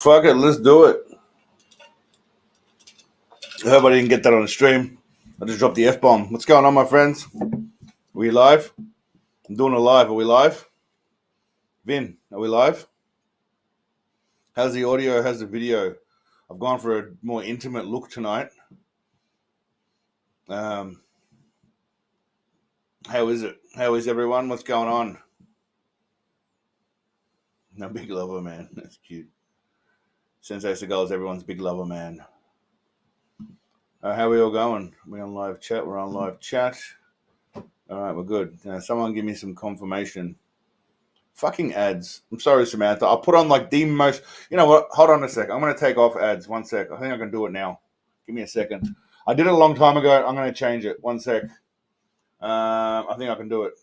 Fuck it, let's do it. I hope I didn't get that on the stream. I just dropped the F bomb. What's going on, my friends? Are we live? I'm doing a live. Are we live? Vin, are we live? How's the audio? How's the video? I've gone for a more intimate look tonight. How is it? How is everyone? What's going on? No, big lover, man. That's cute. Sensei Seagal is everyone's big lover, man. How are we all going? We're on live chat. We're on live chat. All right, we're good. Someone give me some confirmation. Fucking ads. I'm sorry, Samantha. I'll put on like the most. You know what? Hold on a sec. I'm going to take off ads. One sec. I think I can do it now. Give me a second. I did it a long time ago. I'm going to change it. One sec. I think I can do it.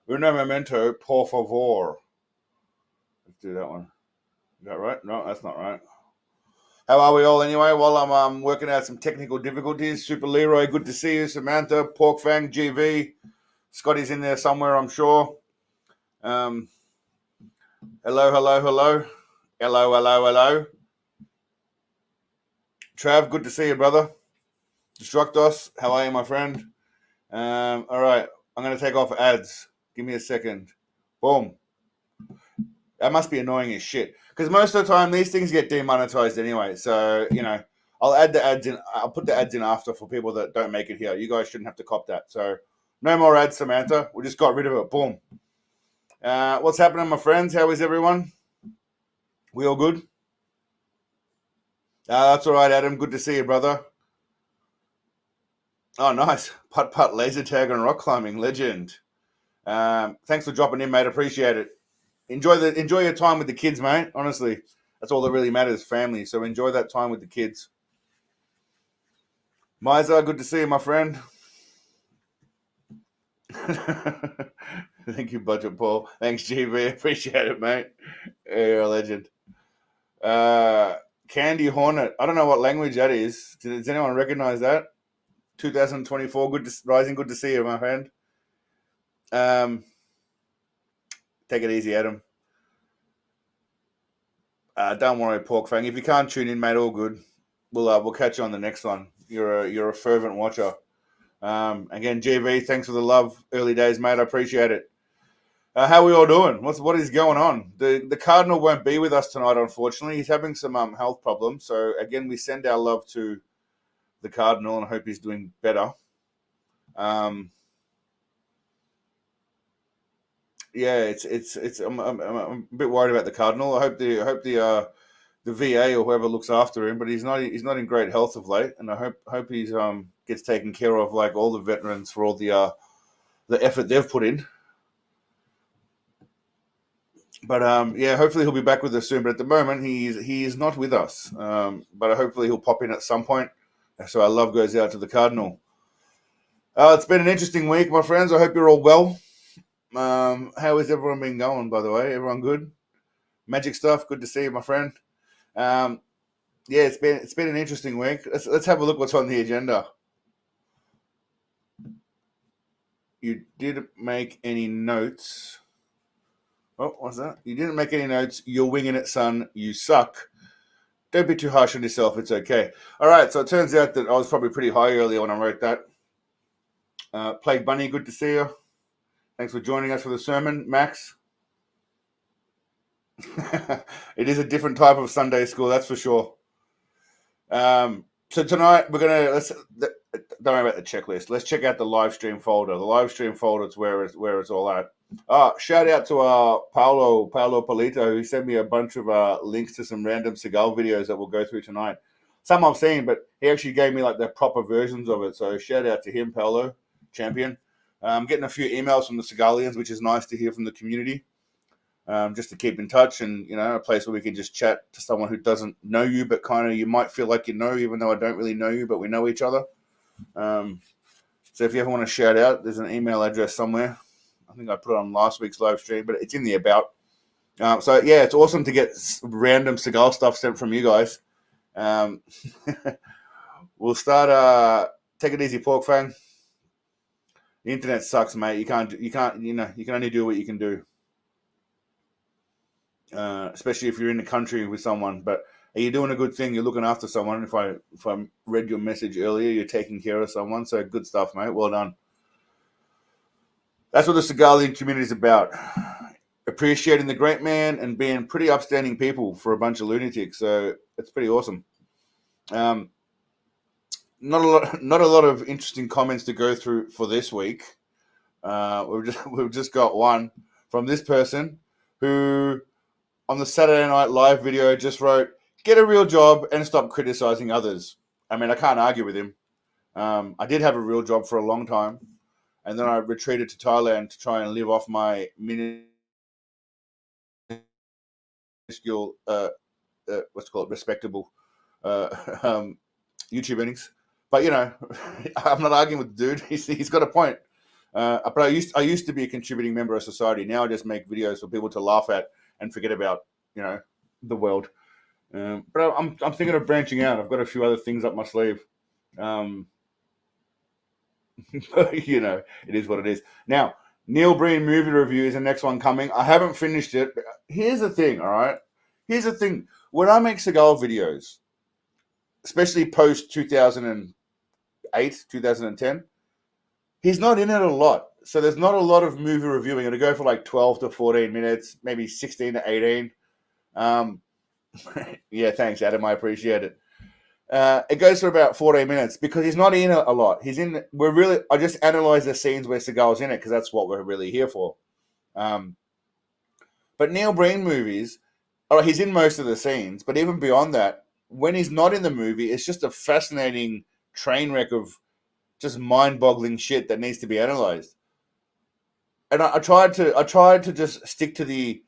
Uno momento, por favor. Let's do that one. Is that right? No, that's not right. How are we all anyway? While I'm working out some technical difficulties. Super Leroy, good to see you. Samantha, Pork Fang, GV. Scotty's in there somewhere, I'm sure. Hello, hello, hello. Hello, hello, hello. Trav, good to see you, brother. Destructos, how are you, my friend? All right, I'm going to take off ads. Give me a second. Boom. That must be annoying as shit. Because most of the time, these things get demonetized anyway. So, I'll add the ads in. I'll put the ads in after for people that don't make it here. You guys shouldn't have to cop that. So, no more ads, Samantha. We just got rid of it. Boom. What's happening, my friends? How is everyone? We all good? That's all right, Adam. Good to see you, brother. Oh, nice. Putt, laser tag, and rock climbing. Legend. Thanks for dropping in, mate. Appreciate it. Enjoy your time with the kids, mate. Honestly, that's all that really matters, family. So enjoy that time with the kids. Miza, good to see you, my friend. Thank you, Budget Paul. Thanks, GB. Appreciate it, mate. You're a legend. Candy Hornet. I don't know what language that is. Does anyone recognize that? 2024. Rising. Good to see you, my friend. Take it easy, Adam. Don't worry, Pork Fang. If you can't tune in, mate, all good. We'll catch you on the next one. You're a fervent watcher. Again, GV, thanks for the love. Early days, mate. I appreciate it. How are we all doing? What is going on? The Cardinal won't be with us tonight, unfortunately. He's having some health problems. So again, we send our love to the Cardinal and hope he's doing better. Yeah, it's I'm a bit worried about the Cardinal. I hope the VA or whoever looks after him, but he's not in great health of late, and I hope he's gets taken care of like all the veterans for all the effort they've put in. But yeah, hopefully he'll be back with us soon. But at the moment, he is not with us. But hopefully he'll pop in at some point. So our love goes out to the Cardinal. It's been an interesting week, my friends. I hope you're all well. How has everyone been going, by the way? Everyone good? Magic stuff. Good to see you, my friend. Yeah, it's been an interesting week. Let's have a look what's on the agenda. You didn't make any notes. Oh, what's that? You didn't make any notes. You're winging it, son. You suck. Don't be too harsh on yourself. It's okay. All right. So it turns out that I was probably pretty high earlier when I wrote that. Plague Bunny, good to see you. Thanks for joining us for the sermon, Max. It is a different type of Sunday school, that's for sure. So tonight we're gonna don't worry about the checklist. Let's check out the live stream folder. The live stream folder is where it's all at. Shout out to Paolo Polito, who sent me a bunch of links to some random Seagal videos that we'll go through tonight. Some I've seen, but he actually gave me like the proper versions of it. So shout out to him, Paolo, champion. I'm getting a few emails from the Seagalians, which is nice to hear from the community. Just to keep in touch and, a place where we can just chat to someone who doesn't know you, but kind of you might feel like you know, even though I don't really know you, but we know each other. So if you ever want to shout out, there's an email address somewhere. I think I put it on last week's live stream, but it's in the about. So yeah, it's awesome to get random Seagal stuff sent from you guys. We'll start. Take it easy, Pork Fang. The internet sucks, mate. You can only do what you can do. especially if you're in the country with someone. But you're doing a good thing. You're looking after someone. If I read your message earlier, you're taking care of someone. So good stuff, mate. Well done. That's what the Seagalian community is about. Appreciating the great man and being pretty upstanding people for a bunch of lunatics. So it's pretty awesome. Not a lot of interesting comments to go through for this week. We've just got one from this person who, on the Saturday Night Live video, just wrote, "Get a real job and stop criticizing others." I mean, I can't argue with him. I did have a real job for a long time, and then I retreated to Thailand to try and live off my minuscule, what's called respectable YouTube earnings. But I'm not arguing with the dude. He's got a point. But I used to be a contributing member of society. Now I just make videos for people to laugh at and forget about the world. But I'm thinking of branching out. I've got a few other things up my sleeve. It is what it is. Now, Neil Breen movie review is the next one coming. I haven't finished it. But here's the thing, all right? Here's the thing. When I make Seagal videos, especially post 2008, 2010, he's not in it a lot. So there's not a lot of movie reviewing. It'll go for like 12 to 14 minutes, maybe 16 to 18. Yeah, thanks, Adam. I appreciate it. It goes for about 14 minutes because he's not in it a lot. I just analyze the scenes where Seagal's in it because that's what we're really here for. But Neil Breen movies, he's in most of the scenes, but even beyond that, when he's not in the movie, it's just a fascinating train wreck of just mind-boggling shit that needs to be analyzed. And I tried to just stick to the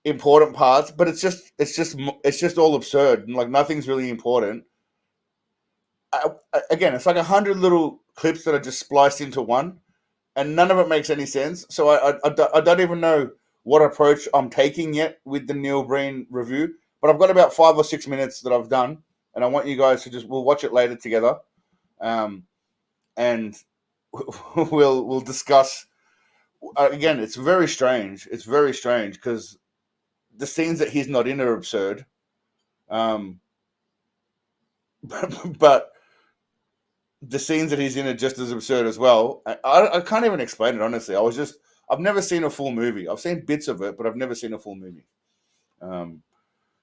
important parts, but it's just all absurd and like nothing's really important. Again, it's like 100 little clips that are just spliced into one, and none of it makes any sense. So I don't even know what approach I'm taking yet with the Neil Breen review, but I've got about 5 or 6 minutes that I've done, and I want you guys to we'll watch it later together, and we'll discuss. Again, it's very strange. It's very strange because the scenes that he's not in are absurd, but the scenes that he's in are just as absurd as well. I can't even explain it, honestly. I've never seen a full movie. I've seen bits of it, but I've never seen a full movie.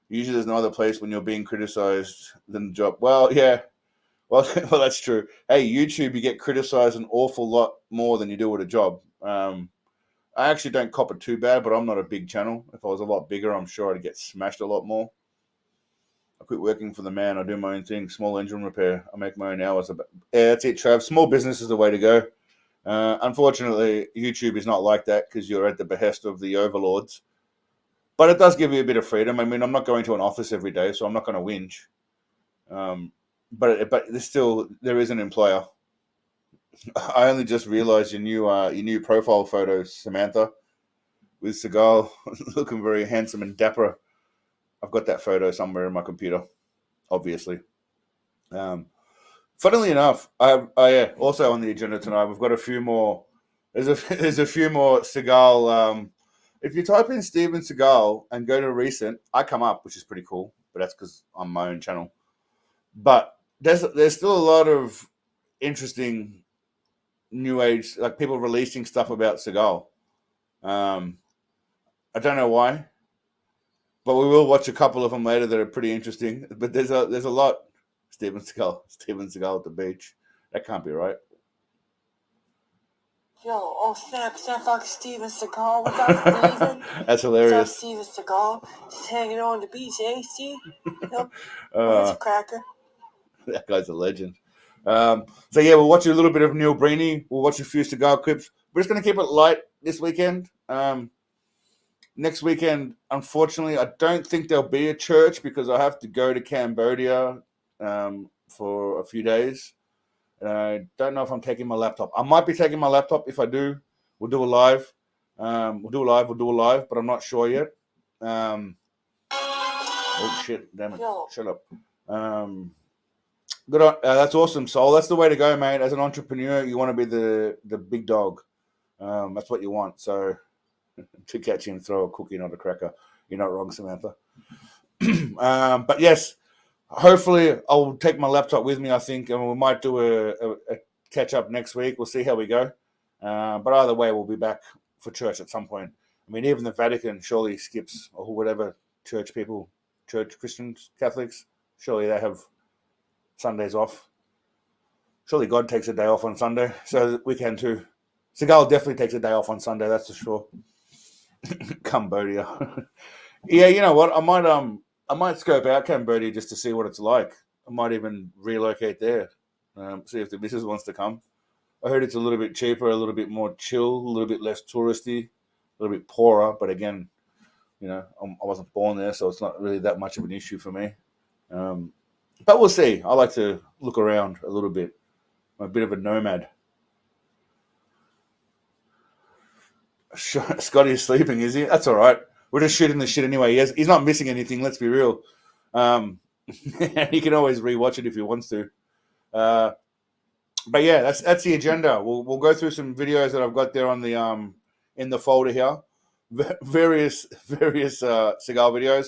Usually there's no other place when you're being criticized than the job. Well, yeah. Well, that's true. Hey, YouTube, you get criticized an awful lot more than you do at a job. I actually don't cop it too bad, but I'm not a big channel. If I was a lot bigger, I'm sure I'd get smashed a lot more. I quit working for the man. I do my own thing. Small engine repair. I make my own hours. Yeah, that's it, Trav. Small business is the way to go. Unfortunately, YouTube is not like that because you're at the behest of the overlords. But it does give you a bit of freedom. I mean, I'm not going to an office every day, so I'm not going to whinge. But there is an employer. I only just realized your new profile photo, Samantha, with Seagal looking very handsome and dapper. I've got that photo somewhere in my computer, obviously. Funnily enough, also on the agenda tonight, we've got a few more. There's a few more Seagal. If you type in Steven Seagal and go to recent, I come up, which is pretty cool. But that's because I'm my own channel. But there's still a lot of interesting new age, like people releasing stuff about Seagal. I don't know why, but we will watch a couple of them later that are pretty interesting. But there's a lot. Steven Seagal at the beach. That can't be right. Yo, oh snap, fucking Steven Seagal. What's up, Steven? That's hilarious. What's up, Steven Seagal? Just hanging on the beach, eh, Steve? Yep. Here's a cracker. That guy's a legend. So yeah, we'll watch a little bit of Neil Breeny. We'll watch a few Seagal clips. We're just going to keep it light this weekend. Next weekend, unfortunately, I don't think there'll be a church because I have to go to Cambodia for a few days. I don't know if I'm taking my laptop. I might be taking my laptop. If I do, we'll do a live. We'll do a live, but I'm not sure yet. Oh, shit. Damn it. Yo. Shut up. Good on. That's awesome, Sol. That's the way to go, mate. As an entrepreneur, you want to be the big dog. That's what you want. So to catch him, throw a cookie, not a cracker. You're not wrong, Samantha. But yes, hopefully I'll take my laptop with me, I think, and we might do a catch up next week. We'll see how we go. But either way, we'll be back for church at some point. I mean, even the Vatican surely skips, or whatever church people, church Christians, Catholics, surely they have Sundays off. Surely God takes a day off on Sunday, so we can too. Seagal definitely takes a day off on Sunday, that's for sure. Cambodia. Yeah, you know what? I might scope out Cambodia just to see what it's like. I might even relocate there. See if the missus wants to come. I heard it's a little bit cheaper, a little bit more chill, a little bit less touristy, a little bit poorer. But again, you know, I wasn't born there, so it's not really that much of an issue for me. But we'll see. I like to look around a little bit. I'm a bit of a nomad. Scotty's sleeping, is he? That's all right. We're just shooting the shit anyway. He's not missing anything. Let's be real. He can always rewatch it if he wants to. But yeah, that's the agenda. We'll go through some videos that I've got there on the in the folder here. Various Seagal videos.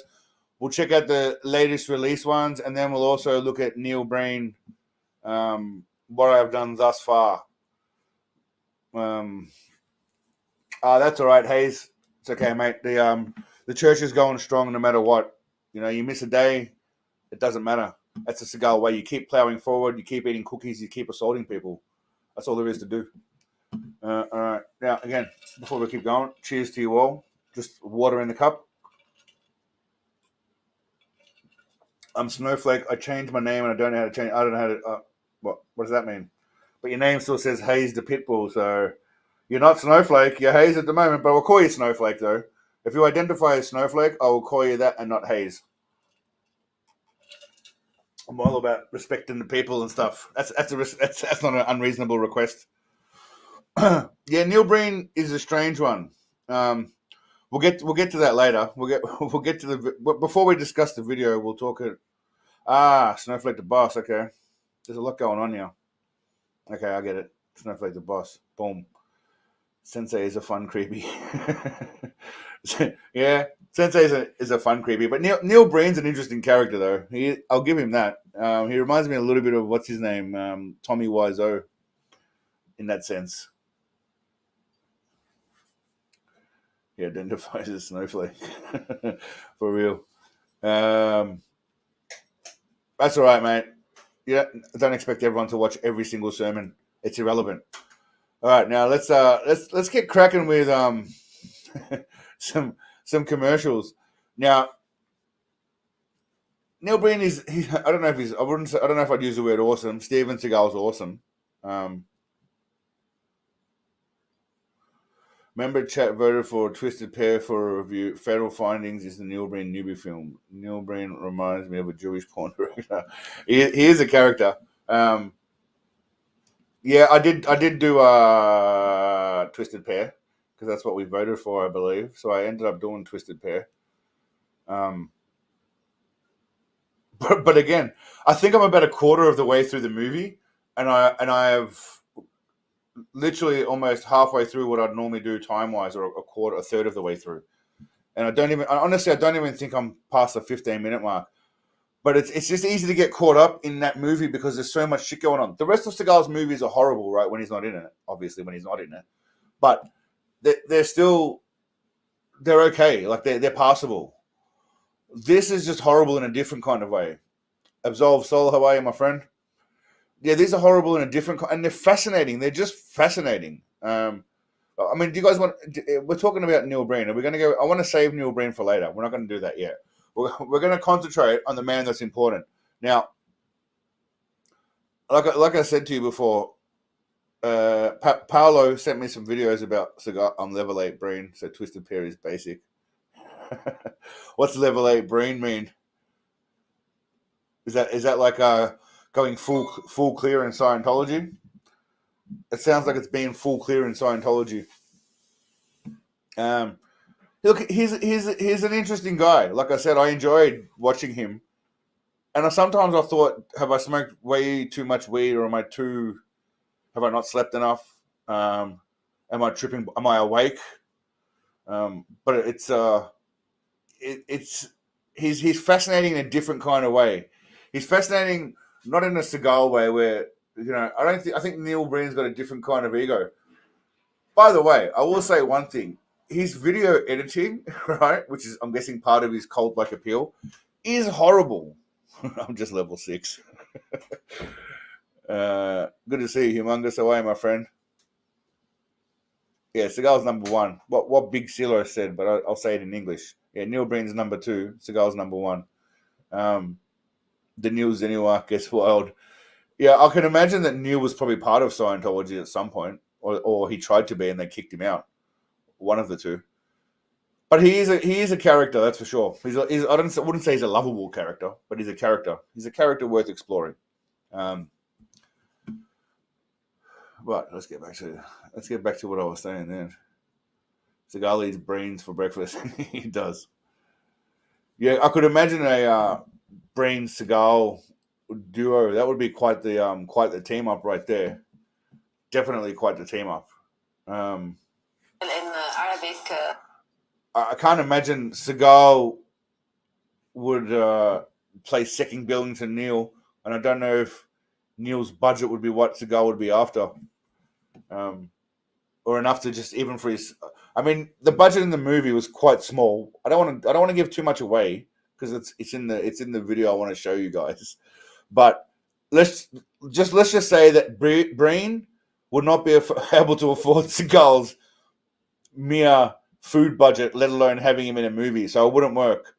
We'll check out the latest release ones, and then we'll also look at Neil Breen, what I've done thus far. That's all right, Hayes. It's okay, mate. The church is going strong no matter what. You know, you miss a day, it doesn't matter. That's the Seagal way. You keep plowing forward. You keep eating cookies. You keep assaulting people. That's all there is to do. All right. Now, again, before we keep going, cheers to you all. Just water in the cup. I'm Snowflake. I changed my name and I don't know how to change. I don't know how to. What does that mean? But your name still says Hayes the Pitbull, so you're not Snowflake. You're Hayes at the moment, but we'll call you Snowflake though. If you identify as Snowflake, I will call you that and not Hayes. I'm all about respecting the people and stuff. That's not an unreasonable request. Yeah, Neil Breen is a strange one. We'll get to that later. We'll get to the before we discuss the video. We'll talk it. Snowflake the boss. Okay, there's a lot going on here. Okay, I get it. Snowflake the boss. Boom. Sensei is a fun creepy. Yeah, Sensei is a fun creepy. But Neil Breen's an interesting character though. I'll give him that. He reminds me a little bit of what's his name, Tommy Wiseau, in that sense. He identifies as Snowflake. For real. That's all right, mate. Yeah, don't expect everyone to watch every single sermon. It's irrelevant. All right, now let's get cracking with some commercials. Now, Neil Breen I don't know if I'd use the word awesome. Steven Seagal's awesome. Member chat voted for Twisted Pair for a review. Federal Findings is the Neil Breen newbie film. Neil Breen reminds me of a Jewish porn director. He is a character. Yeah, I did do Twisted Pair because that's what we voted for, I believe. So I ended up doing Twisted Pair. But again, I think I'm about a quarter of the way through the movie, and I have literally almost halfway through what I'd normally do time wise, or a third of the way through. And I don't even think I'm past the 15-minute mark. But it's just easy to get caught up in that movie because there's so much shit going on. The rest of Seagal's movies are horrible, right? When he's not in it, obviously, when he's not in it. But they're okay. Like they're passable. This is just horrible in a different kind of way. Absolve Soul, how are you, my friend? Yeah, these are horrible in a different and they're fascinating. They're just fascinating. I mean, do you guys want? We're talking about Neil Breen. Are we going to go? I want to save Neil Breen for later. We're not going to do that yet. We're going to concentrate on the man that's important. Now, like I said to you before, Paolo sent me some videos about Seagal on Level 8 Breen. So Twisted Pair is basic. What's Level 8 Breen mean? Is that like going full clear in Scientology? It sounds like it's being full clear in Scientology. Look, he's an interesting guy. Like I said, I enjoyed watching him. And sometimes I thought, have I smoked way too much weed, or have I not slept enough? Am I tripping? Am I awake? But it's it's he's fascinating in a different kind of way. He's fascinating not in a Seagal way where I think Neil Breen's got a different kind of ego. By the way, I will say one thing: his video editing, right, which is I'm guessing part of his cult-like appeal, is horrible. I'm just level 6. Good to see you, humongous. Away, my friend. Yeah, Seagal's number 1. What Big Silo said, but I'll say it in English. Yeah, Neil Breen's number 2. Seagal's number 1. The Neil Zeniwak gets wild. Yeah, I can imagine that Neil was probably part of Scientology at some point, or he tried to be and they kicked him out. One of the two. But he is a character, that's for sure. I wouldn't say he's a lovable character, but he's a character. He's a character worth exploring. But let's get back to what I was saying then. Seagal eats brains for breakfast. He does. Yeah, I could imagine a Breen Seagal duo. That would be quite the team up right there. Definitely quite the team up. In the Arabic. I can't imagine Seagal would play second billing to Neil, and I don't know if Neil's budget would be what Seagal would be after, or enough to just even for his. I mean, the budget in the movie was quite small. I don't want to give too much away because it's in the video I want to show you guys. But let's just say that Breen would not be able to afford Seagal's mere food budget, let alone having him in a movie. So it wouldn't work.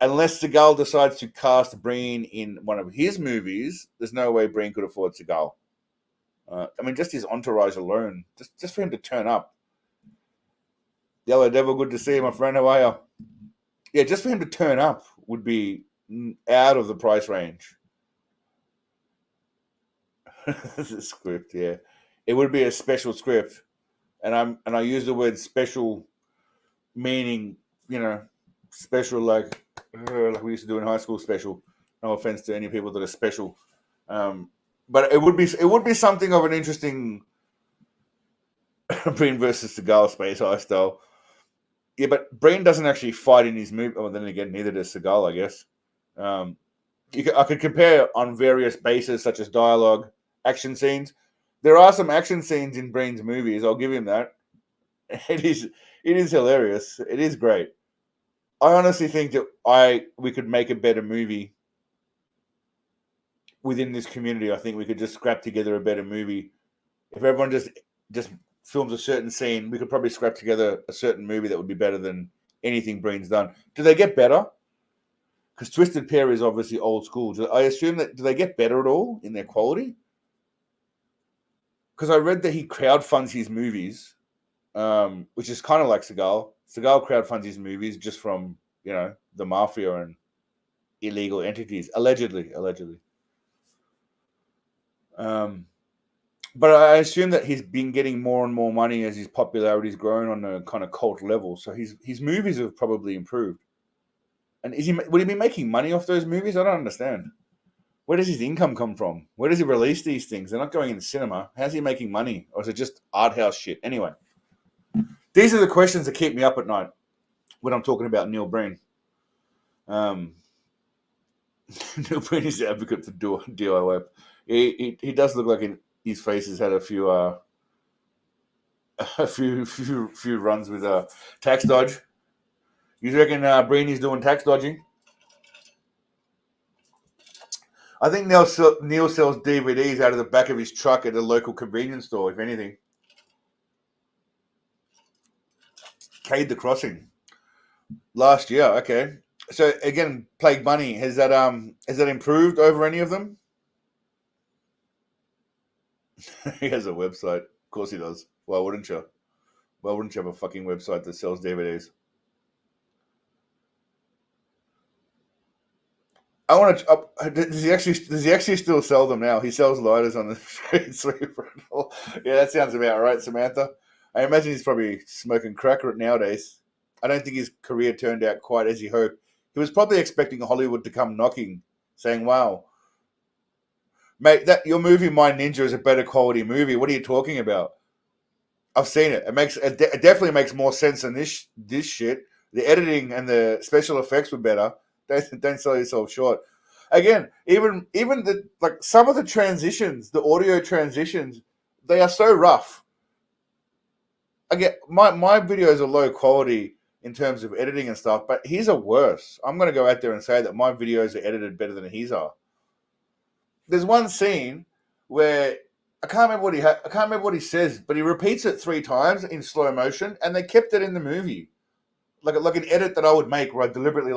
Unless Seagal decides to cast Breen in one of his movies, there's no way Breen could afford Seagal. I mean, just his entourage alone, just for him to turn up. Yellow Devil, good to see you, my friend. How are you? Yeah, just for him to turn up would be out of the price range. This is script, yeah. It would be a special script. And I use the word special meaning, special like we used to do in high school. Special. No offense to any people that are special, but it would be something of an interesting Breen versus Seagal space high style. Yeah, but Breen doesn't actually fight in his movie. Oh, then again, neither does Seagal, I guess. I could compare on various bases, such as dialogue, action scenes. There are some action scenes in Breen's movies. I'll give him that. It is hilarious. It is great. I honestly think that we could make a better movie within this community. I think we could just scrap together a better movie. If everyone just films a certain scene, we could probably scrap together a certain movie that would be better than anything Breen's done. Do they get better? Because Twisted Pair is obviously old school. I assume do they get better at all in their quality? Because I read that he crowdfunds his movies, which is kind of like Seagal. Seagal crowdfunds his movies just from, the mafia and illegal entities, allegedly. But I assume that he's been getting more and more money as his popularity's grown on a kind of cult level. So his movies have probably improved. And would he be making money off those movies? I don't understand. Where does his income come from? Where does he release these things? They're not going in the cinema. How's he making money? Or is it just art house shit? Anyway, these are the questions that keep me up at night when I'm talking about Neil Breen. Neil Breen is the advocate for DIY. He does look like his face has had a few runs with tax dodge. You reckon Breen is doing tax dodging? I think Neil sells DVDs out of the back of his truck at a local convenience store, if anything. Cade the Crossing. Last year, okay. So again, Plague Bunny, has that improved over any of them? He has a website. Of course he does. Why wouldn't you? Why wouldn't you have a fucking website that sells DVDs? I want to. Does he actually still sell them now? He sells lighters on the streets. Yeah, that sounds about right, Samantha. I imagine he's probably smoking crack nowadays. I don't think his career turned out quite as he hoped. He was probably expecting Hollywood to come knocking, saying, "Wow, mate, your movie, My Ninja, is a better quality movie. What are you talking about? I've seen it. It definitely makes more sense than this shit. the editing and the special effects were better. Don't sell yourself short. Again, even the like some of the transitions, the audio transitions, they are so rough. Again, my videos are low quality in terms of editing and stuff, but his are worse. I'm going to go out there and say that my videos are edited better than his are. There's one scene where I can't remember what he says, but he repeats it 3 times in slow motion, and they kept it in the movie, like an edit that I would make, where I deliberately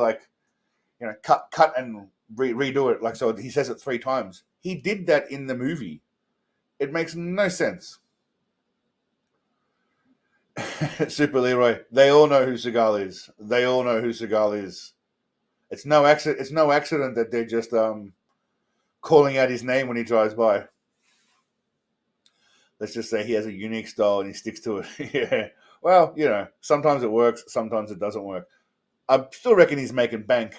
cut and redo it, like so he says it 3 times. He did that in the movie. It makes no sense. Super Leroy. They all know who Seagal is. They all know who Seagal is. It's no accident. It's no accident that they're just calling out his name when he drives by. Let's just say he has a unique style and he sticks to it. Yeah. Well, sometimes it works, sometimes it doesn't work. I still reckon he's making bank.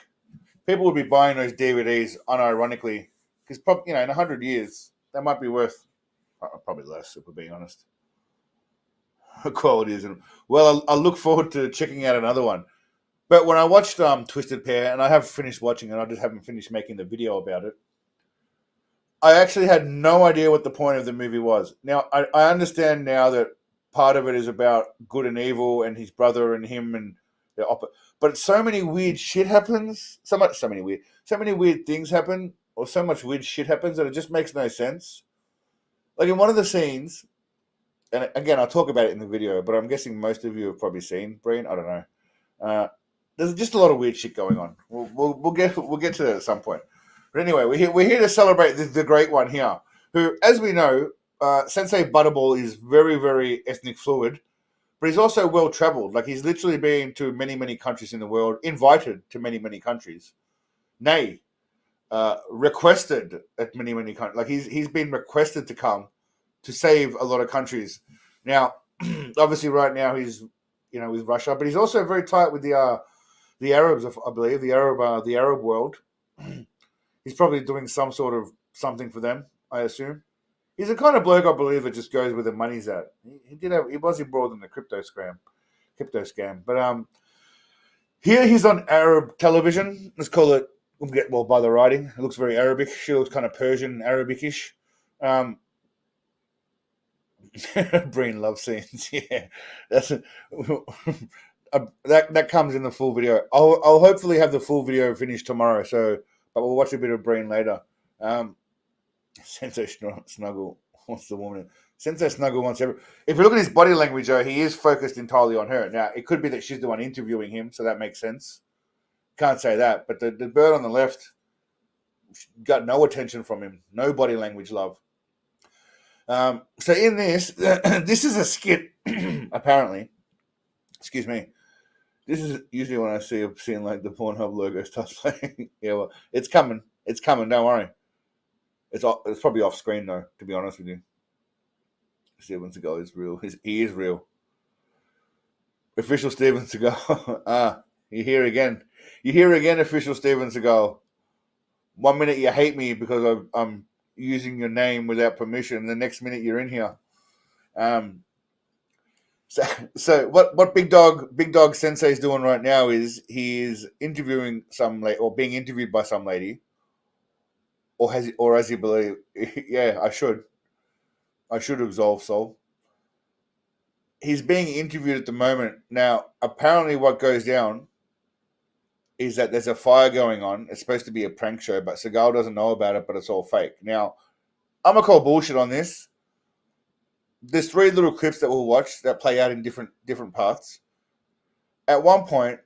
People would be buying those DVDs unironically because, in 100 years, they might be worth probably less, if we're being honest. Quality isn't. Well, I'll look forward to checking out another one. But when I watched Twisted Pair, and I have finished watching it, I just haven't finished making the video about it, I actually had no idea what the point of the movie was. Now, I understand now that part of it is about good and evil and his brother and him and the but so many weird shit happens. So many weird things happen, or so much weird shit happens that it just makes no sense. Like in one of the scenes, and again, I'll talk about it in the video, but I'm guessing most of you have probably seen Breen. I don't know. There's just a lot of weird shit going on. We'll get to that at some point. But anyway, we're here to celebrate the great one here, who, as we know, Sensei Butterball is very, very ethnic fluid, but he's also well traveled. Like he's literally been to many, many countries in the world, invited to many, many countries, nay, requested at many, many countries. Like he's been requested to come to save a lot of countries. Now, obviously, right now he's with Russia, but he's also very tight with the Arabs, I believe, the Arab world. He's probably doing some sort of something for them, I assume. He's the kind of bloke, I believe, that just goes where the money's at. He was involved in the crypto scam. But here he's on Arab television. Let's call it. By the writing, it looks very Arabic. She looks kind of Persian, Arabicish. Breen love scenes. Yeah, that's that comes in the full video. I'll hopefully have the full video finished tomorrow. But we'll watch a bit of Breen later. Sensei Snuggle wants the woman. Sensei Snuggle wants every. If you look at his body language, though, he is focused entirely on her. Now, it could be that she's the one interviewing him, so that makes sense. Can't say that. But the bird on the left got no attention from him. No body language love. So in this, this is a skit, apparently. Excuse me. This is usually when I see like the Pornhub logo starts playing. Yeah, well, it's coming. It's coming. Don't worry. It's probably off screen though. To be honest with you, Steven Seagal is real. He is real. Official Steven Seagal. You hear again. You hear again, official Steven Seagal. 1 minute you hate me because I'm using your name without permission. The next minute you're in here. So what Big Dog Sensei is doing right now is he is interviewing or being interviewed by some lady, or as he believe. Yeah, I should absolve soul. He's being interviewed at the moment. Now, apparently what goes down is that there's a fire going on. It's supposed to be a prank show, but Seagal doesn't know about it, but it's all fake. Now, I'm going to call bullshit on this. There's 3 little clips that we'll watch that play out in different parts. At one point,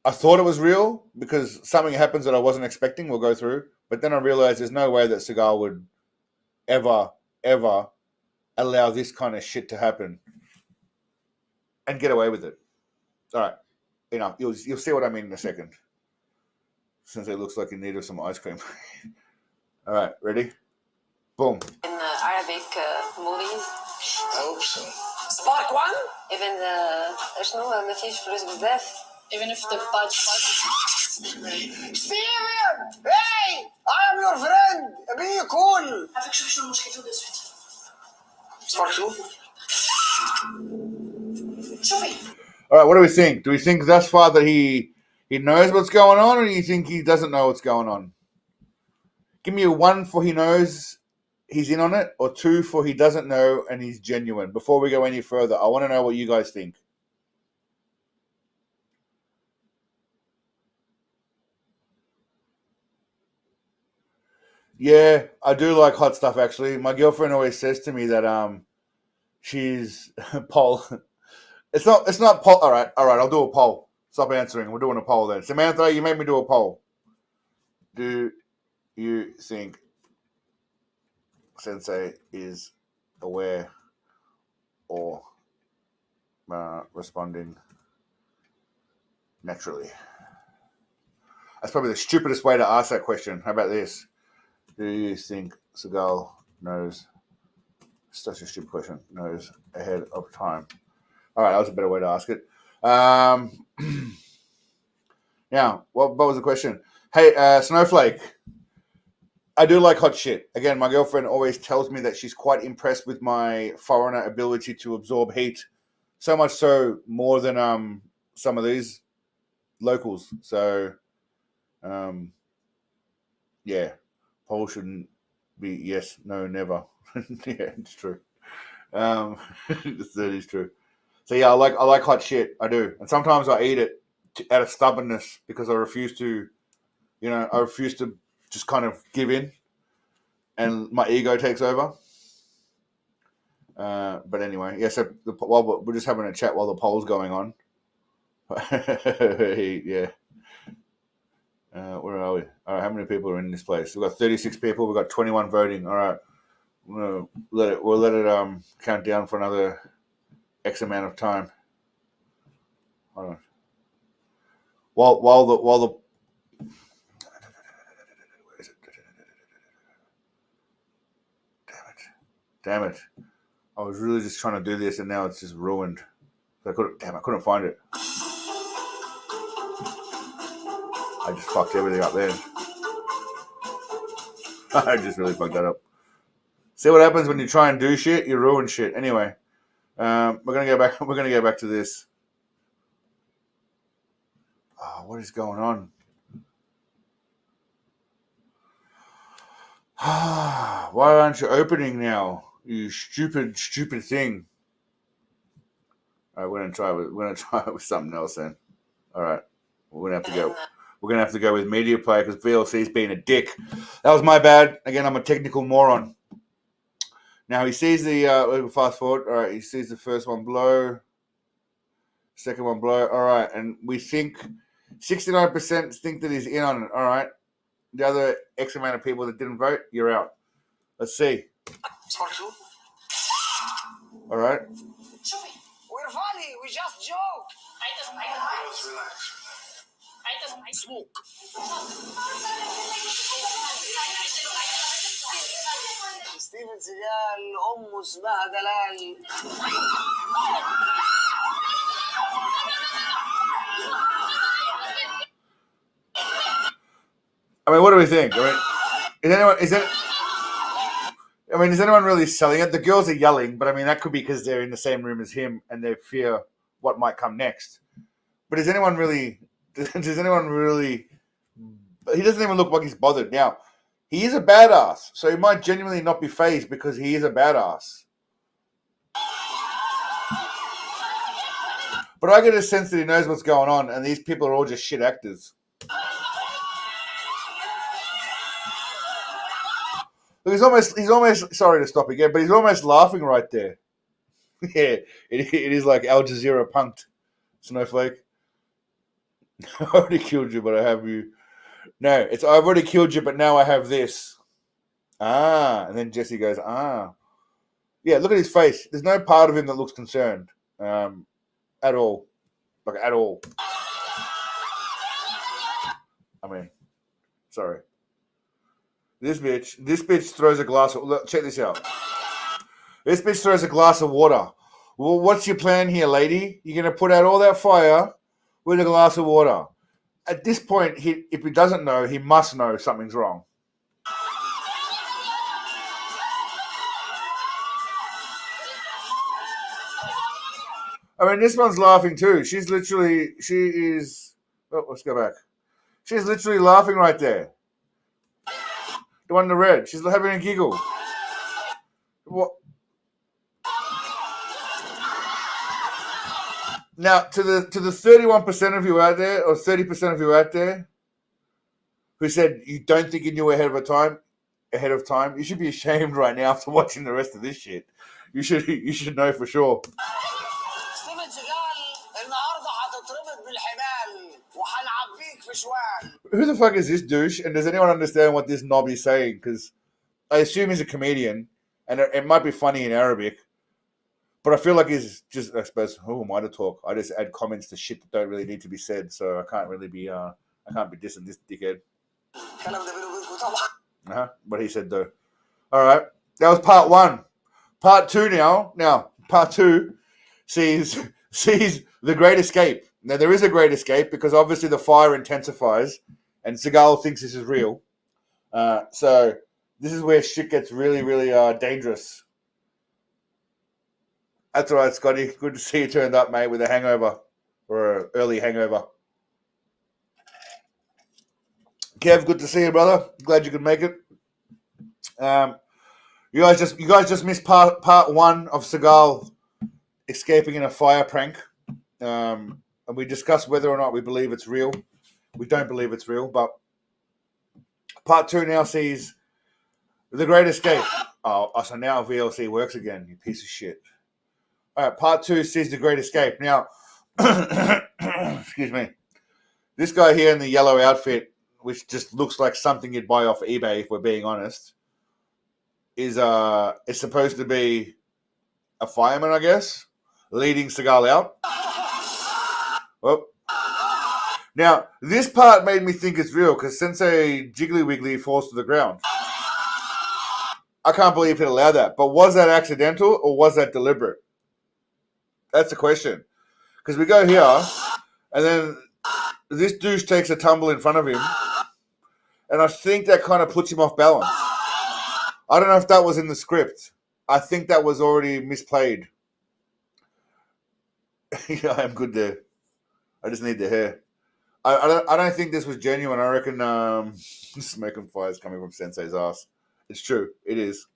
I thought it was real because something happens that I wasn't expecting. We'll go through. But then I realized there's no way that Seagal would ever allow this kind of shit to happen and get away with it. All right. You'll see what I mean in a second. Since it looks like in need of some ice cream. All right, ready? Boom. In Arabic movies. I hope so. Spark one? Even شنو ما فيش فلوس بزاف. Even if the budget. Steven! Hey! I am your friend! Be cool! عارفك شو المشكلة tout de suite. Spark 2? شوفي. All right, what do we think? Do we think thus far that he knows what's going on, or do you think he doesn't know what's going on? Give me a 1 for he knows he's in on it, or 2 for he doesn't know and he's genuine. Before we go any further, I want to know what you guys think. Yeah, I do like hot stuff, actually. My girlfriend always says to me that she's poll. It's not poll. All right, I'll do a poll. Stop answering. We're doing a poll then. Samantha, you made me do a poll. Do you think Sensei is aware or responding naturally? That's probably the stupidest way to ask that question. How about this? Do you think Seagal knows? Such a stupid question. Knows ahead of time. All right, that was a better way to ask it. Now, what was the question? Hey, Snowflake. I do like hot shit. Again, my girlfriend always tells me that she's quite impressed with my foreigner ability to absorb heat. So much so, more than some of these locals. So, yeah, poll shouldn't be yes, no, never. Yeah, it's true. That is true. So yeah, I like hot shit. I do, and sometimes I eat it out of stubbornness because I refuse to, just kind of give in, and my ego takes over. But anyway, yeah. So while we're just having a chat while the poll's going on. Yeah. Where are we? All right, how many people are in this place? We've got 36 people. We've got 21 voting. All right, we'll let it count down for another X amount of time. Hold on. While the where is it? Damn it! I was really just trying to do this, and now it's just ruined. I couldn't find it. I just fucked everything up there. I just really fucked that up. See what happens when you try and do shit? You ruin shit. Anyway, we're gonna go back. We're gonna go back to this. Oh, what is going on? Why aren't you opening now? You stupid thing. All right, we're gonna try it with something else then. All right, we're gonna have to go. We're gonna have to go with media player because VLC's being a dick. That was my bad. Again, I'm a technical moron. Now he sees the fast forward. All right, he sees the first one blow, second one blow. All right, and we think 69% think that he's in on it. All right, the other X amount of people that didn't vote, you're out. Let's see. All right. We're funny. We just joke. Smoke. ستيفن سيجال أمه اسمها دلال. I mean, what do we think? Is anyone really selling it? The girls are yelling, but I mean, that could be because they're in the same room as him and they fear what might come next. But does anyone really? He doesn't even look like he's bothered. Now, he is a badass, so he might genuinely not be fazed because he is a badass. But I get a sense that he knows what's going on, and these people are all just shit actors. Look, he's almost sorry to stop again, but he's almost laughing right there. Yeah, it is like Al Jazeera punked Snowflake. I already killed you, but I have you. No, it's I've already killed you, but now I have this. And then Jesse goes, yeah. Look at his face. There's no part of him that looks concerned, at all, like at all. I mean, sorry. This bitch throws a glass of... Look, check this out. This bitch throws a glass of water. Well, what's your plan here, lady? You're going to put out all that fire with a glass of water. At this point, if he doesn't know, he must know something's wrong. I mean, this one's laughing too. She is. Oh, let's go back. She's literally laughing right there. The one in the red. She's having a giggle. What? Now, to the 31% of you out there, or 30% of you out there, who said you don't think you knew ahead of time, you should be ashamed right now after watching the rest of this shit. You should know for sure. ستيفن سيجال النهارده هتتربط بالحبال وهنعبيك في شوال. Who the fuck is this douche? And does anyone understand what this knob is saying? Because I assume he's a comedian, and it might be funny in Arabic, but I feel like he's just, I suppose, who am I to talk? I just add comments to shit that don't really need to be said, so I can't be dissing this dickhead. الكلام ده بيني وبينكم طبعا. What he said though. All right, that was part one. Part two now. Now, part two sees the Great Escape. Now, there is a Great Escape because obviously the fire intensifies, and Seagal thinks this is real. So this is where shit gets really, really dangerous. That's all right, Scotty. Good to see you turned up, mate, with a hangover or an early hangover. Kev, good to see you, brother. Glad you could make it. You guys just missed part one of Seagal escaping in a fire prank. And we discussed whether or not we believe it's real. We don't believe it's real, but part two now sees the Great Escape. Oh, so now VLC works again, you piece of shit. All right, part two sees the Great Escape. Now, excuse me. This guy here in the yellow outfit, which just looks like something you'd buy off eBay, if we're being honest, is supposed to be a fireman, I guess, leading Seagal out. Well, now, this part made me think it's real because Sensei Jiggly Wiggly falls to the ground. I can't believe he'd allow that. But was that accidental or was that deliberate? That's the question. Because we go here, and then this douche takes a tumble in front of him, and I think that kind of puts him off balance. I don't know if that was in the script. I think that was already misplayed. Yeah, I'm good there. I just need the hair. I don't think this was genuine. I reckon smoke and fire is coming from Sensei's ass. It's true. It is.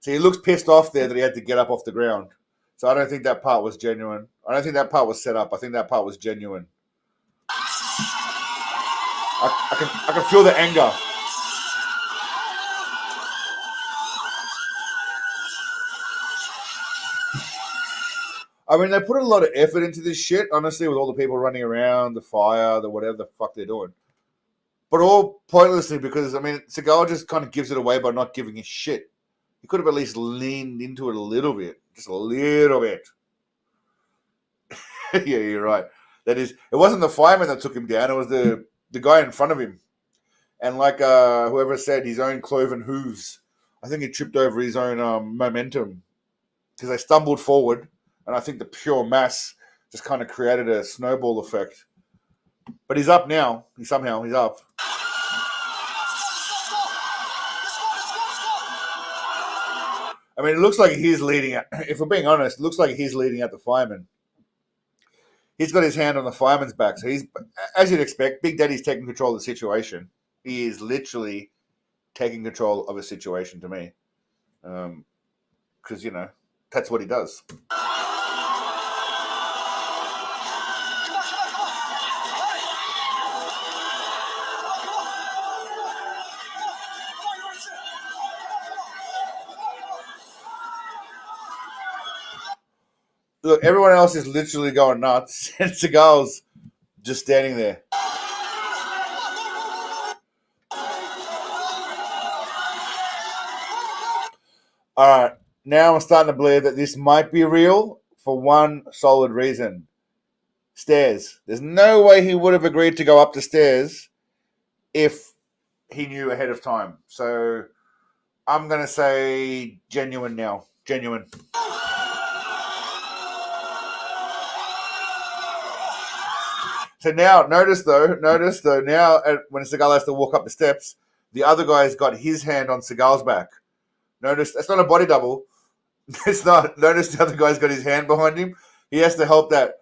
So he looks pissed off there that he had to get up off the ground. So I don't think that part was genuine. I don't think that part was set up. I think that part was genuine. I can feel the anger. I mean, they put a lot of effort into this shit, honestly, with all the people running around, the fire, the whatever the fuck they're doing. But all pointlessly because, I mean, Seagal just kind of gives it away by not giving a shit. He could have at least leaned into it a little bit. Just a little bit. Yeah, you're right. That is, it wasn't the fireman that took him down. It was the guy in front of him. And like whoever said, his own cloven hooves. I think he tripped over his own momentum because they stumbled forward. And I think the pure mass just kind of created a snowball effect. But he's up now. He's up. I mean, it looks like he's leading out. If we're being honest, it looks like he's leading out the fireman. He's got his hand on the fireman's back. So he's, as you'd expect, Big Daddy's taking control of the situation. He is literally taking control of a situation to me. Because, you know, that's what he does. Look, everyone else is literally going nuts, and Seagal's just standing there. All right, now I'm starting to believe that this might be real for one solid reason. Stairs. There's no way he would have agreed to go up the stairs if he knew ahead of time. So I'm going to say genuine now. Genuine. So now, notice though, now when Seagal has to walk up the steps, the other guy's got his hand on Seagal's back. Notice, that's not a body double. It's not. Notice the other guy's got his hand behind him. He has to help that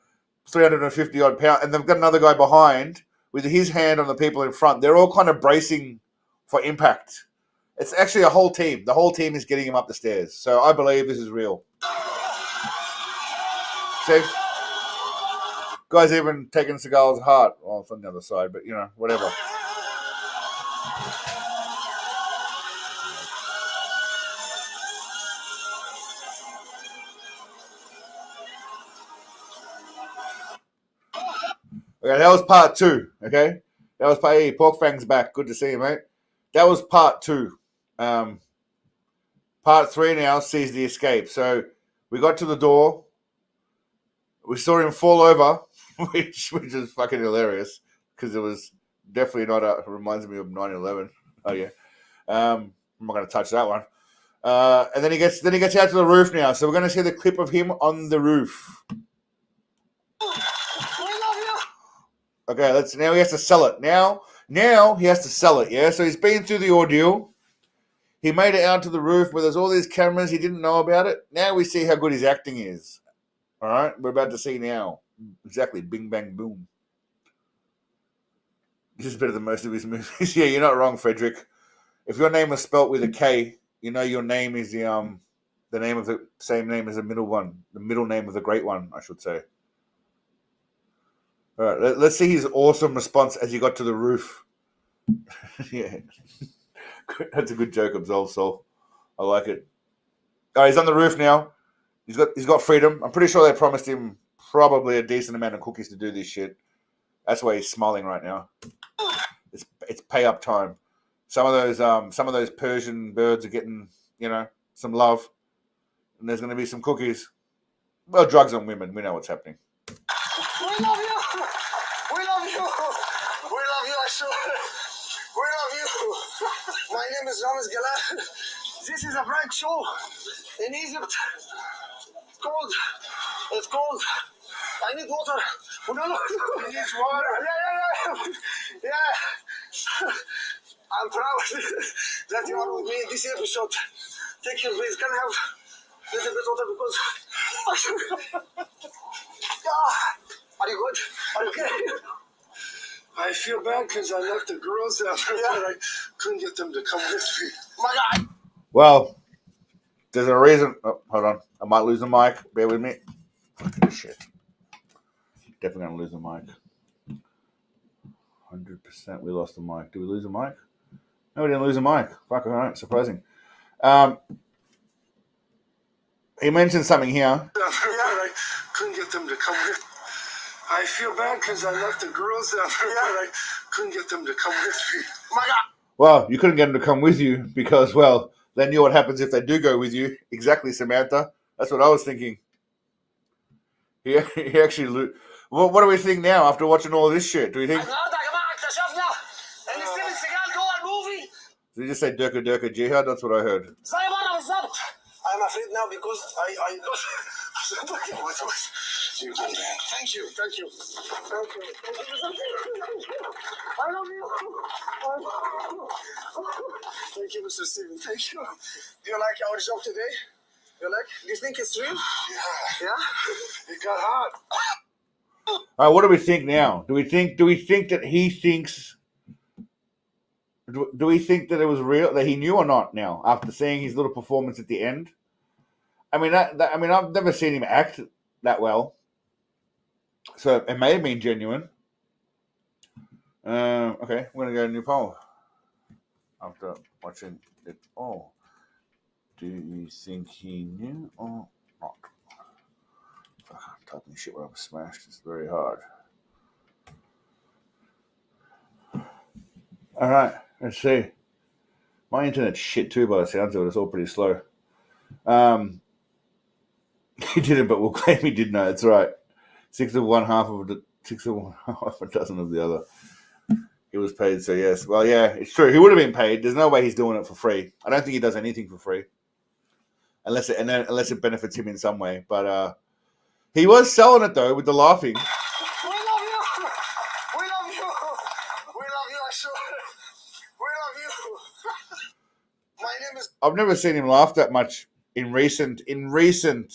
350 odd pound, and they've got another guy behind with his hand on the people in front. They're all kind of bracing for impact. It's actually a whole team. The whole team is getting him up the stairs. So I believe this is real. See? Guy's even taking Seagal's heart. Well, it's on the other side, but, whatever. Okay, that was part 2, okay? That was part... Hey, Pork Fang's back. Good to see you, mate. That was part 2. Part 3 now sees the escape. So we got to the door. We saw him fall over, which is fucking hilarious because it was definitely not it reminds me of 9/11. Oh yeah. I'm not going to touch that one. And then he gets out to the roof now. So we're going to see the clip of him on the roof. Okay, now he has to sell it. Now he has to sell it, yeah? So he's been through the ordeal. He made it out to the roof where there's all these cameras. He didn't know about it. Now we see how good his acting is. All right? We're about to see now. Exactly. Bing, bang, boom. This is better than most of his movies. Yeah, you're not wrong, Frederick. If your name was spelt with a K, you know your name is the name of the same name as the middle one. The middle name of the great one, I should say. All right, let's see his awesome response as he got to the roof. Yeah. That's a good joke, Absolve Soul. I like it. All right, he's on the roof now. He's got freedom. I'm pretty sure they promised him probably a decent amount of cookies to do this shit. That's why he's smiling right now. It's pay up time. Some of those Persian birds are getting, some love. And there's going to be some cookies. Well, drugs on women. We know what's happening. We love you. We love you. We love you, Ashur. We love you. My name is Ramiz Galan. This is a prank show in Egypt. It's cold. I need water. No. You need water? Yeah. I'm proud that you are with me in this episode. Thank you, please. Can I have a little bit of water because... Are you good? Are you okay? I feel bad because I left the girls out there, but I couldn't get them to come with me. My God! Well, there's a reason. Oh, hold on. I might lose the mic. Bear with me. Fucking shit. Definitely going to lose the mic. 100% we lost the mic. Did we lose the mic? No, we didn't lose the mic. Fuck, all right. Surprising. He mentioned something here. I couldn't get them to come with me. I feel bad because I left the girls out there, but I couldn't get them to come with me. My God! Well, you couldn't get them to come with you because, well, they knew what happens if they do go with you. Exactly, Samantha. That's what I was thinking. He actually... Well, what do we think now after watching all this shit? Do we think... Did you just say Durka Durka Jihad? That's what I heard. I'm afraid now because I got... You good, man. Thank you. I love you. Thank you, Mr. Steven. Thank you. Do you like our job today? Do you think it's real? Yeah? It got hot. All right, what do we think now? Do we think that he thinks... Do we think that it was real, that he knew or not now, after seeing his little performance at the end? I mean, I've never seen him act that well. So it may have been genuine. Okay, we're going to go to a new poll. After watching it all. Do you think he knew or not? I'm typing shit where I'm smashed. It's very hard. All right, let's see. My internet's shit too, by the sounds of it. It's all pretty slow. He didn't, but we'll claim he did know. That's right. 6 of one, half a dozen of the other. He was paid, so yes. Well, yeah, it's true. He would have been paid. There's no way he's doing it for free. I don't think he does anything for free, unless it benefits him in some way. But he was selling it though with the laughing. We love you. I sure. We love you. My name is... I've never seen him laugh that much in recent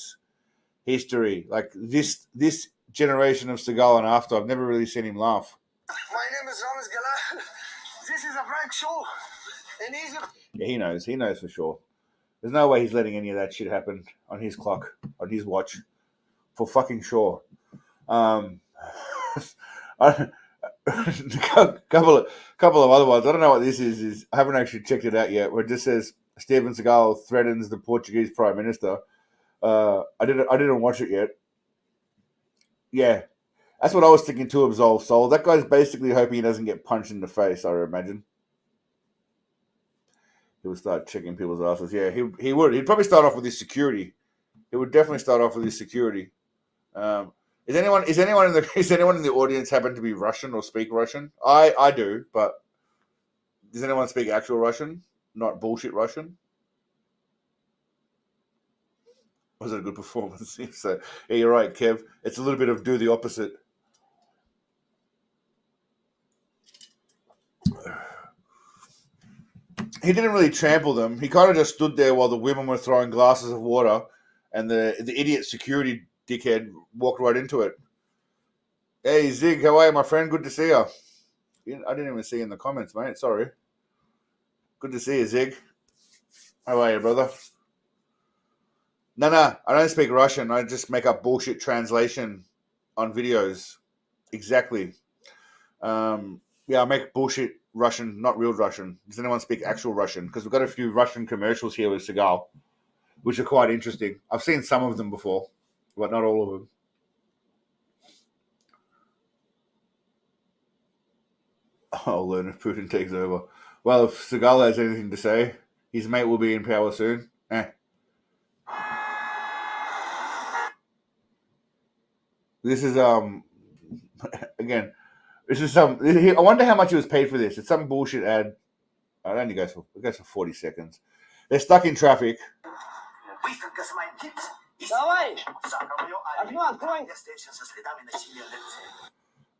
history, like this generation of Seagal and after, I've never really seen him laugh. My name is Ramiz Gala. This is a prank show in Egypt. Yeah, he knows for sure. There's no way he's letting any of that shit happen on his clock, on his watch, for fucking sure. A couple of other ones. I don't know what this is. I haven't actually checked it out yet. Where it just says Steven Seagal threatens the Portuguese Prime Minister. I didn't watch it yet. Yeah, that's what I was thinking to absolve Soul. That guy's basically hoping he doesn't get punched in the face, I imagine. He would start checking people's asses. Yeah, he would. He'd probably start off with his security. He would definitely start off with his security. Is anyone in the audience happen to be Russian or speak Russian? I do, but does anyone speak actual Russian? Not bullshit Russian? Was it a good performance? So yeah, you're right, Kev. It's a little bit of do the opposite. He didn't really trample them. He kind of just stood there while the women were throwing glasses of water, and the idiot security dickhead walked right into it. Hey, Zig, how are you, my friend? Good to see you. I didn't even see you in the comments, mate. Sorry. Good to see you, Zig. How are you, brother? No, I don't speak Russian. I just make up bullshit translation on videos. Exactly. Yeah, I make bullshit Russian, not real Russian. Does anyone speak actual Russian? Because we've got a few Russian commercials here with Seagal, which are quite interesting. I've seen some of them before, but not all of them. I'll learn if Putin takes over. Well, if Seagal has anything to say, his mate will be in power soon. This is again. This is some. I wonder how much he was paid for this. It's some bullshit ad. It only goes for 40 seconds. They're stuck in traffic.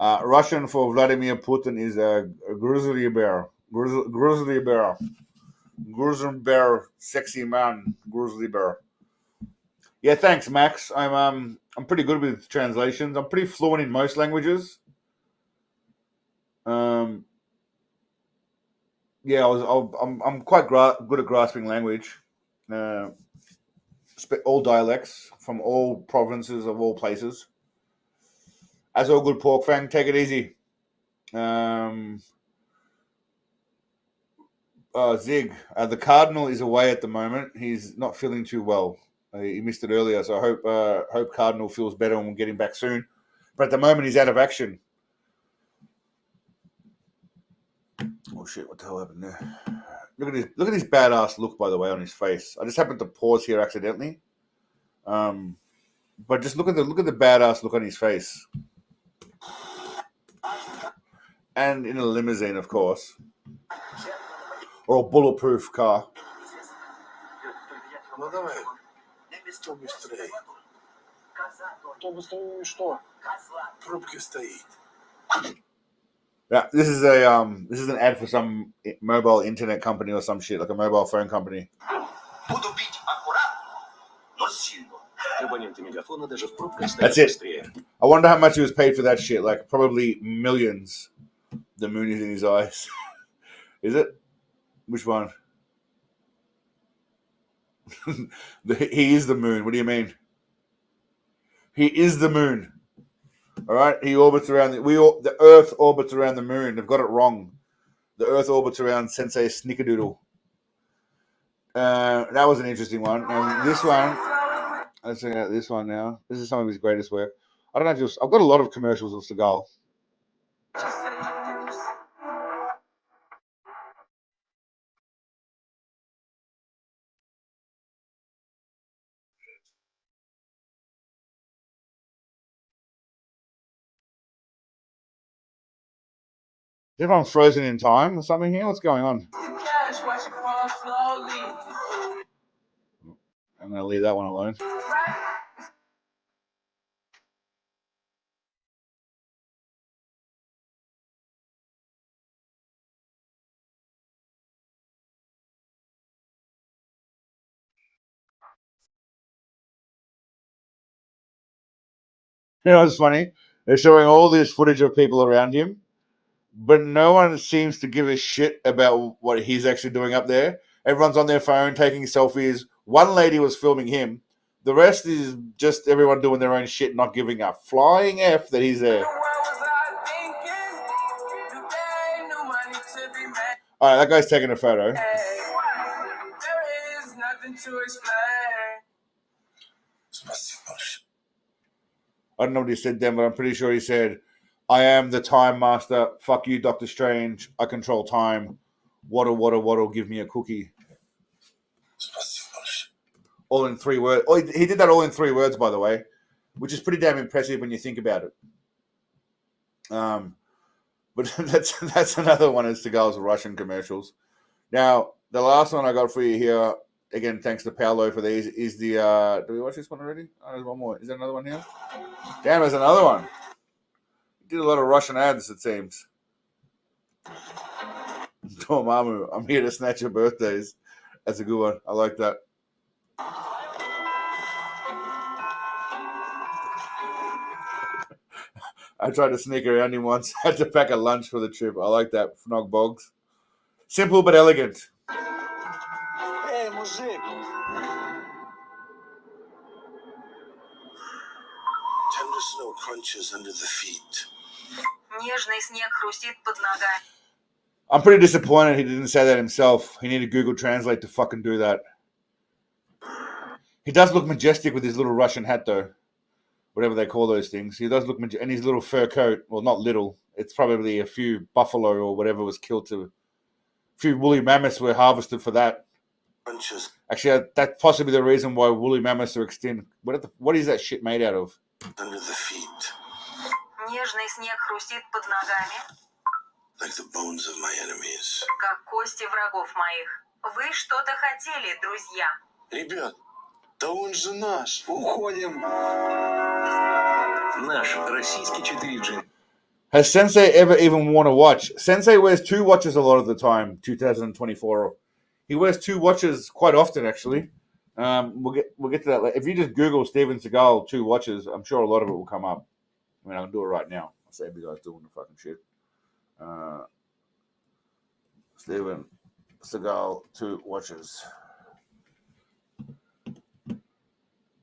Russian for Vladimir Putin is a grizzly bear. Grizzly bear. Grizzly bear. Sexy man. Grizzly bear. Yeah, thanks, Max. I'm pretty good with translations. I'm pretty fluent in most languages. Yeah, I'm quite good at grasping language. All dialects from all provinces of all places. As all good pork fang, take it easy. Zig, the Cardinal is away at the moment. He's not feeling too well. He missed it earlier, so I hope Cardinal feels better and we'll get him back soon. But at the moment, he's out of action. Oh shit! What the hell happened there? Look at his badass look, by the way, on his face. I just happened to pause here accidentally. But just look at the badass look on his face. And in a limousine, of course. Or a bulletproof car. Ну давай. Что быстрее? Что быстрее что? Пробки стоит. Yeah, this is an ad for some mobile internet company or some shit, like a mobile phone company. That's it. I wonder how much he was paid for that shit. Like probably millions. The moon is in his eyes. Is it? Which one? He is the moon. What do you mean? He is the moon. All right. He orbits around the Earth orbits around the moon. They've got it wrong. The Earth orbits around Sensei Snickerdoodle. That was an interesting one. Now this one. Let's check out this one now. This is some of his greatest work. I don't know. I've got a lot of commercials of Seagal. Is everyone frozen in time or something here? What's going on? I'm going to leave that one alone. You know what's funny? They're showing all this footage of people around him, but no one seems to give a shit about what he's actually doing up there. Everyone's on their phone taking selfies. One lady was filming him. The rest is just everyone doing their own shit, not giving a flying F that he's there. All right, that guy's taking a photo. I don't know what he said then, but I'm pretty sure he said, I am the time master. Fuck you, Doctor Strange. I control time. Waddle, give me a cookie. All in 3 words. Oh, he did that all in 3 words, by the way, which is pretty damn impressive when you think about it. But that's another one of Seagal's Russian commercials. Now, the last one I got for you here, again, thanks to Paolo for these, is the... do we watch this one already? Oh, there's one more. Is there another one here? Damn, there's another one. He did a lot of Russian ads, it seems. Dormammu, I'm here to snatch your birthdays. That's a good one. I like that. I tried to sneak around him once. I had to pack a lunch for the trip. I like that. Fnog Boggs. Simple but elegant. Hey, muzик. Tender snow crunches under the feet. Нежный снег хрустит под ногами. I'm pretty disappointed he didn't say that himself. He needed Google Translate to fucking do that. He does look majestic with his little Russian hat, though. Whatever they call those things. He does look majestic. And his little fur coat. Well, not little. It's probably a few buffalo or whatever was killed to... A few woolly mammoths were harvested for that. Actually, that's possibly the reason why woolly mammoths are extinct. What is that shit made out of? Under the feet. Нежный снег хрустит под ногами. Like the bones of my enemies. Как кости врагов моих. Вы что-то хотели, друзья. Ребят, да он же наш. Уходим. Наш российский 4G. Has Sensei ever even worn a watch? Sensei wears 2 watches a lot of the time, 2024. He wears 2 watches quite often, actually. We'll get to that later. If you just Google Steven Seagal 2 watches, I'm sure a lot of it will come up. I mean, I can do it right now. I'll save you guys doing the fucking shit. Steven Seagal 2 watches.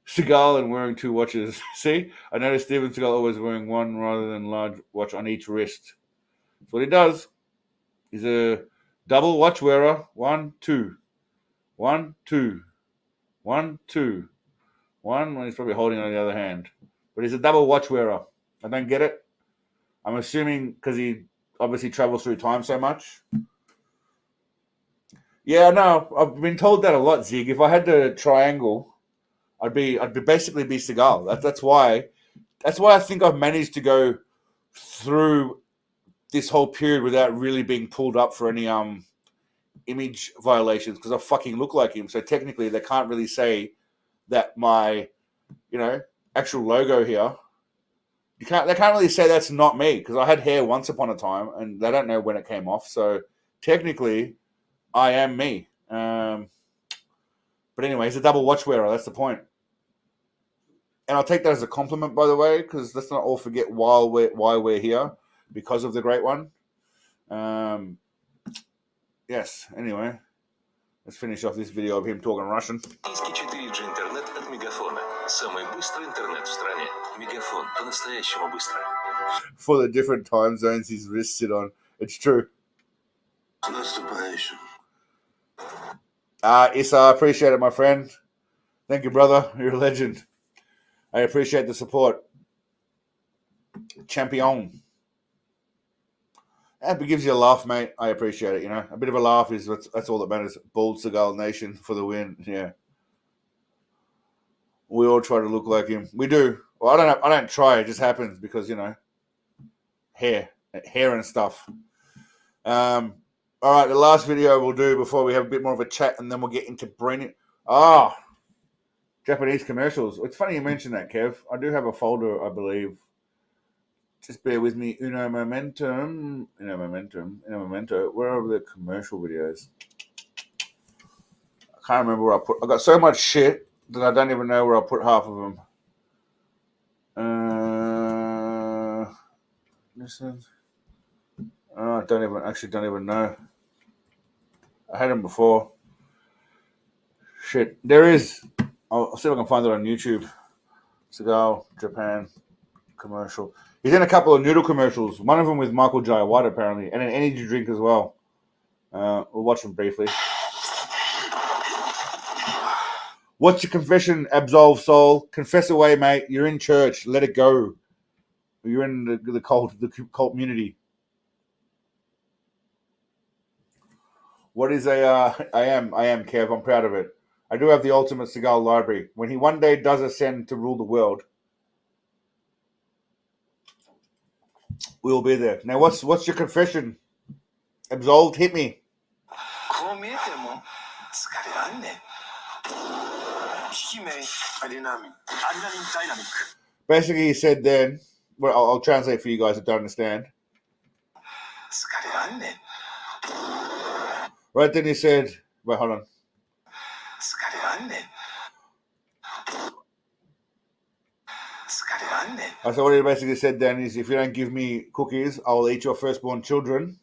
Seagal and wearing 2 watches. See, I noticed Steven Seagal always wearing one rather than large watch on each wrist. That's what he does. He's a double watch wearer. 1, 2. 1, 2. 1, 2. 1 when he's probably holding it on the other hand. But he's a double watch wearer. I don't get it. I'm assuming because he obviously travels through time so much. Yeah, no, I've been told that a lot, Zig. If I had to triangle, I'd basically be Seagal. That's why I think I've managed to go through this whole period without really being pulled up for any image violations because I fucking look like him. So technically, they can't really say that my actual logo here. They can't really say that's not me because I had hair once upon a time and they don't know when it came off. So technically, I am me. But anyway, he's a double watch wearer. That's the point. And I'll take that as a compliment, by the way, because let's not all forget why we're here because of the great one. Yes. Anyway, let's finish off this video of him talking Russian. Российский 4G интернет от Мегафона. Самый быстрый интернет в стране. Мегафон. По-настоящему быстро. For the different time zones his wrists sit on. It's true. Issa, I appreciate it, my friend. Thank you, brother. You're a legend. I appreciate the support. Champion. It gives you a laugh, mate. I appreciate it, A bit of a laugh that's all that matters. Bald Seagal Nation for the win. Yeah. We all try to look like him. We do. Well, I don't try. It just happens because, hair and stuff. All right, the last video we'll do before we have a bit more of a chat and then we'll get into Breen. Japanese commercials. It's funny you mentioned that, Kev. I do have a folder, I believe. Just bear with me. Uno momento. Where are the commercial videos? I can't remember where I put. I got so much shit that I don't even know where I put half of them. Listen. I don't even know. I had him before. Shit. There is. I'll see if I can find it on YouTube. Seagal, Japan commercial. He's in a couple of noodle commercials. One of them with Michael Jai White, apparently, and an energy drink as well. We'll watch them briefly. What's your confession? Absolve soul. Confess away, mate. You're in church. Let it go. You're in the cult community. What is a? I am, Kev. I'm proud of it. I do have the ultimate Seagal library. When he one day does ascend to rule the world, we will be there. Now, what's your confession? Absolved. Hit me. Basically, he said then. Well, I'll translate for you guys that don't understand. Right then he said, wait, hold on. So what he basically said then is, if you don't give me cookies, I will eat your firstborn children.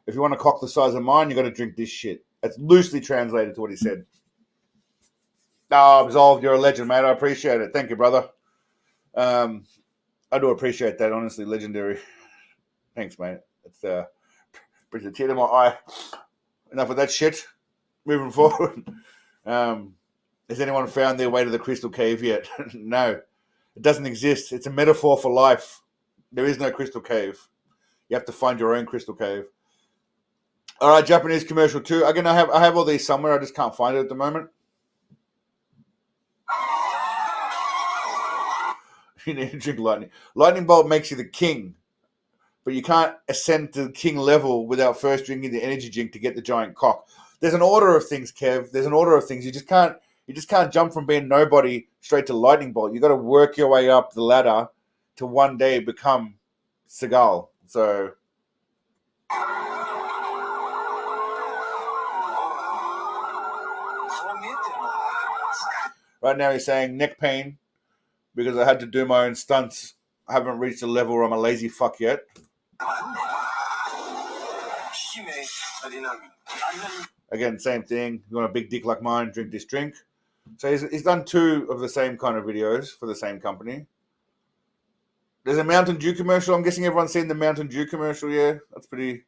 If you want a cock the size of mine, you got to drink this shit. That's loosely translated to what he said. Absolved, you're a legend, mate. I appreciate it. Thank you, brother. I do appreciate that, honestly. Legendary. Thanks, mate. It's brings a tear to my eye. Enough of that shit. Moving forward. Has anyone found their way to the crystal cave yet? No. It doesn't exist. It's a metaphor for life. There is no crystal cave. You have to find your own crystal cave. All right, Japanese commercial 2. Again, I have all these somewhere. I just can't find it at the moment. You need to drink lightning. Lightning bolt makes you the king, but you can't ascend to the king level without first drinking the energy drink to get the giant cock. There's an order of things, Kev. There's an order of things. You just can't jump from being nobody straight to lightning bolt. You got to work your way up the ladder to one day become Seagal. So right now he's saying neck pain because I had to do my own stunts. I haven't reached a level where I'm a lazy fuck yet. Again, same thing. You want a big dick like mine, drink this drink. So he's done 2 of the same kind of videos for the same company. There's a Mountain Dew commercial. I'm guessing everyone's seen the Mountain Dew commercial, yeah? It's pretty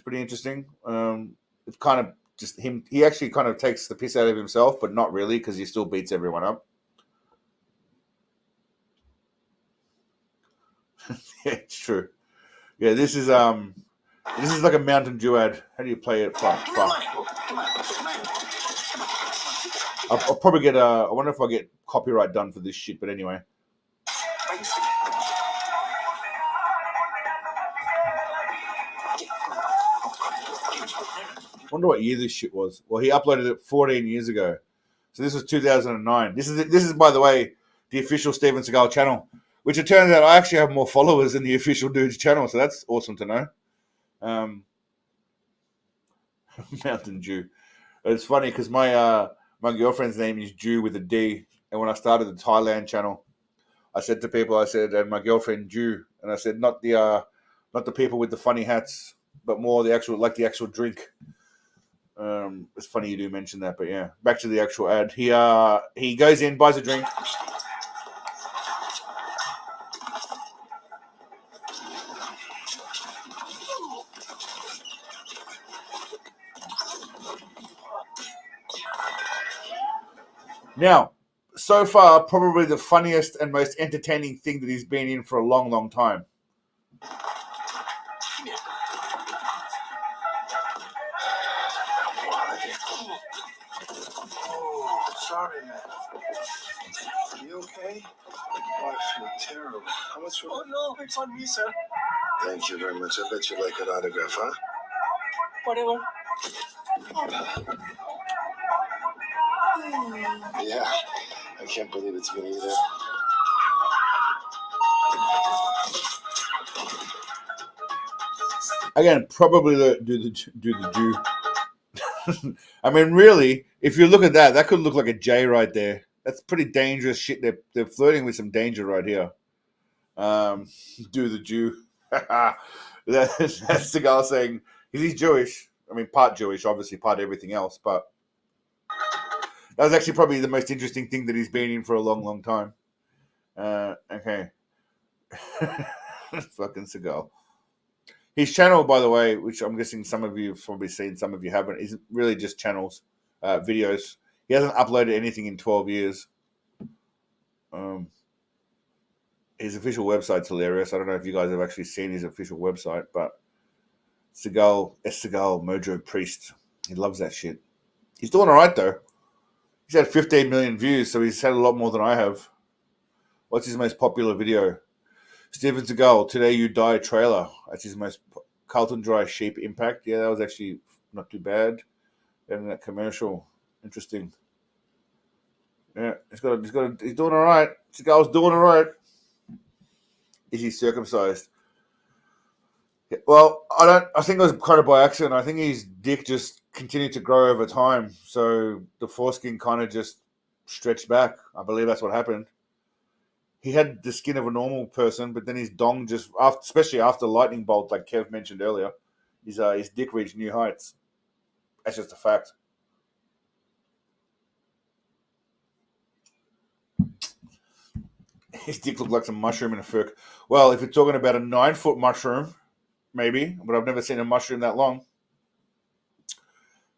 interesting. It's kind of just him. He actually kind of takes the piss out of himself, but not really, because he still beats everyone up. Yeah, it's true. Yeah, this is like a Mountain Dew ad. How do you play it? Fuck. I'll probably get I wonder if I get copyright done for this shit, but anyway. Wonder what year this shit was. Well, he uploaded it 14 years ago. So this was 2009. This is by the way, the official Steven Seagal channel, which it turns out I actually have more followers than the official dude's channel, so that's awesome to know. Mountain Dew. It's funny because my girlfriend's name is Jew with a D, and when I started the Thailand channel, I said to people, and my girlfriend Jew, and I said not the people with the funny hats, but more the actual drink. It's funny you do mention that, but yeah, back to the actual ad. He goes in, buys a drink. Now, so far, probably the funniest and most entertaining thing that he's been in for a long, long time. Oh, sorry, man. You okay? Oh, I feel terrible. How much? Oh, no, it's on me, sir. Thank you very much. I bet you like an autograph, huh? Whatever. Yeah. I can't believe it's me either. Again, probably do the Jew. I mean, really, if you look at that, that could look like a J right there. That's pretty dangerous shit. They're flirting with some danger right here. Do the Jew. That's Seagal saying he's Jewish. I mean, part Jewish, obviously, part everything else. But that was actually probably the most interesting thing that he's been in for a long, long time. Okay. Fucking Seagal. His channel, by the way, which I'm guessing some of you have probably seen, some of you haven't, is really just channels, videos. He hasn't uploaded anything in 12 years. His official website's hilarious. I don't know if you guys have actually seen his official website, but Seagal, Mojo Priest. He loves that shit. He's doing all right, though. He's had 15 million views, so he's had a lot more than I have. What's his most popular video? Steven Seagal, Today You Die trailer. That's his most... Carlton Dry Sheep Impact. Yeah, that was actually not too bad. Then that commercial. Interesting. Yeah, he's doing all right. Seagal's doing all right. Is he circumcised? Yeah, well, I think it was kind of by accident. I think his dick just continued to grow over time. So the foreskin kind of just stretched back. I believe that's what happened. He had the skin of a normal person, but then his dong just, especially after lightning bolt, like Kev mentioned earlier, his dick reached new heights. That's just a fact. His dick looked like some mushroom in a fur. Well, if you're talking about a 9-foot mushroom, maybe, but I've never seen a mushroom that long.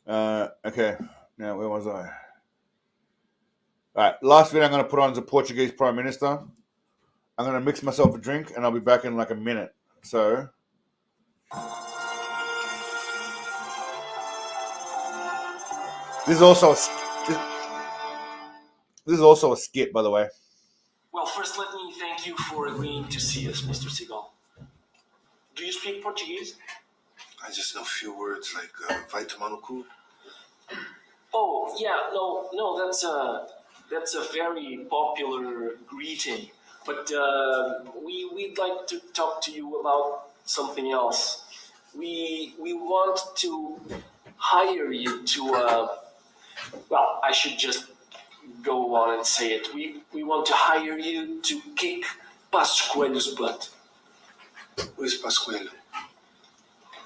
Okay, now where was I? All right, last video I'm going to put on is the Portuguese Prime Minister. I'm going to mix myself a drink, and I'll be back in like a minute. So, this is also a skit, by the way. Well, first let me thank you for agreeing to see us, Mr. Seagal. Do you speak Portuguese? I just know a few words like vai tomar no cu. Oh, yeah, no, that's a very popular greeting. But we'd like to talk to you about something else. We want to hire you to, well, I should just go on and say it. We want to hire you to kick Pascoelho's butt. Who is Pascoelho?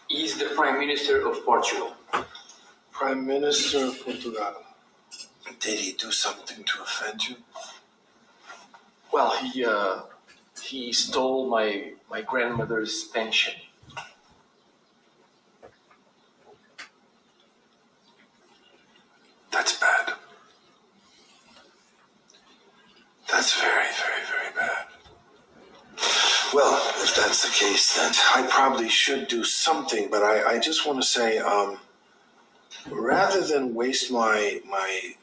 He's the Prime Minister of Portugal. Prime Minister of Portugal. Did he do something to offend you? Well, he stole my grandmother's pension. That's bad. That's very, very, very bad. Well, if that's the case, then I probably should do something, but I just want to say, rather than waste my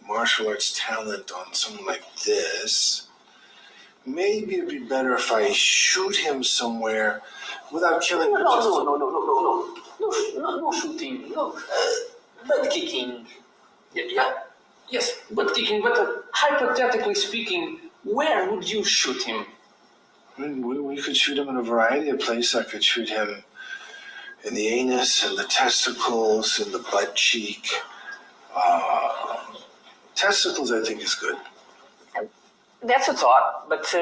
martial arts talent on someone like this, maybe it'd be better if I shoot him somewhere without killing him. No shooting, no, butt kicking. Yes, butt kicking, but hypothetically speaking, where would you shoot him? I mean, we could shoot him in a variety of places. I could shoot him in the anus, in the testicles, in the butt cheek. Testicles, I think, is good. That's a thought, but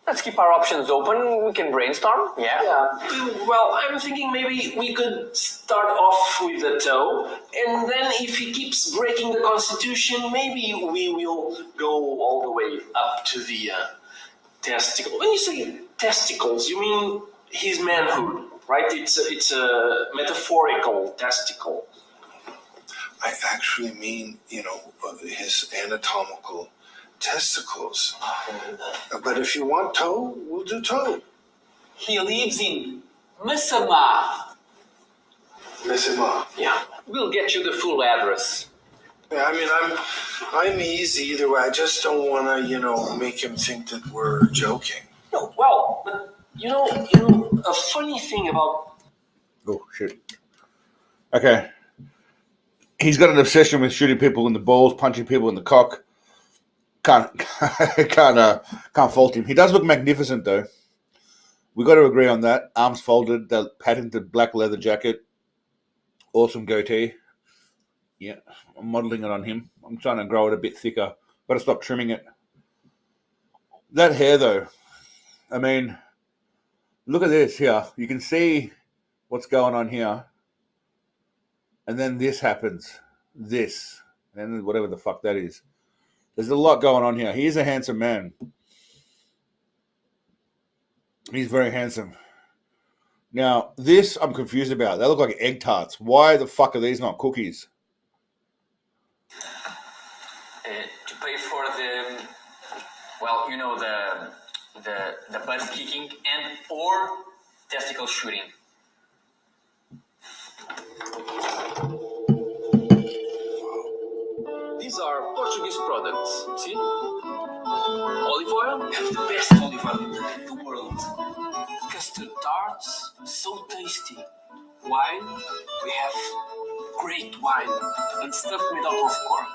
let's keep our options open. We can brainstorm, yeah? Yeah, well, I'm thinking maybe we could start off with the toe, and then if he keeps breaking the Constitution, maybe we will go all the way up to the testicle. When you say testicles, you mean his manhood, right? It's a metaphorical testicle. I actually mean, his anatomical testicles. But if you want toe, we'll do toe. He lives in Massamá. Massamá. Yeah, we'll get you the full address. Yeah, I mean, I'm easy either way. I just don't want to, make him think that we're joking. No, well, but a funny thing about... Oh, shit. Okay. He's got an obsession with shooting people in the balls, punching people in the cock. Can't fault him. He does look magnificent, though. We got to agree on that. Arms folded, the patented black leather jacket, awesome goatee. Yeah, I'm modeling it on him. I'm trying to grow it a bit thicker. Got to stop trimming it. That hair, though, I mean, look at this here. You can see what's going on here. And then this happens. This. And whatever the fuck that is. There's a lot going on here. He is a handsome man. He's very handsome. Now, this I'm confused about. They look like egg tarts. Why the fuck are these not cookies? To pay for the, well, you know, the butt kicking and or testicle shooting. These are Portuguese products. See? Olive oil? We have the best olive oil in the world. Custard tarts, so tasty. Wine? We have great wine. And stuff made out of cork.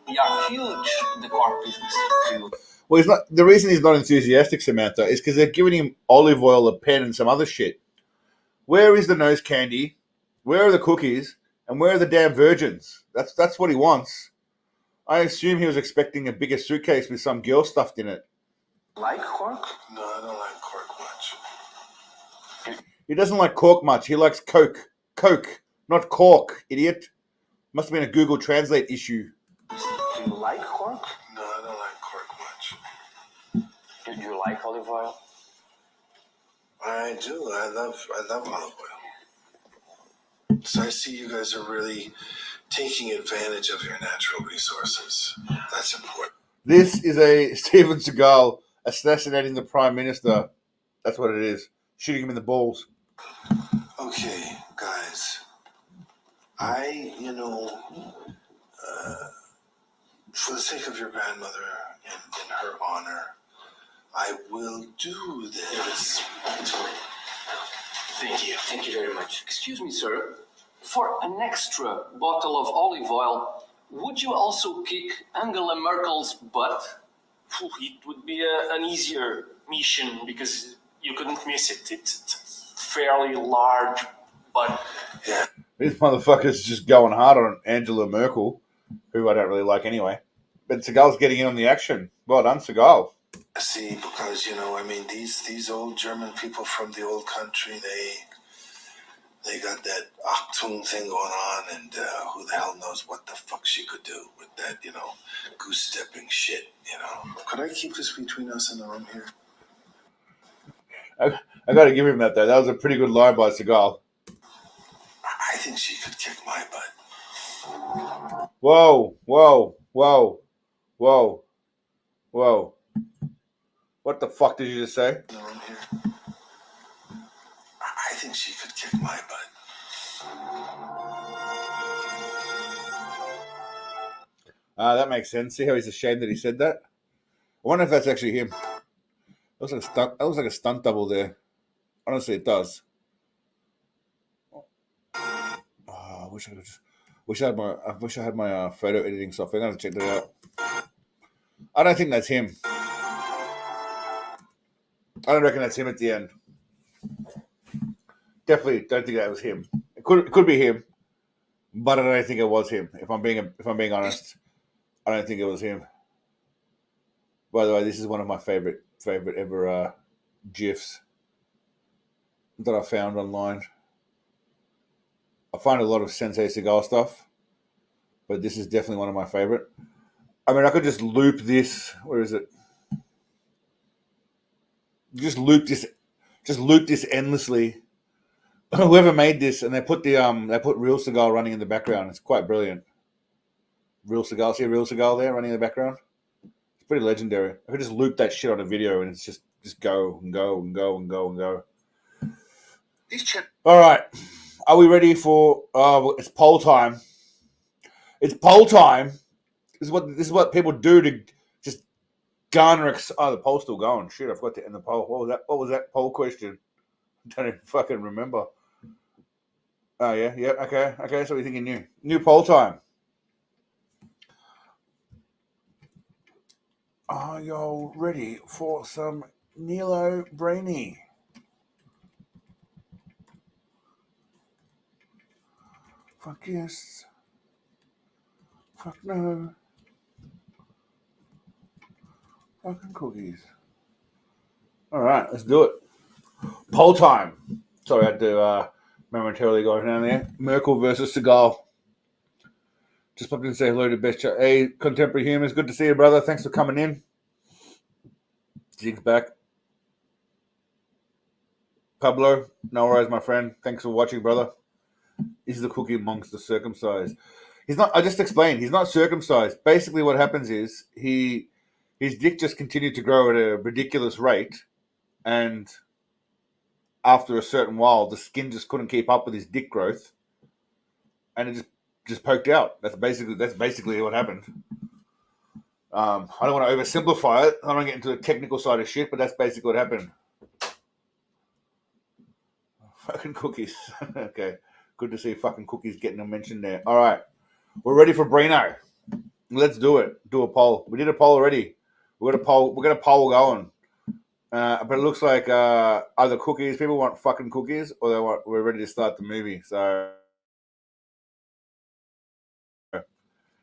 We are huge in the cork business. Well, he's not. The reason he's not enthusiastic, Samantha, is because they're giving him olive oil, a pen, and some other shit. Where is the nose candy? Where are the cookies? And where are the damn virgins? That's what he wants. I assume he was expecting a bigger suitcase with some girl stuffed in it. Like cork? No, I don't like cork much. He doesn't like cork much. He likes Coke. Coke, not cork, idiot. Must have been a Google Translate issue. Do you like cork? No, I don't like cork much. Do you like olive oil? I do. I love olive oil. So I see you guys are really taking advantage of your natural resources. That's important. This is a Steven Seagal assassinating the Prime Minister. That's what it is. Shooting him in the balls. Okay, guys. For the sake of your grandmother and in her honor, I will do this. Thank you. Thank you very much. Excuse me, sir. For an extra bottle of olive oil, would you also kick Angela Merkel's butt? It would be an easier mission because you couldn't miss it. It's fairly large, but Yeah. These motherfuckers just going hard on Angela Merkel, who I don't really like anyway. But Seagal's getting in on the action. Well done, Seagal. See, because these old German people from the old country, they got that Achtung thing going on, and who the hell knows what the fuck she could do with that, goose stepping shit. Could I keep this between us in the room here? I got to give him that though. That was a pretty good line by Seagal. I think she could kick my butt. Whoa, whoa, whoa, whoa, whoa. What the fuck did you just say? In the room here. I think she could kick my butt. That makes sense. See how he's ashamed that he said that? I wonder if that's actually him. That looks like a stunt double there. Honestly, it does. I wish I had my photo editing software. I'm gonna check that out. I don't think that's him. I don't reckon that's him at the end. Definitely don't think that was him. It could be him, but I don't think it was him. If I'm being honest, I don't think it was him. By the way, this is one of my favorite ever GIFs that I found online. I find a lot of Sensei Seagal stuff, but this is definitely one of my favorite. I mean, I could just loop this. Where is it? Just loop this endlessly. Whoever made this, and they put real Seagal running in the background. It's quite brilliant. Real Seagal, see a real Seagal there running in the background. It's pretty legendary. I could just loop that shit on a video, and it's just go and go and go and go and go. All right, are we ready for? It's poll time. It's poll time. This is what people do to just garner. The poll's still going. Shit, I forgot to end the poll. What was that poll question? I don't even fucking remember. Oh yeah, okay. So what are you thinking new poll time? Are y'all ready for some Nilo Brainy? Fuck yes. Fuck no. Fucking cookies. All right, let's do it. Poll time. Sorry, I had to momentarily go down there. Merkel versus Seagal. Just popped in to say hello to Best Chat. Hey, Contemporary Humans. Good to see you, brother. Thanks for coming in. Zig's back. Pablo, no worries, my friend. Thanks for watching, brother. Is the cookie monster circumcised? He's not. I just explained. He's not circumcised. Basically, what happens is his dick just continued to grow at a ridiculous rate, and after a certain while, the skin just couldn't keep up with his dick growth, and it just poked out. That's basically what happened. I don't want to oversimplify it. I don't want to get into the technical side of shit, but that's basically what happened. Fucking cookies. Okay. Good to see fucking cookies getting a mention there. All right. We're ready for Breeno. Let's do it. Do a poll. We did a poll already. We're got a poll going. But it looks like either cookies, people want fucking cookies, or we're ready to start the movie. So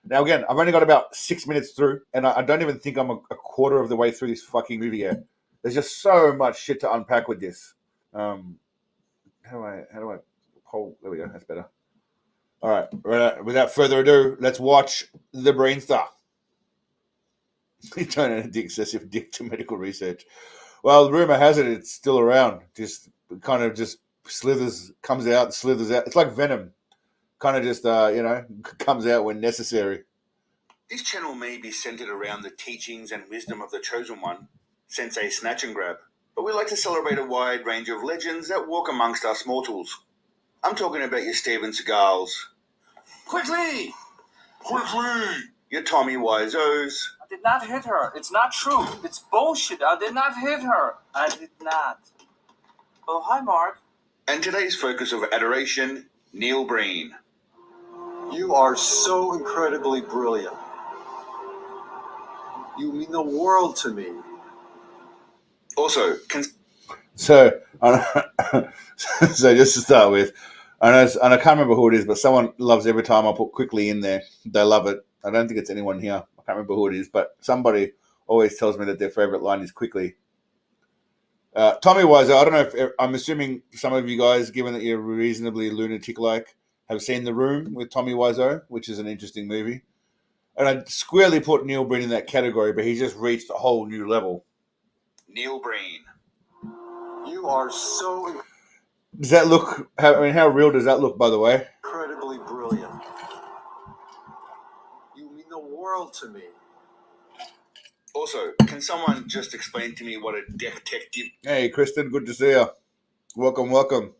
now again, I've only got about 6 minutes through, and I don't even think I'm a quarter of the way through this fucking movie yet. There's just so much shit to unpack with this. How do I poll? There we go. That's better. All right. Without further ado, let's watch the Breen stuff. He turned the excessive dick to medical research. Well, rumor has it it's still around. Just kind of just slithers, comes out, slithers out. It's like Venom. Kind of just, comes out when necessary. This channel may be centered around the teachings and wisdom of the Chosen One, Sensei Snatch and Grab, but we like to celebrate a wide range of legends that walk amongst us mortals. I'm talking about your Steven Seagals. Quickly! Your Tommy Wiseaus. I did not hit her. It's not true. It's bullshit. I did not hit her. I did not. Oh, hi, Mark. And today's focus of adoration, Neil Breen. You are so incredibly brilliant. You mean the world to me. Also, so just to start with, and I can't remember who it is, but someone loves every time I put quickly in there. They love it. I don't think it's anyone here. I can't remember who it is, but somebody always tells me that their favorite line is quickly. Tommy Wiseau, I don't know if I'm assuming some of you guys, given that you're reasonably lunatic-like, have seen The Room with Tommy Wiseau, which is an interesting movie. And I squarely put Neil Breen in that category, but he's just reached a whole new level. Neil Breen. You are so... Does that look... how real does that look, by the way? Incredibly brilliant. You mean the world to me. Also, can someone just explain to me what a detective... Hey, Kristen, good to see you. Welcome.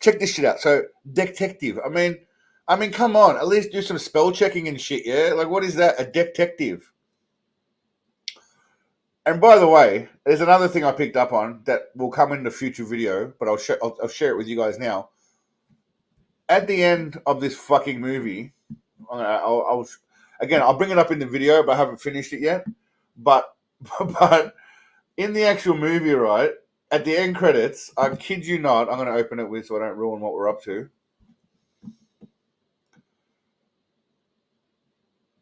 Check this shit out. So, detective. I mean, come on. At least do some spell checking and shit, yeah? Like, what is that? A detective. And by the way, there's another thing I picked up on that will come in the future video, but I'll share it with you guys now. At the end of this fucking movie, I'll bring it up in the video, but I haven't finished it yet. But in the actual movie, right, at the end credits, I kid you not, I'm going to open it with so I don't ruin what we're up to.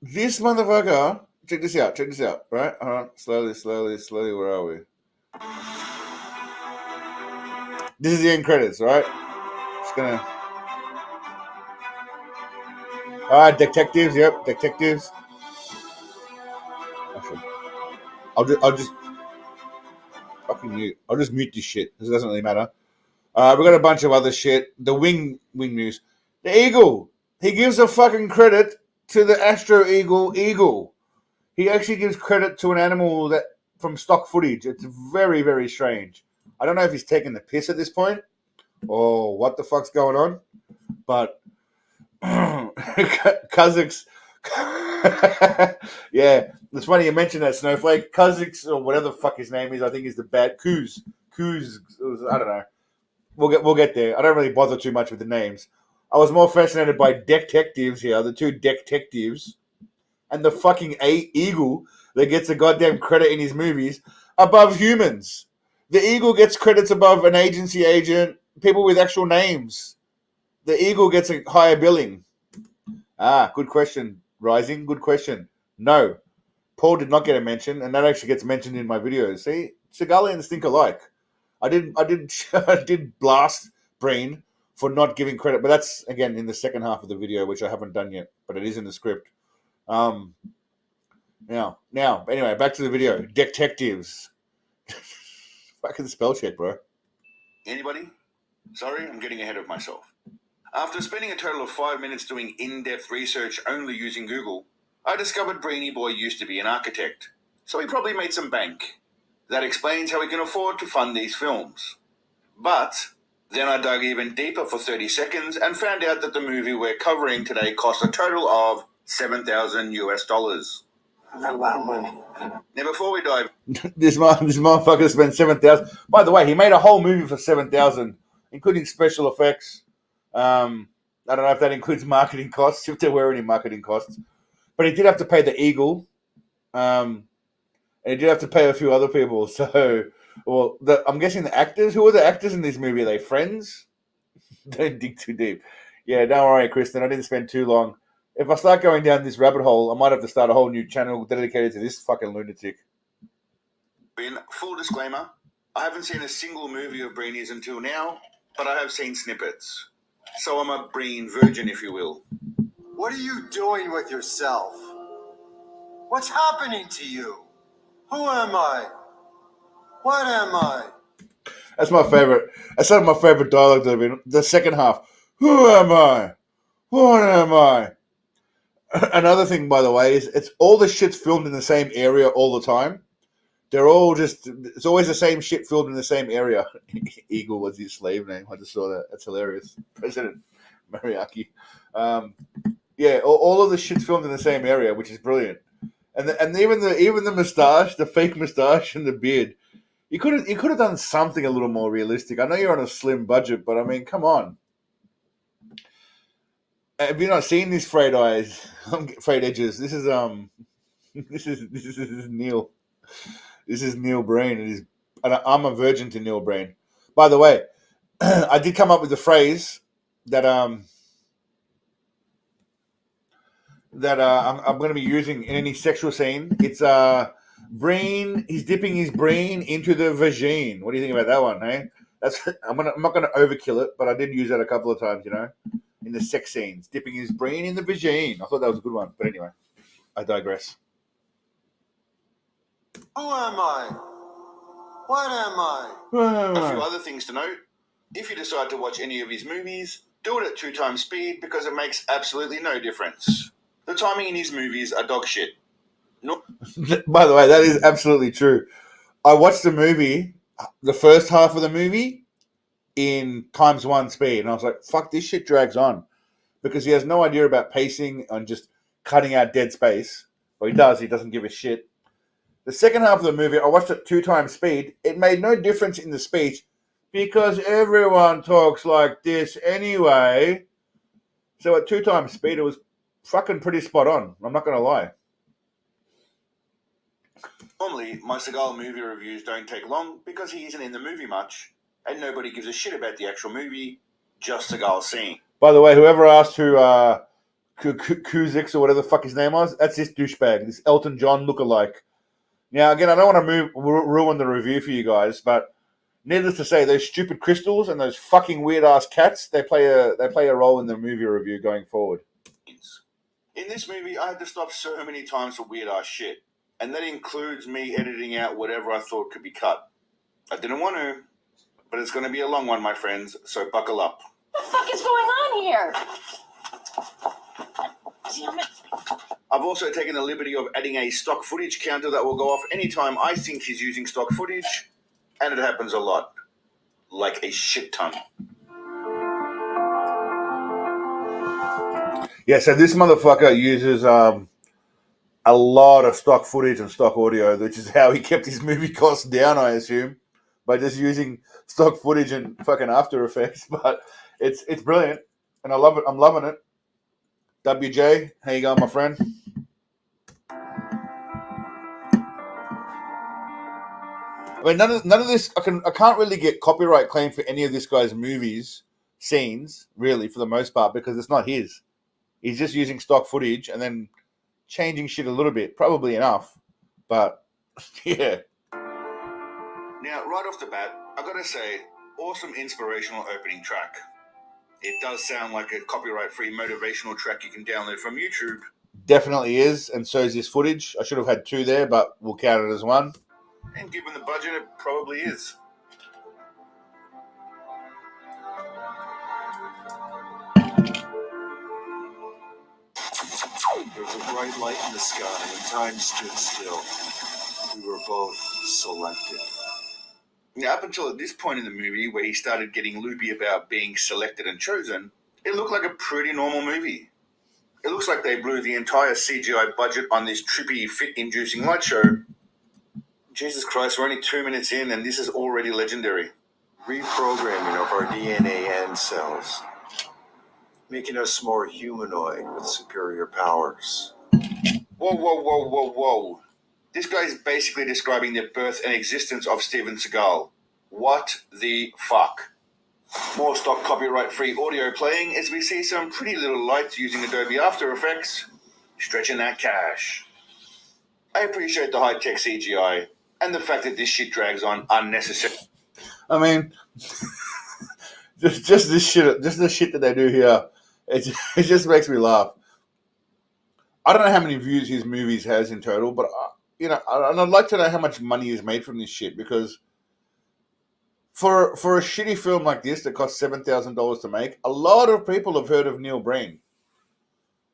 This motherfucker, check this out, right? Hold on, slowly, where are we? This is the end credits, right? Just gonna... Alright, detectives, yep, detectives. Actually, I'll just fucking mute. I'll just mute this shit. This doesn't really matter. We've got a bunch of other shit. The wing news. The eagle. He gives a fucking credit to the Astro Eagle. He actually gives credit to an animal that from stock footage. It's very, very strange. I don't know if he's taking the piss at this point or what the fuck's going on, but Kazakhs. Yeah, it's funny you mentioned that, Snowflake. Kazakhs, or whatever the fuck his name is, I think is the bad Kuz. I don't know. We'll get there. I don't really bother too much with the names. I was more fascinated by detectives here, the two detectives, and the fucking eagle that gets a goddamn credit in his movies above humans. The eagle gets credits above an agency agent, people with actual names. The eagle gets a higher billing. Good question, Rising. Good question. No. Paul did not get a mention, and that actually gets mentioned in my videos. See, Seagalians think alike. I did blast Breen for not giving credit, but that's again in the second half of the video, which I haven't done yet, but it is in the script. Now, anyway, back to the video. Detectives. Fucking spell check, bro. Anybody? Sorry, I'm getting ahead of myself. After spending a total of 5 minutes doing in-depth research only using Google, I discovered Breeny Boy used to be an architect, so he probably made some bank. That explains how he can afford to fund these films. But then I dug even deeper for 30 seconds and found out that the movie we're covering today cost a total of $7,000 US. A lot of money. Now, before we dive, this motherfucker spent $7,000. By the way, he made a whole movie for $7,000, including special effects. I don't know if that includes marketing costs, if there were any marketing costs, but he did have to pay the Eagle, and he did have to pay a few other people. So, well, I'm guessing the actors. Who are the actors in this movie? Are they friends? Don't dig too deep. Yeah, don't worry, Kristen. I didn't spend too long. If I start going down this rabbit hole, I might have to start a whole new channel dedicated to this fucking lunatic. Full disclaimer, I haven't seen a single movie of Breeny's until now, but I have seen snippets. So I'm a Breen virgin, if you will. What are you doing with yourself? What's happening to you? Who am I? What am I? That's my favorite. That's one of my favorite dialogue delivery. The second half. Who am I? What am I? Another thing, by the way, is it's all the shit's filmed in the same area all the time. They're all it's always the same shit filmed in the same area. Eagle was his slave name. I just saw that. That's hilarious. President Mariaki. Yeah, all of the shit's filmed in the same area, which is brilliant. And even the moustache, the fake moustache and the beard. You could have done something a little more realistic. I know you're on a slim budget, but I mean, come on. Have you not seen these frayed eyes, frayed edges? This is this is Neil. This is Neil Breen, and I'm a virgin to Neil Breen. By the way, I did come up with the phrase that I'm going to be using in any sexual scene. It's Breen. He's dipping his Breen into the vagine. What do you think about that one? Hey, I'm not going to overkill it, but I did use that a couple of times. You know, in the sex scenes, dipping his Breen in the vagine. I thought that was a good one, but anyway, I digress. Who am I? What am I? A few other things to note. If you decide to watch any of his movies, do it at 2 times speed because it makes absolutely no difference. The timing in his movies are dog shit. No. By the way, that is absolutely true. I watched the movie, the first half of the movie, in ×1 speed, and I was like, fuck, this shit drags on. Because he has no idea about pacing and just cutting out dead space. Well, he doesn't give a shit. The second half of the movie, I watched it 2 times speed. It made no difference in the speech because everyone talks like this anyway. So at 2 times speed, it was fucking pretty spot on. I'm not going to lie. Normally, my Seagal movie reviews don't take long because he isn't in the movie much, and nobody gives a shit about the actual movie, just Seagal scene. By the way, whoever asked who Kuzix or whatever the fuck his name was, that's this douchebag, this Elton John lookalike. Now, again, I don't want to ruin the review for you guys, but needless to say, those stupid crystals and those fucking weird-ass cats, they play a role in the movie review going forward. In this movie, I had to stop so many times for weird-ass shit, and that includes me editing out whatever I thought could be cut. I didn't want to, but it's going to be a long one, my friends, so buckle up. What the fuck is going on here? Damn it. I've also taken the liberty of adding a stock footage counter that will go off anytime I think he's using stock footage, and it happens a lot. Like a shit ton. Yeah, so this motherfucker uses a lot of stock footage and stock audio, which is how he kept his movie costs down, I assume, by just using stock footage and fucking After Effects. But it's brilliant, and I love it. I'm loving it. WJ, how you going, my friend? I mean, none of this. I can't really get copyright claim for any of this guy's movies scenes, really, for the most part, because it's not his. He's just using stock footage and then changing shit a little bit, probably enough. But yeah. Now, right off the bat, I gotta say, awesome inspirational opening track. It does sound like a copyright-free motivational track you can download from YouTube. Definitely is, and so is this footage. I should have had 2 there, but we'll count it as 1. And given the budget, it probably is. There was a bright light in the sky, and time stood still. We were both selected. Now, up until at this point in the movie, where he started getting loopy about being selected and chosen, it looked like a pretty normal movie. It looks like they blew the entire CGI budget on this trippy, fit-inducing light show. Jesus Christ, we're only 2 minutes in, and this is already legendary. Reprogramming of our DNA and cells, making us more humanoid with superior powers. Whoa. This guy's basically describing the birth and existence of Steven Seagal. What the fuck? More stock copyright-free audio playing as we see some pretty little lights using Adobe After Effects, stretching that cash. I appreciate the high-tech CGI and the fact that this shit drags on unnecessarily. I mean, just this shit, just the shit that they do here, it just makes me laugh. I don't know how many views his movies has in total, but and I'd like to know how much money he's made from this shit, because for a shitty film like this that costs $7,000 to make, a lot of people have heard of Neil Breen,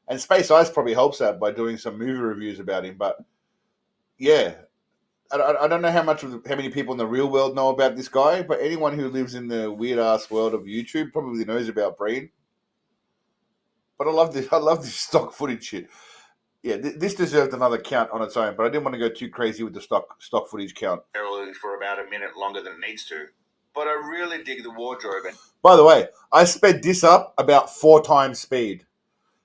and Space Ice probably helps that by doing some movie reviews about him. But yeah, I don't know how many people in the real world know about this guy, but anyone who lives in the weird ass world of YouTube probably knows about Breen. But I love this stock footage shit. Yeah, this deserved another count on its own, but I didn't want to go too crazy with the stock footage count. For about a minute longer than it needs to. But I really dig the wardrobe. By the way, I sped this up about 4 times speed.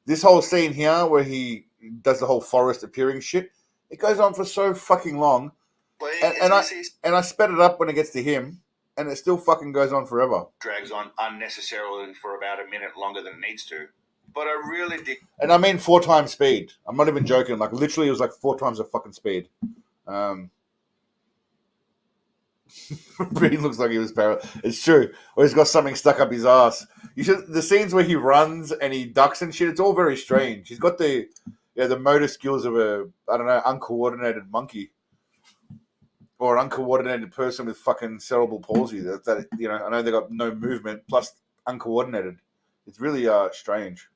This whole scene here where he does the whole forest appearing shit, it goes on for so fucking long. And I sped it up when it gets to him, and it still fucking goes on forever. Drags on unnecessarily for about a minute longer than it needs to. But I really dig. And I mean 4 times speed. I'm not even joking. Like, literally, it was like 4 times the fucking speed. Breen looks like he was paralyzed. It's true. Or he's got something stuck up his ass. The scenes where he runs and he ducks and shit, it's all very strange. He's got the motor skills of a, I don't know, uncoordinated monkey. Or an uncoordinated person with fucking cerebral palsy. That I know they got no movement, plus uncoordinated. It's really strange.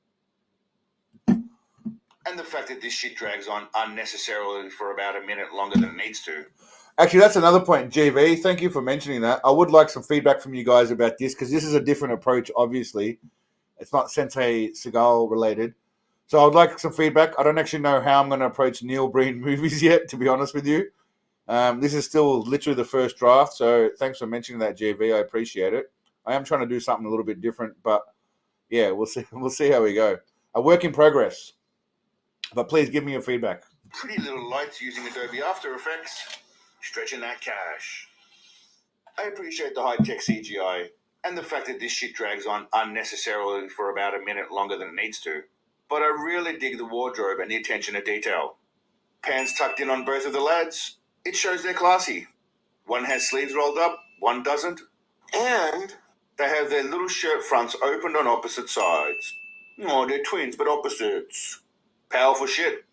And the fact that this shit drags on unnecessarily for about a minute longer than it needs to. Actually, that's another point, GV. Thank you for mentioning that. I would like some feedback from you guys about this, because this is a different approach, obviously. It's not Sensei Seagal related. So I would like some feedback. I don't actually know how I'm going to approach Neil Breen movies yet, to be honest with you. This is still literally the first draft, so thanks for mentioning that, GV. I appreciate it. I am trying to do something a little bit different, but yeah, we'll see. We'll see how we go. A work in progress. But please give me your feedback. Pretty little lights using Adobe After Effects, stretching that cash. I appreciate the high-tech CGI and the fact that this shit drags on unnecessarily for about a minute longer than it needs to. But I really dig the wardrobe and the attention to detail. Pants tucked in on both of the lads. It shows they're classy. One has sleeves rolled up, one doesn't. And they have their little shirt fronts opened on opposite sides. Oh, they're twins, but opposites. Powerful shit.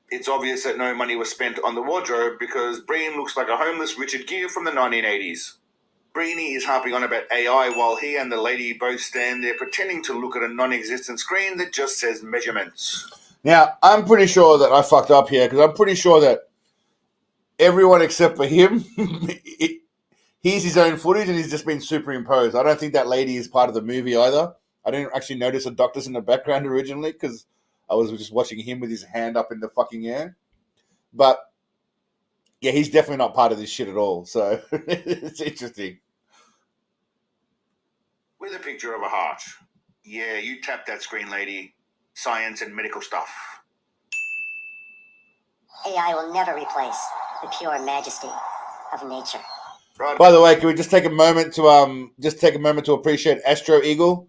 It's obvious that no money was spent on the wardrobe, because Breen looks like a homeless Richard Gere from the 1980s. Breeny is harping on about AI while he and the lady both stand there pretending to look at a non-existent screen that just says measurements. Now, I'm pretty sure that I fucked up here, because I'm pretty sure that everyone except for him, he's his own footage and he's just been superimposed. I don't think that lady is part of the movie either. I didn't actually notice the doctors in the background originally, because I was just watching him with his hand up in the fucking air. But yeah, he's definitely not part of this shit at all. So it's interesting. With a picture of a heart. Yeah, you tap that screen, lady. Science and medical stuff. AI will never replace the pure majesty of nature. Right. By the way, can we just take a moment to appreciate Astro Eagle?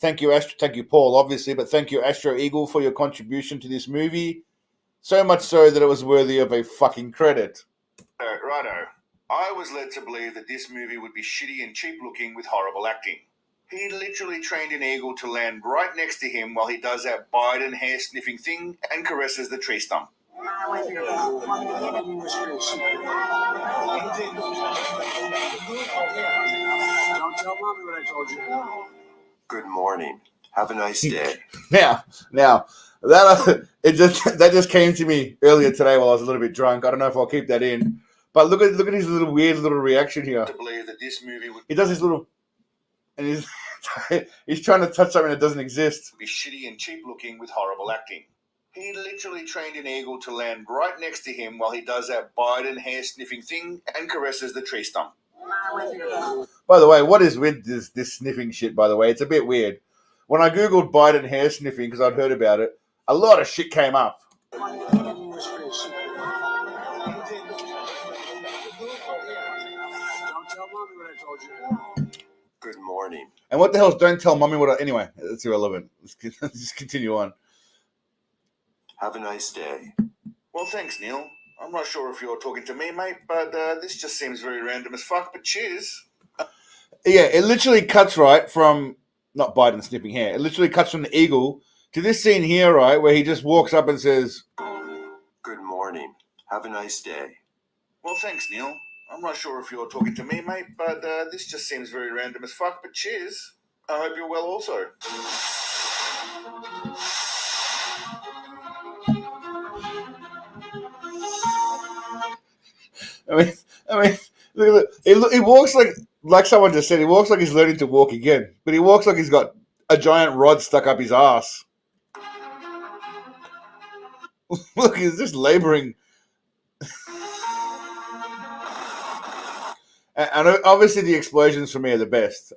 Thank you, Paul, obviously, but thank you, Astro Eagle, for your contribution to this movie. So much so that it was worthy of a fucking credit. Righto. I was led to believe that this movie would be shitty and cheap looking with horrible acting. He literally trained an eagle to land right next to him while he does that Biden hair sniffing thing and caresses the tree stump. Don't tell mommy what I told you. Good morning. Have a nice day. Now that that just came to me earlier today while I was a little bit drunk. I don't know if I'll keep that in, but look at his little weird little reaction here. To believe that this movie would He does his little, and he's trying to touch something that doesn't exist. Be shitty and cheap looking with horrible acting. He literally trained an eagle to land right next to him while he does that Biden hair sniffing thing and caresses the tree stump. By the way, what is with this sniffing shit, by the way? It's a bit weird. When I Googled Biden hair sniffing, because I'd heard about it, a lot of shit came up. Good morning. And what the hell's don't tell mommy what I... Anyway, it's irrelevant. Let's just continue on. Have a nice day. Well, thanks, Neil. I'm not sure if you're talking to me, mate, but this just seems very random as fuck, but cheers. Yeah, it literally cuts right from... Not Biden sniffing hair. It literally cuts from the eagle to this scene here, right, where he just walks up and says... Good morning. Have a nice day. Well, thanks, Neil. I'm not sure if you're talking to me, mate, but this just seems very random as fuck, but cheers. I hope you're well also. I mean, look, he walks like someone just said, he walks like he's learning to walk again, but he walks like he's got a giant rod stuck up his ass. Look, he's just laboring. And obviously the explosions for me are the best.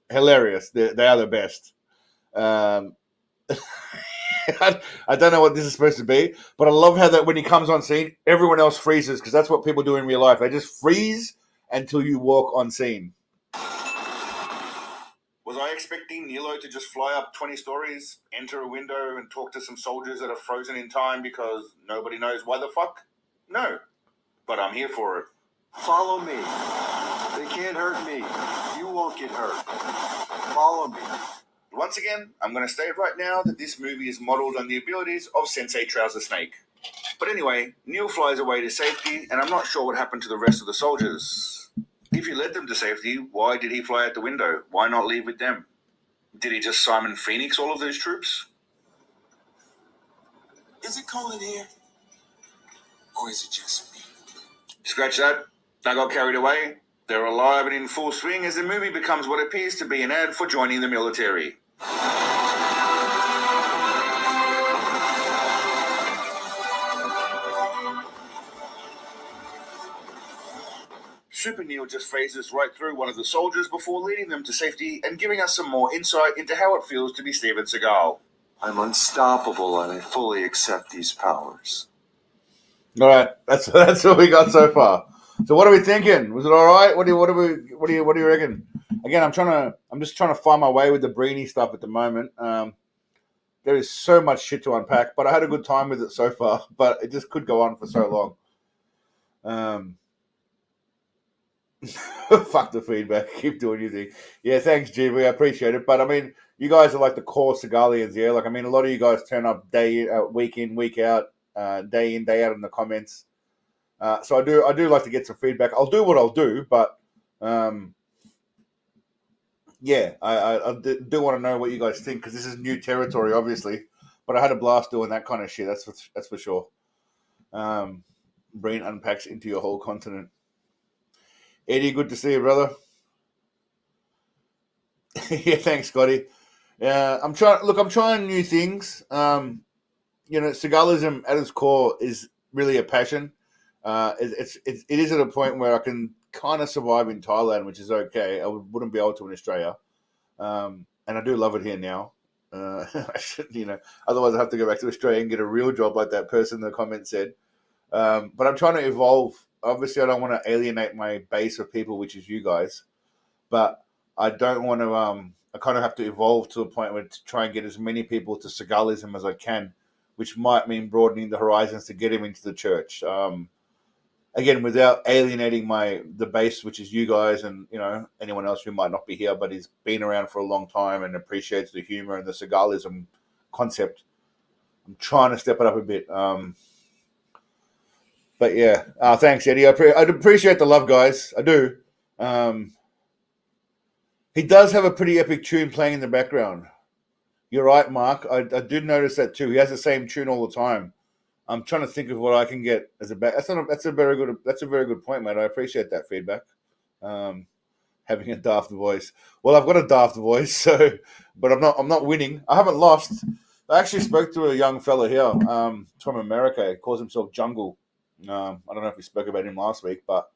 Hilarious. They are the best. I don't know what this is supposed to be, but I love how that when he comes on scene, everyone else freezes, because that's what people do in real life. They just freeze until you walk on scene. Was I expecting Nilo to just fly up 20 stories, enter a window, and talk to some soldiers that are frozen in time because nobody knows why the fuck? No. But I'm here for it. Follow me. They can't hurt me. You won't get hurt. Follow me. Once again, I'm going to state right now that this movie is modeled on the abilities of Sensei Trouser Snake. But anyway, Neil flies away to safety, and I'm not sure what happened to the rest of the soldiers. If he led them to safety, why did he fly out the window? Why not leave with them? Did he just Simon Phoenix all of those troops? Is it cold in here? Or is it just me? Scratch that. I got carried away. They're alive and in full swing as the movie becomes what appears to be an ad for joining the military. Super Neil just phases right through one of the soldiers before leading them to safety and giving us some more insight into how it feels to be Steven Seagal. I'm unstoppable and I fully accept these powers. All right, that's what we got so far. So what are we thinking? Was it all right? What do you reckon? Again, I'm just trying to find my way with the Breeny stuff at the moment. There is so much shit to unpack, but I had a good time with it so far. But it just could go on for so long. Fuck the feedback. Keep doing your thing. Yeah, thanks, GB. I appreciate it. But I mean, you guys are like the core Seagalians, yeah. Like I mean, a lot of you guys turn up week in, week out, day in, day out in the comments. So I do like to get some feedback. I'll do what I'll do, but yeah, I do want to know what you guys think, because this is new territory, obviously. But I had a blast doing that kind of shit. That's for sure. Breen unpacks into your whole continent. Eddie, good to see you, brother. Yeah, thanks, Scotty. I'm trying new things. Seagalism at its core is really a passion. It is at a point where I can kind of survive in Thailand, which is okay. I wouldn't be able to in Australia, and I do love it here now. I should, otherwise I have to go back to Australia and get a real job like that person in the comment said. But I'm trying to evolve. Obviously, I don't want to alienate my base of people, which is you guys, but I don't want to. I kind of have to evolve to a point where to try and get as many people to Seagalism as I can which might mean broadening the horizons to get him into the church. Again, without alienating the base, which is you guys and anyone else who might not be here, but he's been around for a long time and appreciates the humor and the Seagalism concept. I'm trying to step it up a bit. But yeah, thanks, Eddie. I'd appreciate the love, guys. I do. He does have a pretty epic tune playing in the background. You're right, Mark. I did notice that too. He has the same tune all the time. I'm trying to think of what I can get as a back. That's a very good point, mate. I appreciate that feedback. Having a daft voice. Well, I've got a daft voice, so but I'm not winning. I haven't lost. I actually spoke to a young fella here from America. He calls himself Jungle. I don't know if we spoke about him last week, but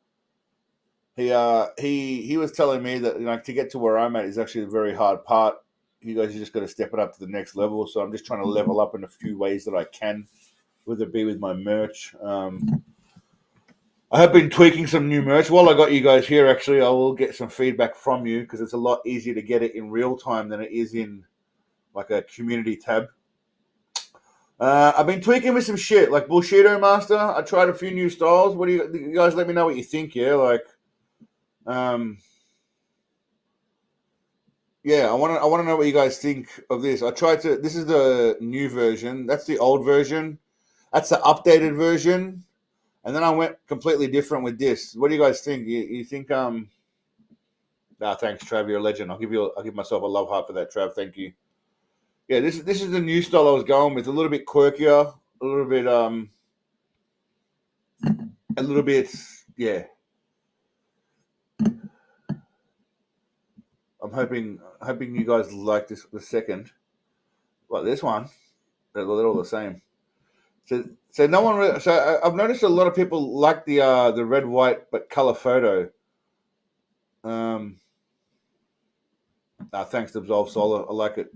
he was telling me that to get to where I'm at is actually a very hard part. You guys just got to step it up to the next level. So I'm just trying to level up in a few ways that I can, whether it be with my merch. I have been tweaking some new merch. While I got you guys here, actually, I will get some feedback from you because it's a lot easier to get it in real time than it is in like a community tab. I've been tweaking with some shit like Bullshito Master. I tried a few new styles. What do you guys let me know what you think? Yeah, yeah, I want to know what you guys think of this. This is the new version. That's the old version. That's the updated version. And then I went completely different with this. What do you guys think? You think thanks, Trav, you're a legend. I'll give myself a love heart for that, Trav. Thank you. Yeah, this is the new style I was going with. A little bit quirkier, a little bit yeah. I'm hoping you guys like the second. Well, this one, they're all the same. So no one really, so I've noticed a lot of people like the red, white, but color photo. Thanks to Absolve Solar, I like it.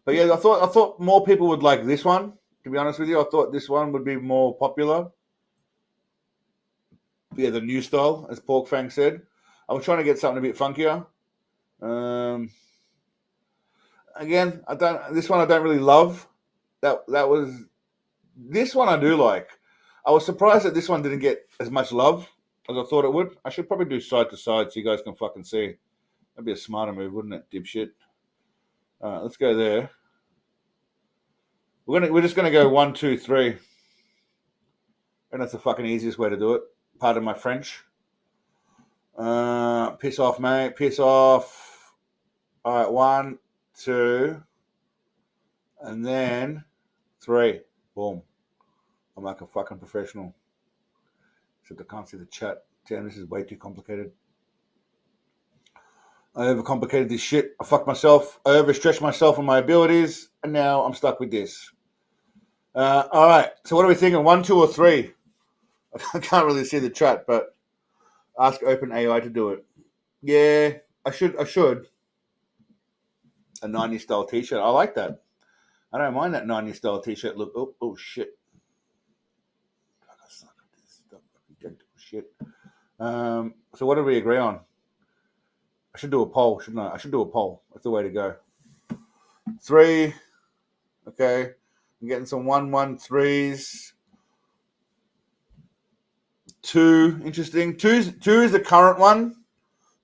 But yeah, I thought more people would like this one. To be honest with you, I thought this one would be more popular. Yeah, the new style, as Pork Fang said. I was trying to get something a bit funkier. Again, this one I don't really love. This one I do like. I was surprised that this one didn't get as much love as I thought it would. I should probably do side to side so you guys can fucking see. That'd be a smarter move, wouldn't it, dipshit? Let's go there. We're just gonna go 1, 2, 3, and that's the fucking easiest way to do it. Pardon my French. Piss off, mate. Piss off. All right, 1, 2, and then 3. Boom. I'm like a fucking professional. Except I can't see the chat. Damn, this is way too complicated. I overcomplicated this shit. I fucked myself. I overstretched myself on my abilities, and now I'm stuck with this. All right. So what are we thinking? 1, 2, or 3? I can't really see the chat, but ask OpenAI to do it. Yeah, I should. A 90s style t-shirt. I like that. I don't mind that 90s style t-shirt look. Oh shit. Shit. So what did we agree on? I should do a poll, shouldn't I? I should do a poll. That's the way to go. 3. Okay. I'm getting some 1, 1, 3s. 2. Interesting. 2 is the current one.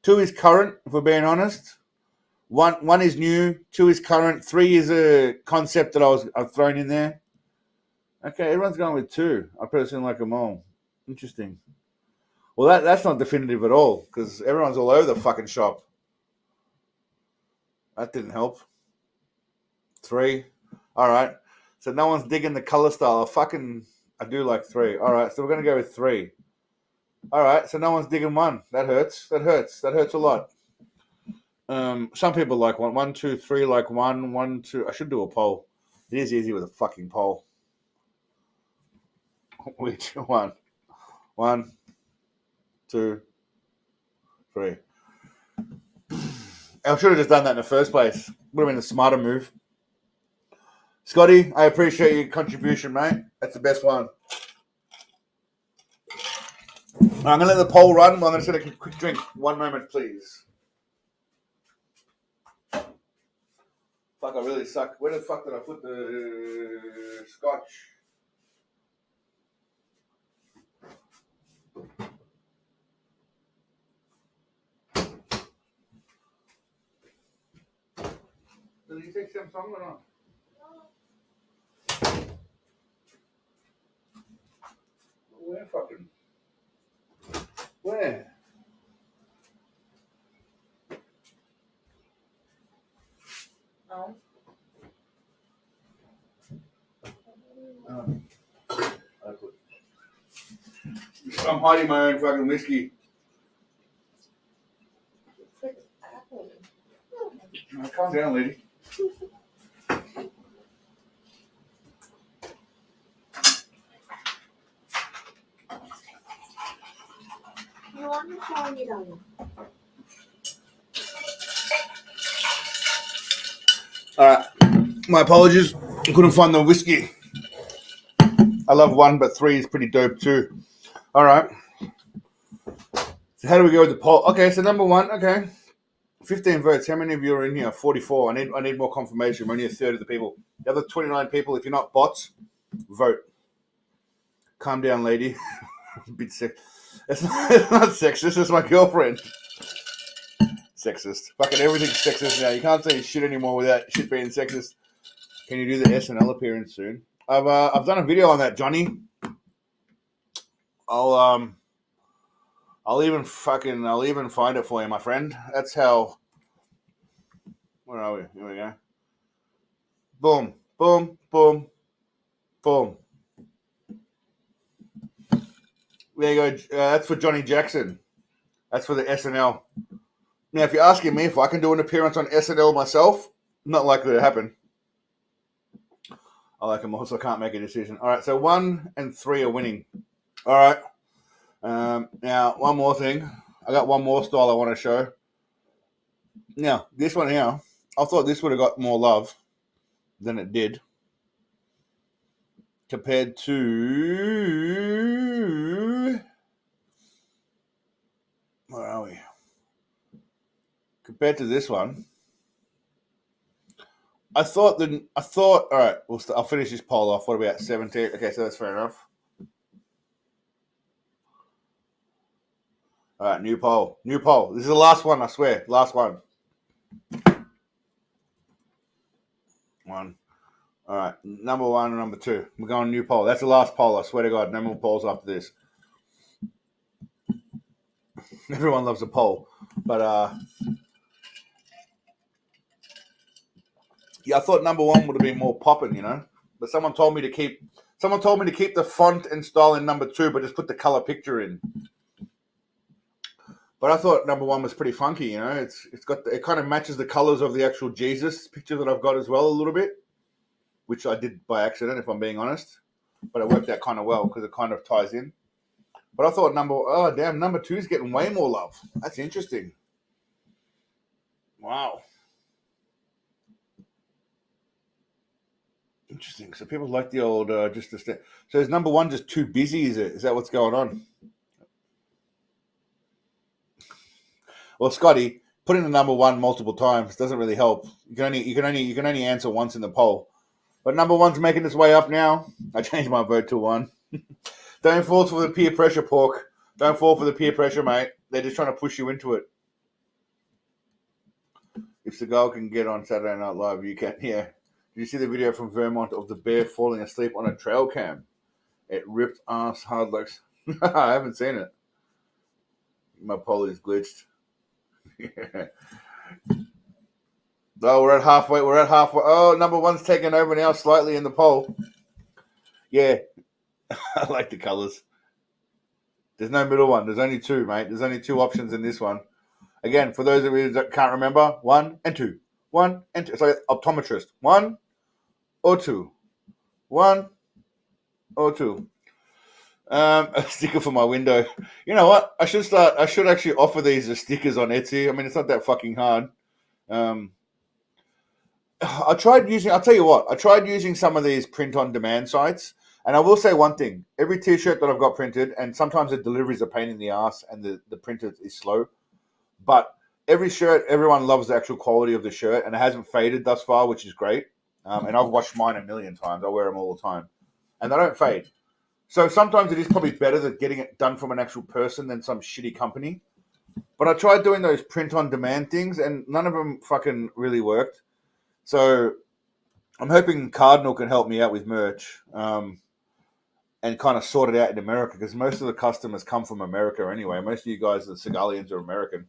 2 is current, if we're being honest. 1 is new. 2 is current. 3 is a concept that I've thrown in there. Okay, everyone's going with 2. I personally like them all. Interesting. Well, that's not definitive at all because everyone's all over the fucking shop. That didn't help. 3. All right. So no one's digging the color style. I do like 3. All right. So we're going to go with 3. All right. So no one's digging 1. That hurts. That hurts a lot. Some people like 1. 1, 2, 3 like 1. 1, 2. I should do a poll. It is easy with a fucking poll. Which one? 1, 2, 3. I should have just done that in the first place. Would have been a smarter move. Scotty, I appreciate your contribution, mate. That's the best one. I'm going to let the poll run. I'm going to take a quick drink. 1 moment, please. Fuck, I really suck. Where the fuck did I put the scotch? Did you take some song or not? Where fucking? Where? No. I'm hiding my own fucking whiskey. Calm down, lady. Alright, my apologies. I couldn't find the whiskey. I love one, but three is pretty dope too. Alright. So how do we go with the poll? Okay, so number one, okay. 15 votes. How many of you are in here? 44. I need more confirmation. We're only a third of the people. The other 29 people, if you're not bots, vote. Calm down, lady. A bit sick. It's not sexist. It's my girlfriend. Sexist. Fucking everything's sexist now. You can't say shit anymore without shit being sexist. Can you do the SNL appearance soon? I've done a video on that, Johnny. I'll even find it for you, my friend. That's how. Where are we? Here we go. Boom, boom, boom, boom. There you go. That's for Johnny Jackson. That's for the SNL. Now, if you're asking me if I can do an appearance on SNL myself, not likely to happen. I like them all, so I can't make a decision. All right, so 1 and 3 are winning. All right. Now, one more thing. I got one more style I want to show. Now, this one here, I thought this would have got more love than it did compared to... Where are we? Compared to this one, I thought, all right, I'll finish this poll off. What about 17? Okay, so that's fair enough. All right, new poll. This is the last one, I swear. Last one. One. All right, number 1 and number 2. We're going new poll. That's the last poll, I swear to God. No more polls after this. Everyone loves a poll. But, yeah, I thought number 1 would have been more popping, you know. But someone told me to keep the font and style in number 2, but just put the color picture in. But I thought number 1 was pretty funky, you know. It kind of matches the colors of the actual Jesus picture that I've got as well a little bit, which I did by accident, if I'm being honest. But it worked out kind of well because it kind of ties in. But I thought number 2 is getting way more love. That's interesting. Wow. Interesting. So people like the old so is number 1 just too busy? Is that what's going on? Well, Scotty, putting the number 1 multiple times doesn't really help. You can only answer once in the poll. But number 1's making its way up now. I changed my vote to 1. Don't fall for the peer pressure, Pork. Don't fall for the peer pressure, mate. They're just trying to push you into it. If Seagal can get on Saturday Night Live, you can. Yeah. Did you see the video from Vermont of the bear falling asleep on a trail cam? It ripped ass hard like... I haven't seen it. My poll is glitched. Oh, we're at halfway. Oh, number 1's taking over now slightly in the poll. Yeah. I like the colors. There's no middle one. There's only 2, mate. There's only 2 options in this one. Again, for those of you that can't remember, 1 and 2. 1 and 2. It's like optometrist. 1 or 2. 1 or 2. A sticker for my window. You know what? I should actually offer these as stickers on Etsy. I mean, it's not that fucking hard. I'll try using some of these print-on-demand sites. And I will say one thing. Every T-shirt that I've got printed, and sometimes the delivery is a pain in the ass and the printer is slow, but every shirt, everyone loves the actual quality of the shirt, and it hasn't faded thus far, which is great. And I've washed mine a million times. I wear them all the time, and they don't fade. So sometimes it is probably better than getting it done from an actual person than some shitty company. But I tried doing those print-on-demand things, and none of them fucking really worked. So I'm hoping Cardinal can help me out with merch and kind of sort it out in America, because most of the customers come from America anyway. Most of you guys, the Seagalians, are American.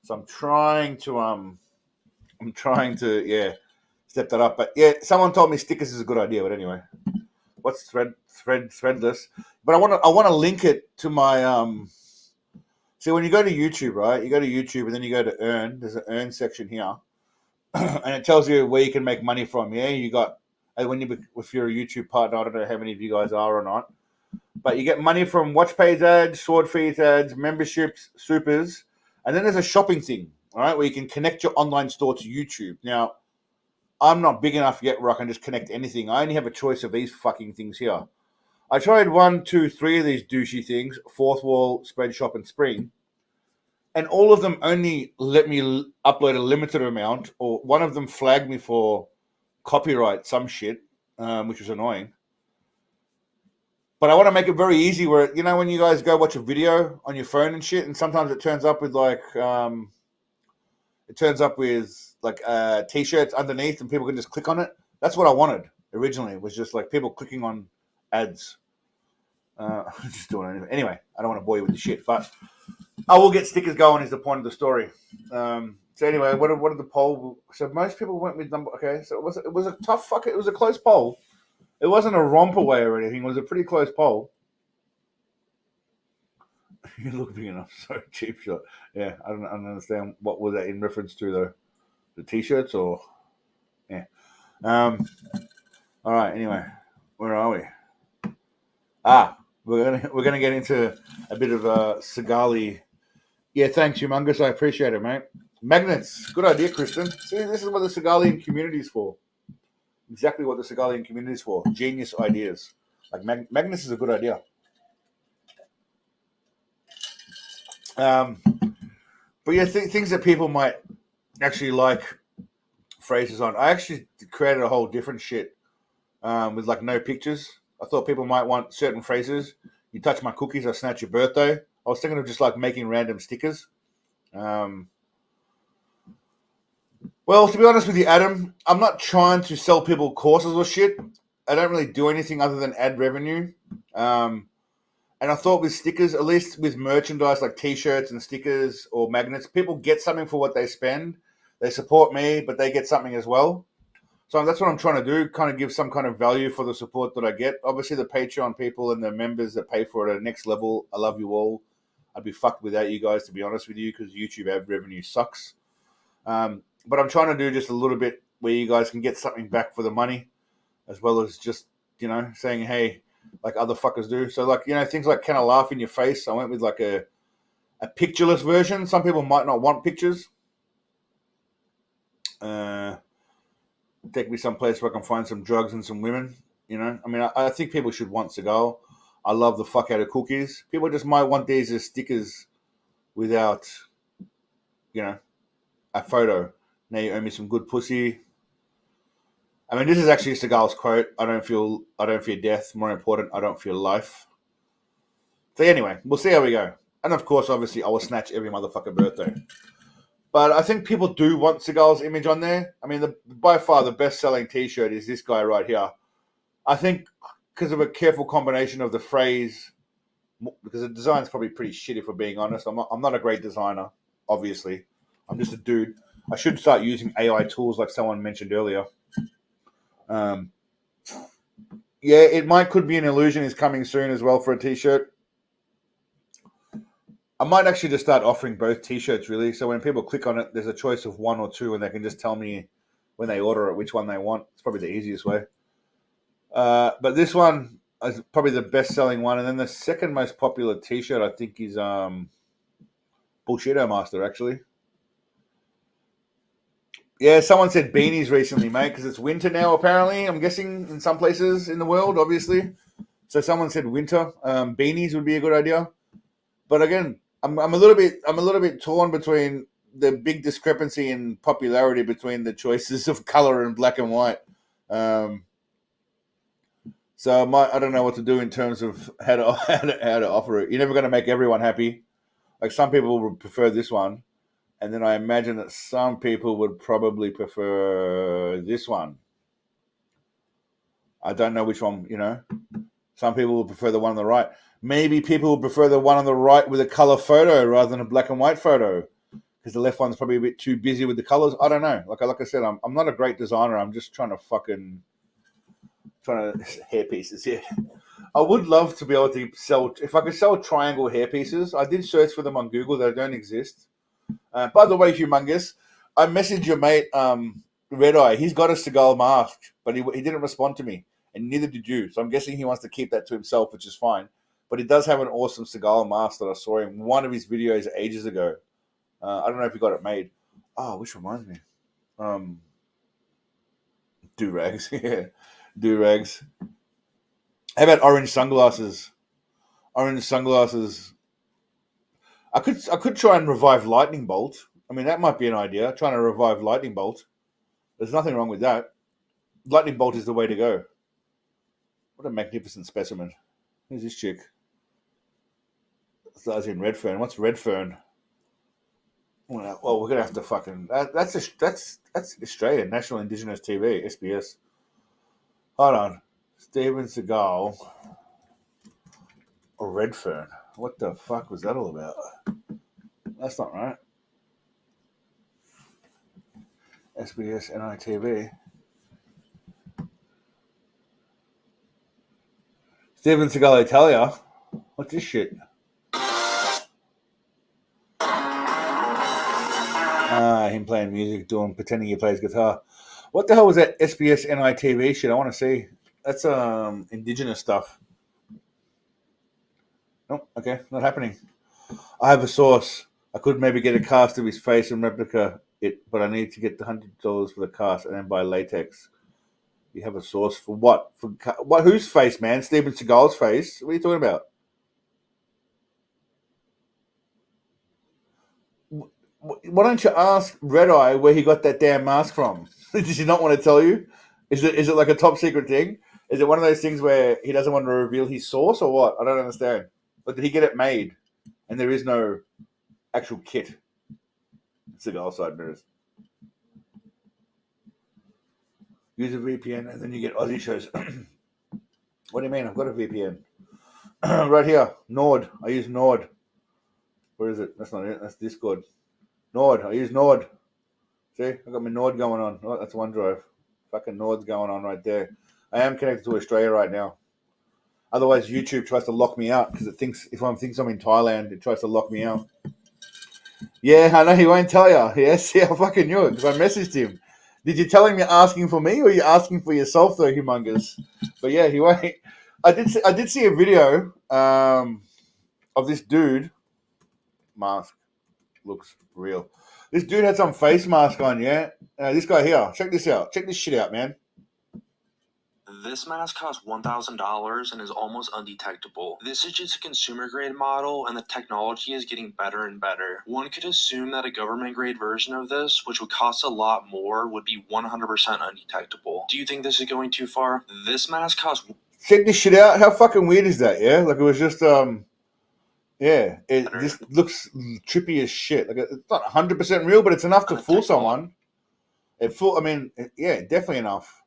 So I'm trying to step that up. But yeah, someone told me stickers is a good idea. But anyway, what's threadless? But I want to link it to my See, when you go to YouTube, right? You go to YouTube and then you go to earn. There's an earn section here, and it tells you where you can make money from. Yeah, you got if you're a YouTube partner. I don't know how many of you guys are or not, but you get money from watch page ads, sword feeds ads, memberships, supers. And then there's a shopping thing, all right, where you can connect your online store to YouTube. Now, I'm not big enough yet where I can just connect anything. I only have a choice of these fucking things here. I tried 1, 2, 3 of these douchey things, Fourth Wall, Spreadshop, and Spring. And all of them only let me upload a limited amount, or one of them flagged me for copyright, some shit, which was annoying. But I want to make it very easy where, you know, when you guys go watch a video on your phone and shit, and sometimes it turns up with T-shirts underneath and people can just click on it. That's what I wanted originally, was just like people clicking on ads. Just doing it anyway. I don't want to bore you with the shit, but I will get stickers going is the point of the story. So anyway, what did the poll? So most people went with number. Okay, so it was a tough fuck. It was a close poll. It wasn't a romp away or anything. It was a pretty close poll. You look big enough. So cheap shot. Yeah, I don't understand what was that in reference to though. The t-shirts or yeah. All right. Anyway, where are we? We're gonna get into a bit of a Seagali. Yeah, thanks, Humongous. I appreciate it, mate. Magnets, good idea, Kristen. See, this is what the Seagalian community is for. Exactly what the Seagalian community is for. Genius ideas. Like Magnets is a good idea. But yeah, things that people might actually like phrases on. I actually created a whole different shit with like no pictures. I thought people might want certain phrases. You touch my cookies, I snatch your birthday. I was thinking of just like making random stickers. Well, to be honest with you, Adam, I'm not trying to sell people courses or shit. I don't really do anything other than add revenue. And I thought with stickers, at least with merchandise like T-shirts and stickers or magnets, people get something for what they spend. They support me, but they get something as well. So that's what I'm trying to do, kind of give some kind of value for the support that I get. Obviously, the Patreon people and the members that pay for it are next level. I love you all. I'd be fucked without you guys, to be honest with you, because YouTube ad revenue sucks. But I'm trying to do just a little bit where you guys can get something back for the money, as well as just, you know, saying, hey, like other fuckers do. So, like, you know, things like Can I Laugh in Your Face? I went with like a pictureless version. Some people might not want pictures. Take me someplace where I can find some drugs and some women, you know? I mean, I think people should want Seagal. I love the fuck out of cookies. People just might want these as stickers without, you know, a photo. Now you owe me some good pussy. I mean, this is actually Seagal's quote. I don't fear death. More important, I don't fear life. So anyway, we'll see how we go. And of course, obviously, I will snatch every motherfucker birthday. But I think people do want Seagal's image on there. I mean, by far the best-selling T-shirt is this guy right here. I think because of a careful combination of the phrase, because the design's probably pretty shit if we're being honest. I'm not a great designer, obviously. I'm just a dude. I should start using AI tools like someone mentioned earlier. Yeah, it could be an illusion is coming soon as well for a T-shirt. I might actually just start offering both T-shirts, really. So when people click on it, there's a choice of one or two, and they can just tell me when they order it which one they want. It's probably the easiest way. But this one is probably the best-selling one. And then the second most popular T-shirt, I think, is Bullshito Master, actually. Yeah, someone said beanies recently, mate, because it's winter now, apparently. I'm guessing in some places in the world, obviously. So someone said winter. Beanies would be a good idea. But again, I'm a little bit torn between the big discrepancy in popularity between the choices of color and black and white. So I don't know what to do in terms of how to offer it. You're never going to make everyone happy. Like some people would prefer this one, and then I imagine that some people would probably prefer this one. I don't know which one, you know. Some people would prefer the one on the right. Maybe people would prefer the one on the right with a color photo rather than a black and white photo, because the left one's probably a bit too busy with the colors. I don't know. Like I said, I'm not a great designer. I'm just trying to hair pieces. Yeah, I would love to be able to sell. If I could sell triangle hair pieces, I did search for them on Google. They don't exist. By the way, Humongous, I messaged your mate Red Eye. He's got a Seagal mask, but he didn't respond to me, and neither did you. So I'm guessing he wants to keep that to himself, which is fine. But he does have an awesome Seagal mask that I saw in one of his videos ages ago. I don't know if he got it made. Oh, which reminds me. Do-rags. Yeah, do-rags. How about orange sunglasses? Orange sunglasses. I could try and revive Lightning Bolt. I mean, that might be an idea, trying to revive Lightning Bolt. There's nothing wrong with that. Lightning Bolt is the way to go. What a magnificent specimen. Who's this chick? Stars in Redfern. What's Redfern? Well, we're gonna have to fucking. That's Australian National Indigenous TV, SBS. Hold on, Steven Seagal or Redfern. What the fuck was that all about? That's not right. SBS NITV. Steven Seagal Italia. What's this shit? Him playing music, pretending he plays guitar. What the hell was that SBS NITV shit? I want to see. That's indigenous stuff. Nope, okay, not happening. I have a source. I could maybe get a cast of his face and replica it, but I need to get the $100 for the cast and then buy latex. You have a source for what? For what? Whose face, man? Steven Seagal's face? What are you talking about? Why don't you ask Red Eye where he got that damn mask from? Does he not want to tell you? Is it like a top secret thing? Is it one of those things where he doesn't want to reveal his source or what? I don't understand. But did he get it made? And there is no actual kit. Seagal side mirrors. Use a VPN and then you get Aussie shows. What do you mean? I've got a VPN. Right here. Nord. I use Nord. Where is it? That's not it. That's Discord. Nord. I use Nord. See? I got my Nord going on. Oh, that's OneDrive. Fucking Nord's going on right there. I am connected to Australia right now. Otherwise, YouTube tries to lock me out because it thinks if I'm in Thailand, it tries to lock me out. Yeah, I know he won't tell you. Yes, yeah, I fucking knew it because I messaged him. Did you tell him you're asking for me or you're asking for yourself though, Humongous? But yeah, he won't. I did see a video of this dude. Mask looks real. This dude had some face mask on, yeah? This guy here. Check this out. Check this shit out, man. This mask costs $1,000 and is almost undetectable. This is just a consumer grade model and the technology is getting better and better. One could assume that a government grade version of this, which would cost a lot more, would be 100% undetectable. Do you think this is going too far? This mask costs... Check this shit out. How fucking weird is that, yeah? Like it was just, yeah. This looks trippy as shit. Like it's not 100% real, but it's enough to fool someone. Yeah, definitely enough.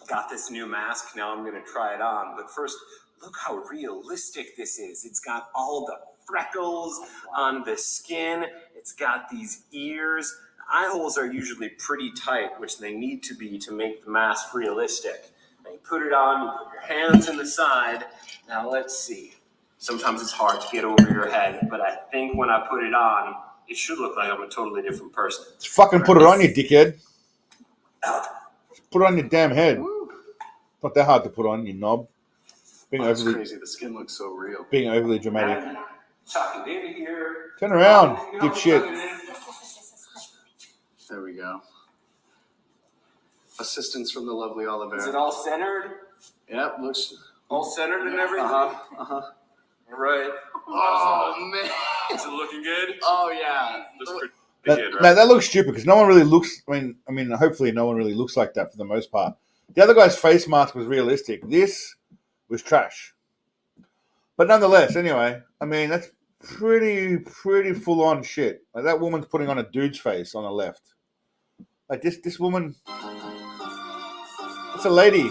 Got this new mask, now I'm going to try it on. But first, look how realistic this is. It's got all the freckles on the skin. It's got these ears. Eye holes are usually pretty tight, which they need to be to make the mask realistic. Now you put it on, you put your hands in the side. Now let's see. Sometimes it's hard to get over your head, but I think when I put it on, it should look like I'm a totally different person. Just fucking put it on, you dickhead. Put it on your damn head. Not that hard to put on, you knob. That's crazy. The skin looks so real. Being overly dramatic. Talking David here. Turn around, dipshit. There we go. Assistance from the lovely Oliver. Is it all centered? Yep, looks all centered and everything? Uh-huh. All right. Oh, man. Is it looking good? Oh, yeah. They did, right? Now, that looks stupid because no one really looks. I mean, hopefully, no one really looks like that for the most part. The other guy's face mask was realistic. This was trash. But nonetheless, anyway, I mean, that's pretty full on shit. Like that woman's putting on a dude's face on the left. Like this woman, it's a lady.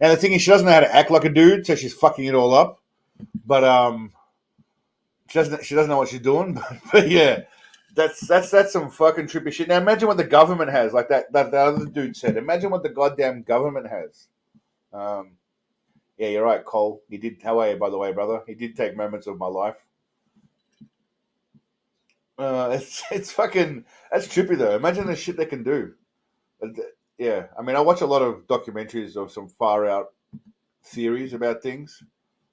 And the thing is, she doesn't know how to act like a dude, so she's fucking it all up. But she doesn't know what she's doing. But yeah, that's some fucking trippy shit. Now imagine what the government has, like that other dude said. Imagine what the goddamn government has. Yeah, you're right, Cole. He did. How are you, by the way, brother? He did take moments of my life. It's fucking. That's trippy though. Imagine the shit they can do. Yeah, I mean, I watch a lot of documentaries of some far out theories about things,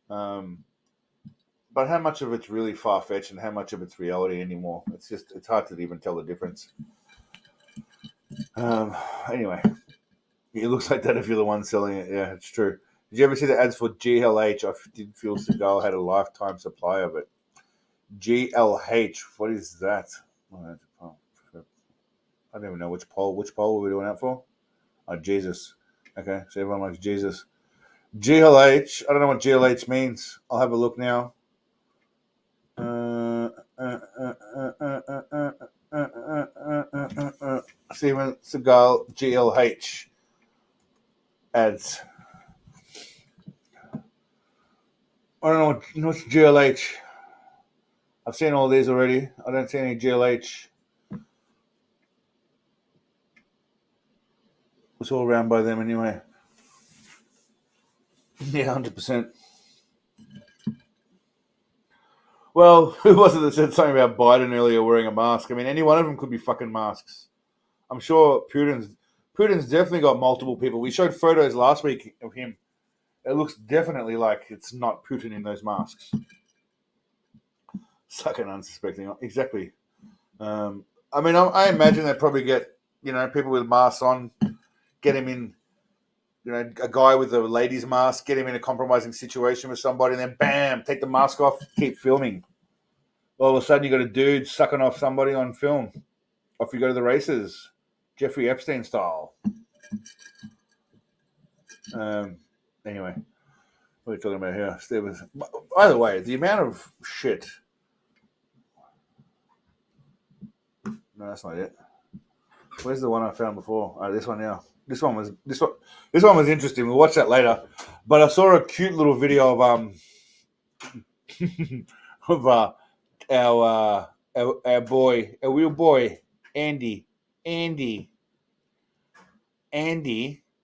but how much of it's really far fetched and how much of it's reality anymore? It's hard to even tell the difference. Anyway, it looks like that if you're the one selling it. Yeah, it's true. Did you ever see the ads for GLH? I did feel Seagal had a lifetime supply of it. GLH, what is that? I don't even know which poll. Which poll were we doing that for? Oh, Jesus. Okay, so everyone likes Jesus. GLH, I don't know what GLH means. I'll have a look now. Steven Seagal, GLH ads. I don't know what's GLH. I've seen all these already. I don't see any GLH. It's all around by them anyway. Yeah, 100%. Well, who was it that said something about Biden earlier wearing a mask? I mean, any one of them could be fucking masks. I'm sure Putin's definitely got multiple people. We showed photos last week of him. It looks definitely like it's not Putin in those masks. Fucking unsuspecting. Exactly. I mean, I imagine they probably get, people with masks on, get him in, a guy with a lady's mask, get him in a compromising situation with somebody, and then bam, take the mask off, keep filming. All of a sudden, you got a dude sucking off somebody on film. Off you go to the races, Jeffrey Epstein style. Anyway, what are we talking about here? By the way, the amount of shit. No, that's not it. Where's the one I found before? Oh, this one now. This one was interesting. We'll watch that later. But I saw a cute little video of our real boy Andy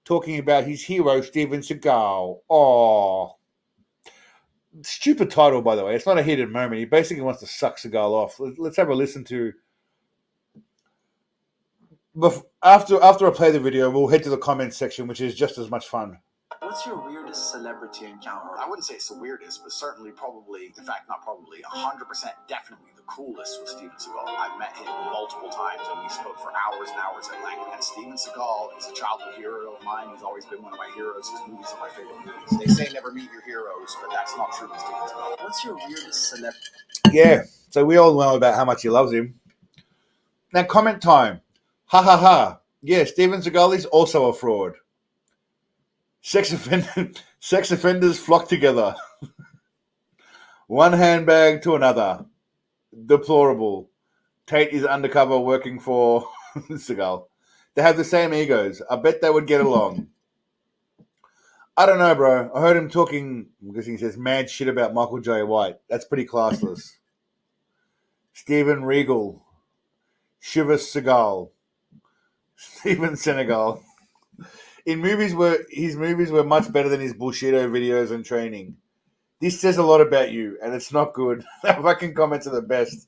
talking about his hero Steven Seagal. Oh, stupid title, by the way. It's not a hidden moment. He basically wants to suck Seagal off. Let's have a listen to. After I play the video, we'll head to the comments section, which is just as much fun. What's your weirdest celebrity encounter? I wouldn't say it's the weirdest, but certainly probably, in fact, not probably, 100% definitely the coolest was Steven Seagal. I've met him multiple times and we spoke for hours and hours at length. And Steven Seagal is a childhood hero of mine. He's always been one of my heroes. His movies are my favorite movies. They say never meet your heroes, but that's not true with Steven Seagal. What's your weirdest celebrity? Yeah, so we all know about how much he loves him. Now, comment time. Ha ha ha. Yeah, Steven Seagal is also a fraud. Sex offenders flock together. One handbag to another. Deplorable. Tate is undercover working for Seagal. They have the same egos. I bet they would get along. I don't know, bro. I heard him talking, I'm guessing he says, mad shit about Michael J. White. That's pretty classless. Steven Regal. Shivers Seagal. Steven Senegal. His movies were much better than his bullshito videos and training. This says a lot about you, and it's not good. Fucking comments are the best.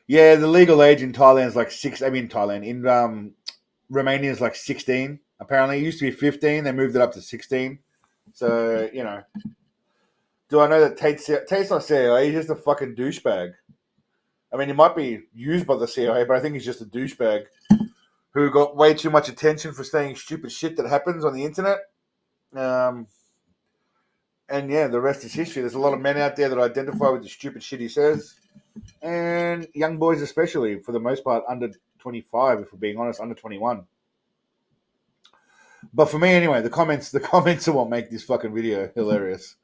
Yeah, the legal age in Thailand is like 6. I mean, Thailand. In Romania is like 16. Apparently, it used to be 15. They moved it up to 16. So, Do I know that Tate's not CIA? He's just a fucking douchebag. I mean, he might be used by the CIA, but I think he's just a douchebag. who got way too much attention for saying stupid shit that happens on the internet. And yeah, the rest is history. There's a lot of men out there that identify with the stupid shit he says, and young boys especially, for the most part, under 25, if we're being honest, under 21. But for me, anyway, the comments are what make this fucking video hilarious.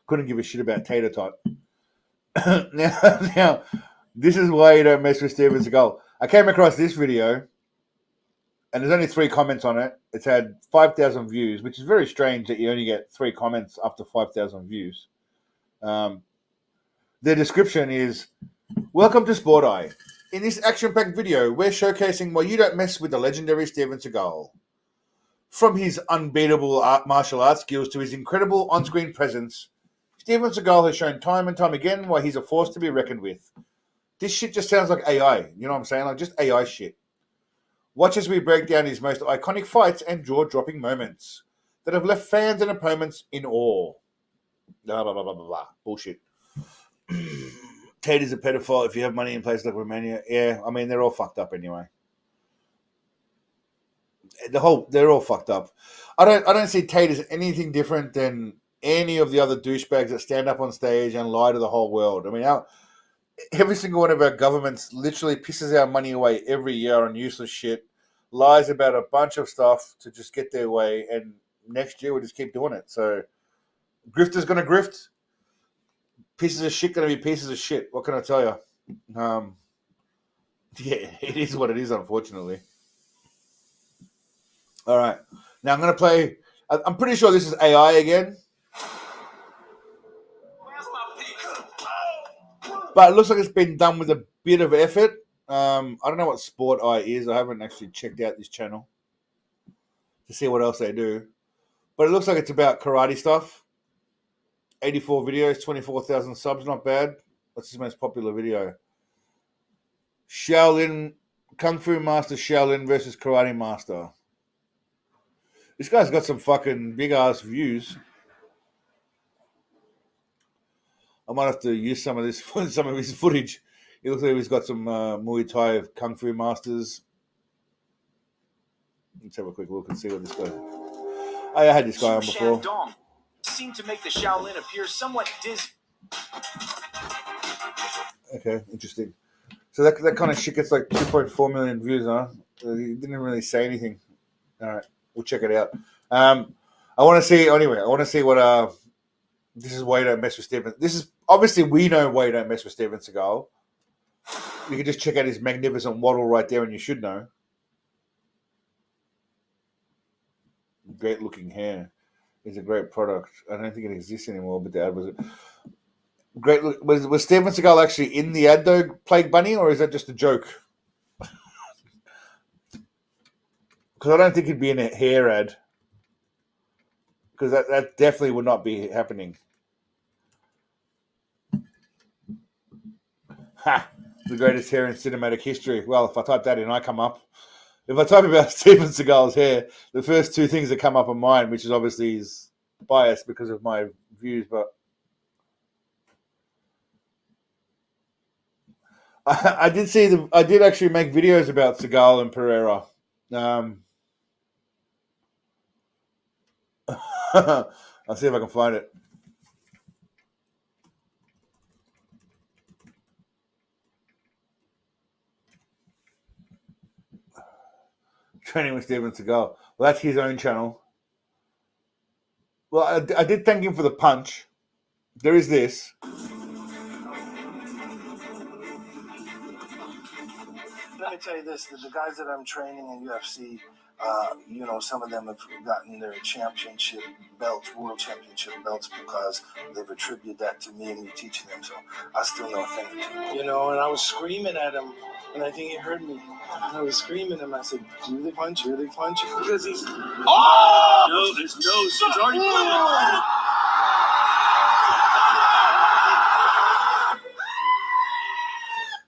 Couldn't give a shit about Tater Tot. now, this is why you don't mess with Steven Seagal. I came across this video, and there's only 3 comments on it. It's had 5,000 views, which is very strange that you only get 3 comments after 5,000 views. The description is, "Welcome to Sport Eye. In this action-packed video, we're showcasing why you don't mess with the legendary Steven Seagal. From his unbeatable martial arts skills to his incredible on-screen presence, Steven Seagal has shown time and time again why he's a force to be reckoned with. This shit just sounds like AI. You know what I'm saying? Like just AI shit. Watch as we break down his most iconic fights and jaw-dropping moments that have left fans and opponents in awe." Blah, blah, blah, blah, blah, blah. Bullshit. Tate is a pedophile if you have money in places like Romania. Yeah, I mean, they're all fucked up anyway. They're all fucked up. I don't see Tate as anything different than any of the other douchebags that stand up on stage and lie to the whole world. I mean, every single one of our governments literally pisses our money away every year on useless shit, lies about a bunch of stuff to just get their way, and next year we just keep doing it. So, grifter's gonna grift. Pieces of shit gonna be pieces of shit. What can I tell you? Yeah, it is what it is, unfortunately. All right. Now I'm going to play. I'm pretty sure this is AI again. But it looks like it's been done with a bit of effort. I don't know what Sport Eye is. I haven't actually checked out this channel to see what else they do. But it looks like it's about karate stuff. 84 videos, 24,000 subs. Not bad. What's his most popular video? Shaolin, Kung Fu Master Shaolin versus Karate Master. This guy's got some fucking big-ass views. I might have to use some of his footage. It looks like he's got some Muay Thai Kung Fu Masters. Let's have a quick look and see what this guy... Oh, I had this guy on before. Shandong seemed to make the Shaolin appear somewhat dizzy. Okay, interesting. So that kind of shit gets like 2.4 million views, huh? He didn't really say anything. All right, we'll check it out. I want to see, anyway, what... This is why you don't mess with Steven. This is, obviously, we know why you don't mess with Steven Seagal. You can just check out his magnificent waddle right there and you should know. Great looking hair. It's a great product. I don't think it exists anymore, but the ad was... Great. Was Steven Seagal actually in the ad though, Plague Bunny, or is that just a joke? Because I don't think he'd be in a hair ad. Because that definitely would not be happening. Ha! The greatest hair in cinematic history. Well, if I type that in, I come up. If I type about Steven Seagal's hair, the first 2 things that come up are mine, which is obviously his bias because of my views, but I did actually make videos about Seagal and Pereira. I'll see if I can find it. Training with Steven Seagal. Well, that's his own channel. Well, I did thank him for the punch. There is this. Let me tell you this: the guys that I'm training in UFC, some of them have gotten their championship belts, world championship belts, because they've attributed that to me and me teaching them. So I still know a thing or two. And I was screaming at him, and I think he heard me. I was screaming at him. I said, "Do they punch? Do they punch?" Because he's... Oh! No, there's no... It's already...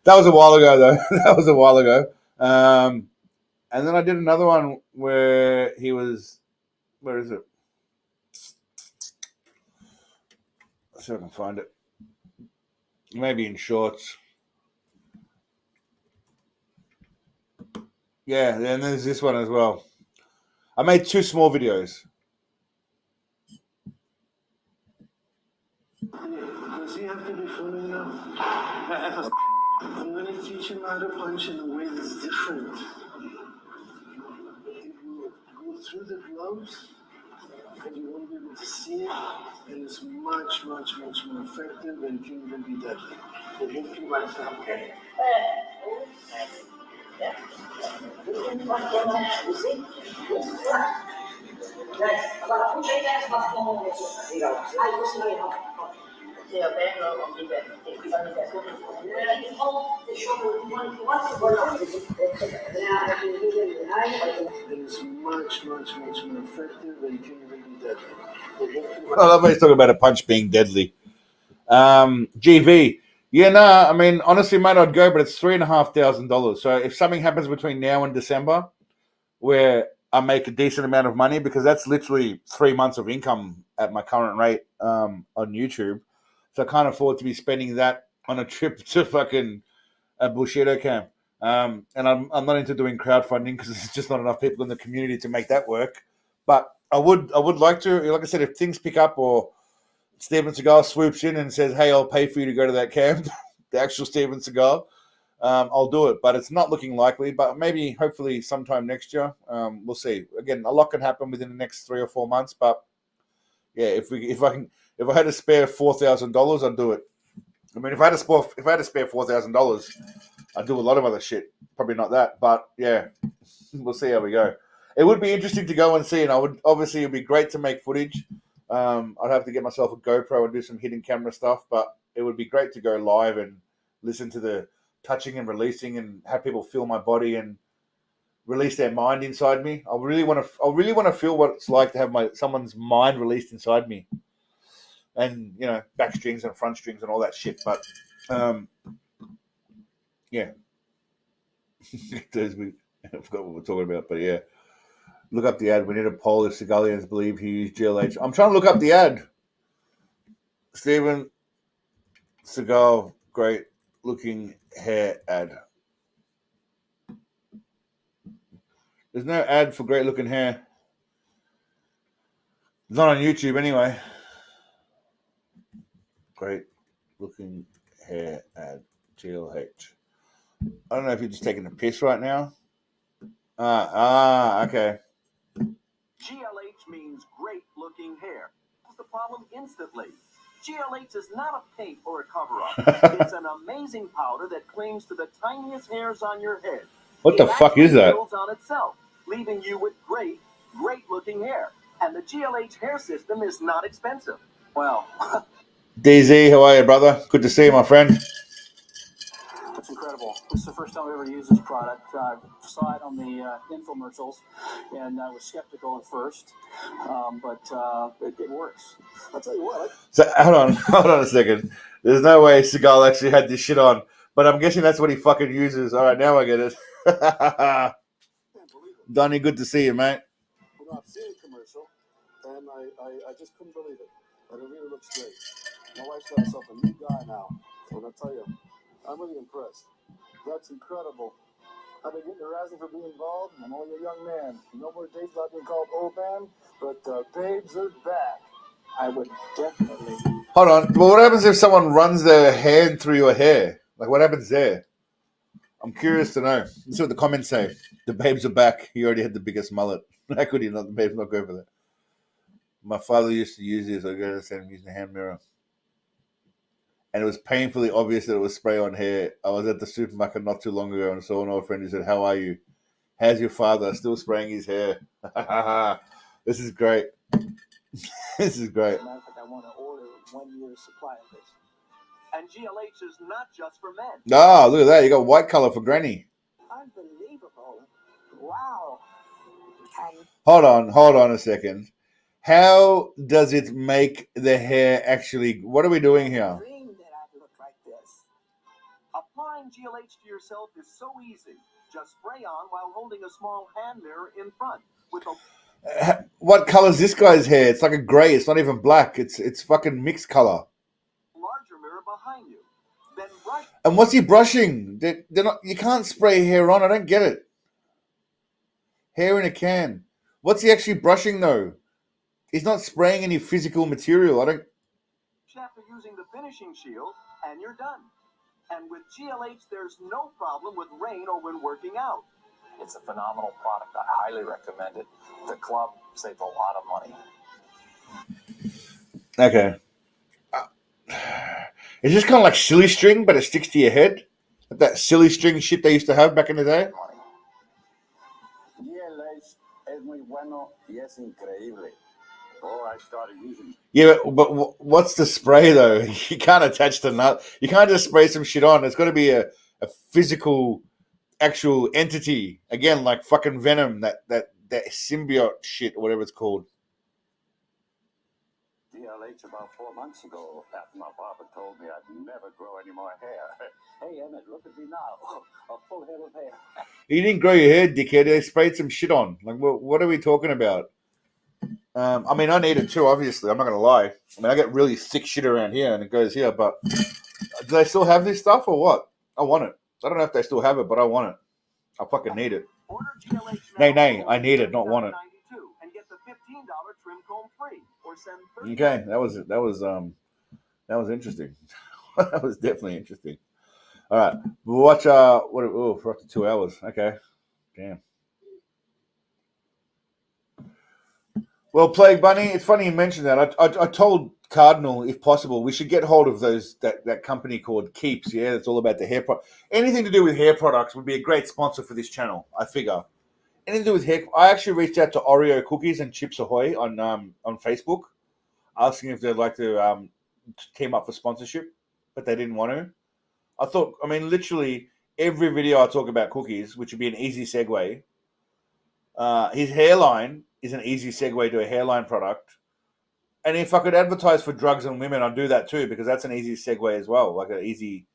That was a while ago, though. That was a while ago. And then I did another one where he was... Where is it? Let's see if I can find it. Maybe in shorts. Yeah, and there's this one as well. I made 2 small videos. Does he have to be funny now? I'm going to teach him how to punch in a way that's different. It will go through the gloves, and you won't be able to see it, and it's much, much, much more effective and can even be deadly. So he'll be myself. Okay. And it's much, much, much more effective and can even be deadly. I love how he's talking about a punch being deadly. GV. Yeah, no, I mean, honestly, mate, I'd go, but it's $3,500. So if something happens between now and December where I make a decent amount of money, because that's literally 3 months of income at my current rate on YouTube. So I can't afford to be spending that on a trip to fucking a Bushido camp. And I'm not into doing crowdfunding because there's just not enough people in the community to make that work. But I would like to, like I said, if things pick up or Steven Seagal swoops in and says, "Hey, I'll pay for you to go to that camp," the actual Steven Seagal, I'll do it. But it's not looking likely. But maybe, hopefully, sometime next year. We'll see. Again, a lot can happen within the next 3 or 4 months. But yeah, if I had to spare $4,000, I'd do it. I mean, if I had to spare $4,000, I'd do a lot of other shit. Probably not that, but yeah, we'll see how we go. It would be interesting to go and see, and it'd be great to make footage. I'd have to get myself a GoPro and do some hidden camera stuff, but it would be great to go live and listen to the touching and releasing and have people feel my body and release their mind inside me. I really want to feel what it's like to have someone's mind released inside me, and back strings and front strings and all that shit. But yeah, I forgot what we're talking about, but yeah. Look up the ad. We need a poll if Seagalians believe he used GLH. I'm trying to look up the ad. Steven Seagal, great looking hair ad. There's no ad for great looking hair. It's not on YouTube anyway. Great looking hair ad. GLH. I don't know if you're just taking a piss right now. Okay. GLH means great looking hair. That's the problem instantly. GLH is not a paint or a cover-up. It's an amazing powder that clings to the tiniest hairs on your head. What the fuck is that? It builds on itself, leaving you with great looking hair. And the GLH hair system is not expensive. Well, DZ, how are you, brother? Good to see you, my friend. It's incredible. This is the first time I ever used this product. I saw it on the infomercials, and I was skeptical at first, but it works. I'll tell you what. So hold on a second. There's no way Seagal actually had this shit on, but I'm guessing that's what he fucking uses. All right, now I get it. Donnie, good to see you, mate. I've seen the commercial, and I just couldn't believe it. But it really looks great. My wife's got herself a new guy now, and I'll tell you, I'm really impressed. That's incredible. I've been getting harassing for being bald. I'm only a young man. No more days without being called old man, but babes are back. I would definitely. Hold on. Well, what happens if someone runs their hand through your hair? Like, what happens there? I'm curious to know. Let's see what the comments say. The babes are back. He already had the biggest mullet. How could he not? The babes not go for that. My father used to use this. I go to say him using a hand mirror. And it was painfully obvious that it was spray on hair. I was at the supermarket not too long ago and saw an old friend who said, "How are you? How's your father?" Still spraying his hair. This is great. This is great. As a matter of fact, I want to order 1 year's supply of this. And GLH is not just for men. Ah, look at that. You got white color for granny. Unbelievable. Wow. Hold on a second. How does it make the hair actually... What are we doing here? Applying GLH to yourself is so easy. Just spray on while holding a small hand mirror in front. With a What color is this guy's hair? It's like a gray. It's not even black. It's fucking mixed color. larger mirror behind you. Then brush. And what's he brushing? They're not. You can't spray hair on. I don't get it. Hair in a can. What's he actually brushing though? He's not spraying any physical material. I don't. After using the finishing shield, and you're done. And with GLH, there's no problem with rain or when working out. It's a phenomenal product. I highly recommend it. The club saved a lot of money. Okay. It's just kind of like silly string, but it sticks to your head. Like that silly string shit they used to have back in the day. GLH es muy bueno y es increíble. Oh, I started using. Yeah, but what's the spray though? You can't attach the nut. You can't just spray some shit on. It's got to be a physical, actual entity. Again, like fucking Venom, that symbiote shit or whatever it's called. GLH about 4 months ago after my barber told me I'd never grow any more hair. Hey, Emmett, look at me now. A full head of hair. You didn't grow your hair, dickhead. They sprayed some shit on. Like, what are we talking about? I mean, I need it too, obviously. I'm not going to lie. I mean, I get really thick shit around here and it goes here, but do they still have this stuff or what? I want it. I don't know if they still have it, but I want it. I fucking need it. Nay, I need it, not want it. And get the $15 trim comb free, or send Okay, that was interesting. That was definitely interesting. All right, we'll watch. For up to 2 hours. Okay, damn. Well, Plague Bunny, it's funny you mentioned that. I told Cardinal, if possible, we should get hold of that company called Keeps. Yeah, that's all about the hair. Anything to do with hair products would be a great sponsor for this channel. I figure. Anything to do with hair. I actually reached out to Oreo Cookies and Chips Ahoy on Facebook, asking if they'd like to team up for sponsorship, but they didn't want to. I mean, literally every video I talk about cookies, which would be an easy segue. His hairline is an easy segue to a hairline product. And if I could advertise for drugs and women, I'd do that too, because that's an easy segue as well. Like an easy,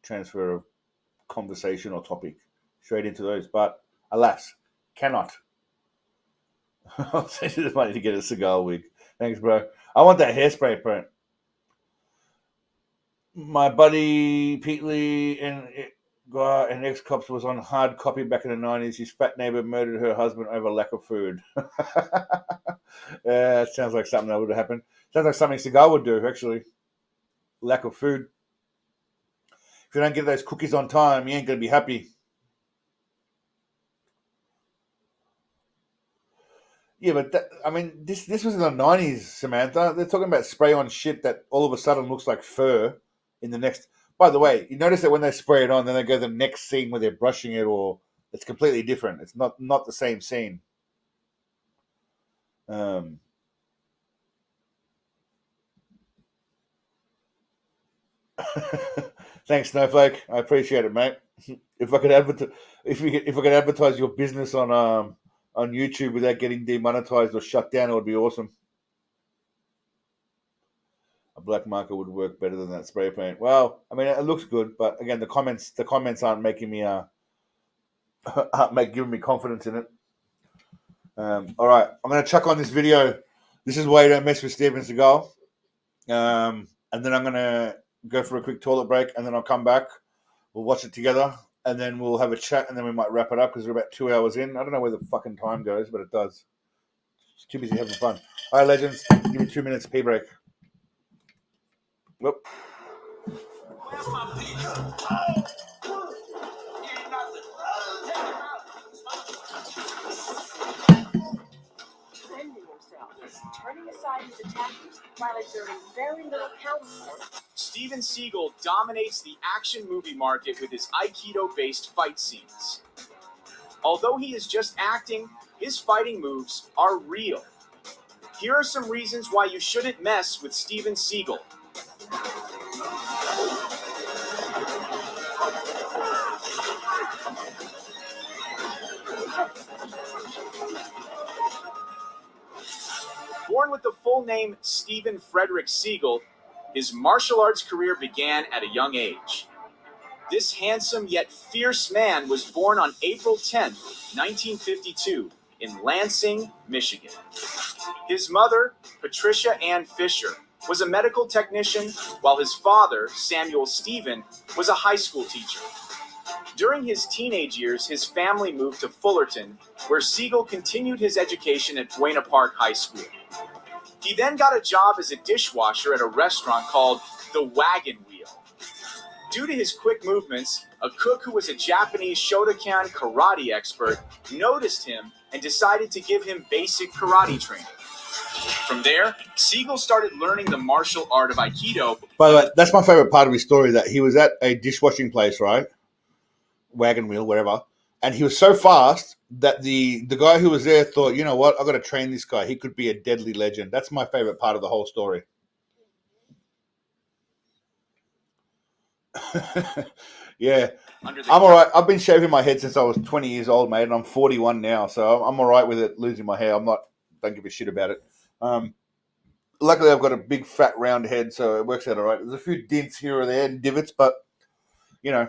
transfer of conversation or topic straight into those. But alas, cannot. I'll send you the money to get a Seagal wig. Thanks, bro. I want that hairspray print. My buddy Pete Lee and ex-cops was on hard copy back in the 90s. His fat neighbor murdered her husband over lack of food. That sounds like something that would happen. Sounds like something Seagal would do, actually. Lack of food. If you don't get those cookies on time, you ain't going to be happy. Yeah, but this was in the 90s, Samantha. They're talking about spray-on shit that all of a sudden looks like fur in the next... By the way, you notice that when they spray it on, then they go to the next scene where they're brushing it, or it's completely different. It's not the same scene. Thanks, Snowflake. I appreciate it, mate. If I could advertise your business on YouTube without getting demonetized or shut down, it would be awesome. A black marker would work better than that spray paint. Well, I mean, it looks good, but again, the comments aren't making me giving me confidence in it. All right, I'm gonna chuck on this video. This is why you don't mess with Steven Seagal. And then I'm gonna go for a quick toilet break, and then I'll come back. We'll watch it together, and then we'll have a chat, and then we might wrap it up because we're about 2 hours in. I don't know where the fucking time goes, but it does. It's too busy having fun. All right, legends, give me 2 minutes pee break. Whoop. Where's my pee? Ain't nothing. Defending himself, turning aside his attackers while exerting very little counter force. Steven Seagal dominates the action movie market with his Aikido-based fight scenes. Although he is just acting, his fighting moves are real. Here are some reasons why you shouldn't mess with Steven Seagal. Born with the full name Stephen Frederick Seagal, his martial arts career began at a young age. This handsome yet fierce man was born on April 10, 1952, in Lansing, Michigan. His mother, Patricia Ann Fisher, was a medical technician, while his father, Samuel Stephen, was a high school teacher. During his teenage years, his family moved to Fullerton, where Seagal continued his education at Buena Park High School. He then got a job as a dishwasher at a restaurant called The Wagon Wheel. Due to his quick movements, a cook who was a Japanese Shotokan karate expert noticed him and decided to give him basic karate training. From there, Seagal started learning the martial art of Aikido. By the way, that's my favorite part of his story, that he was at a dishwashing place, right? Wagon wheel, wherever. And he was so fast that the guy who was there thought, you know what, I've got to train this guy. He could be a deadly legend. That's my favorite part of the whole story. Yeah. I'm all right. I've been shaving my head since I was 20 years old, mate, and I'm 41 now. So I'm all right with it, losing my hair. Don't give a shit about it. Luckily, I've got a big, fat, round head, so it works out all right. There's a few dints here or there and divots, but, you know,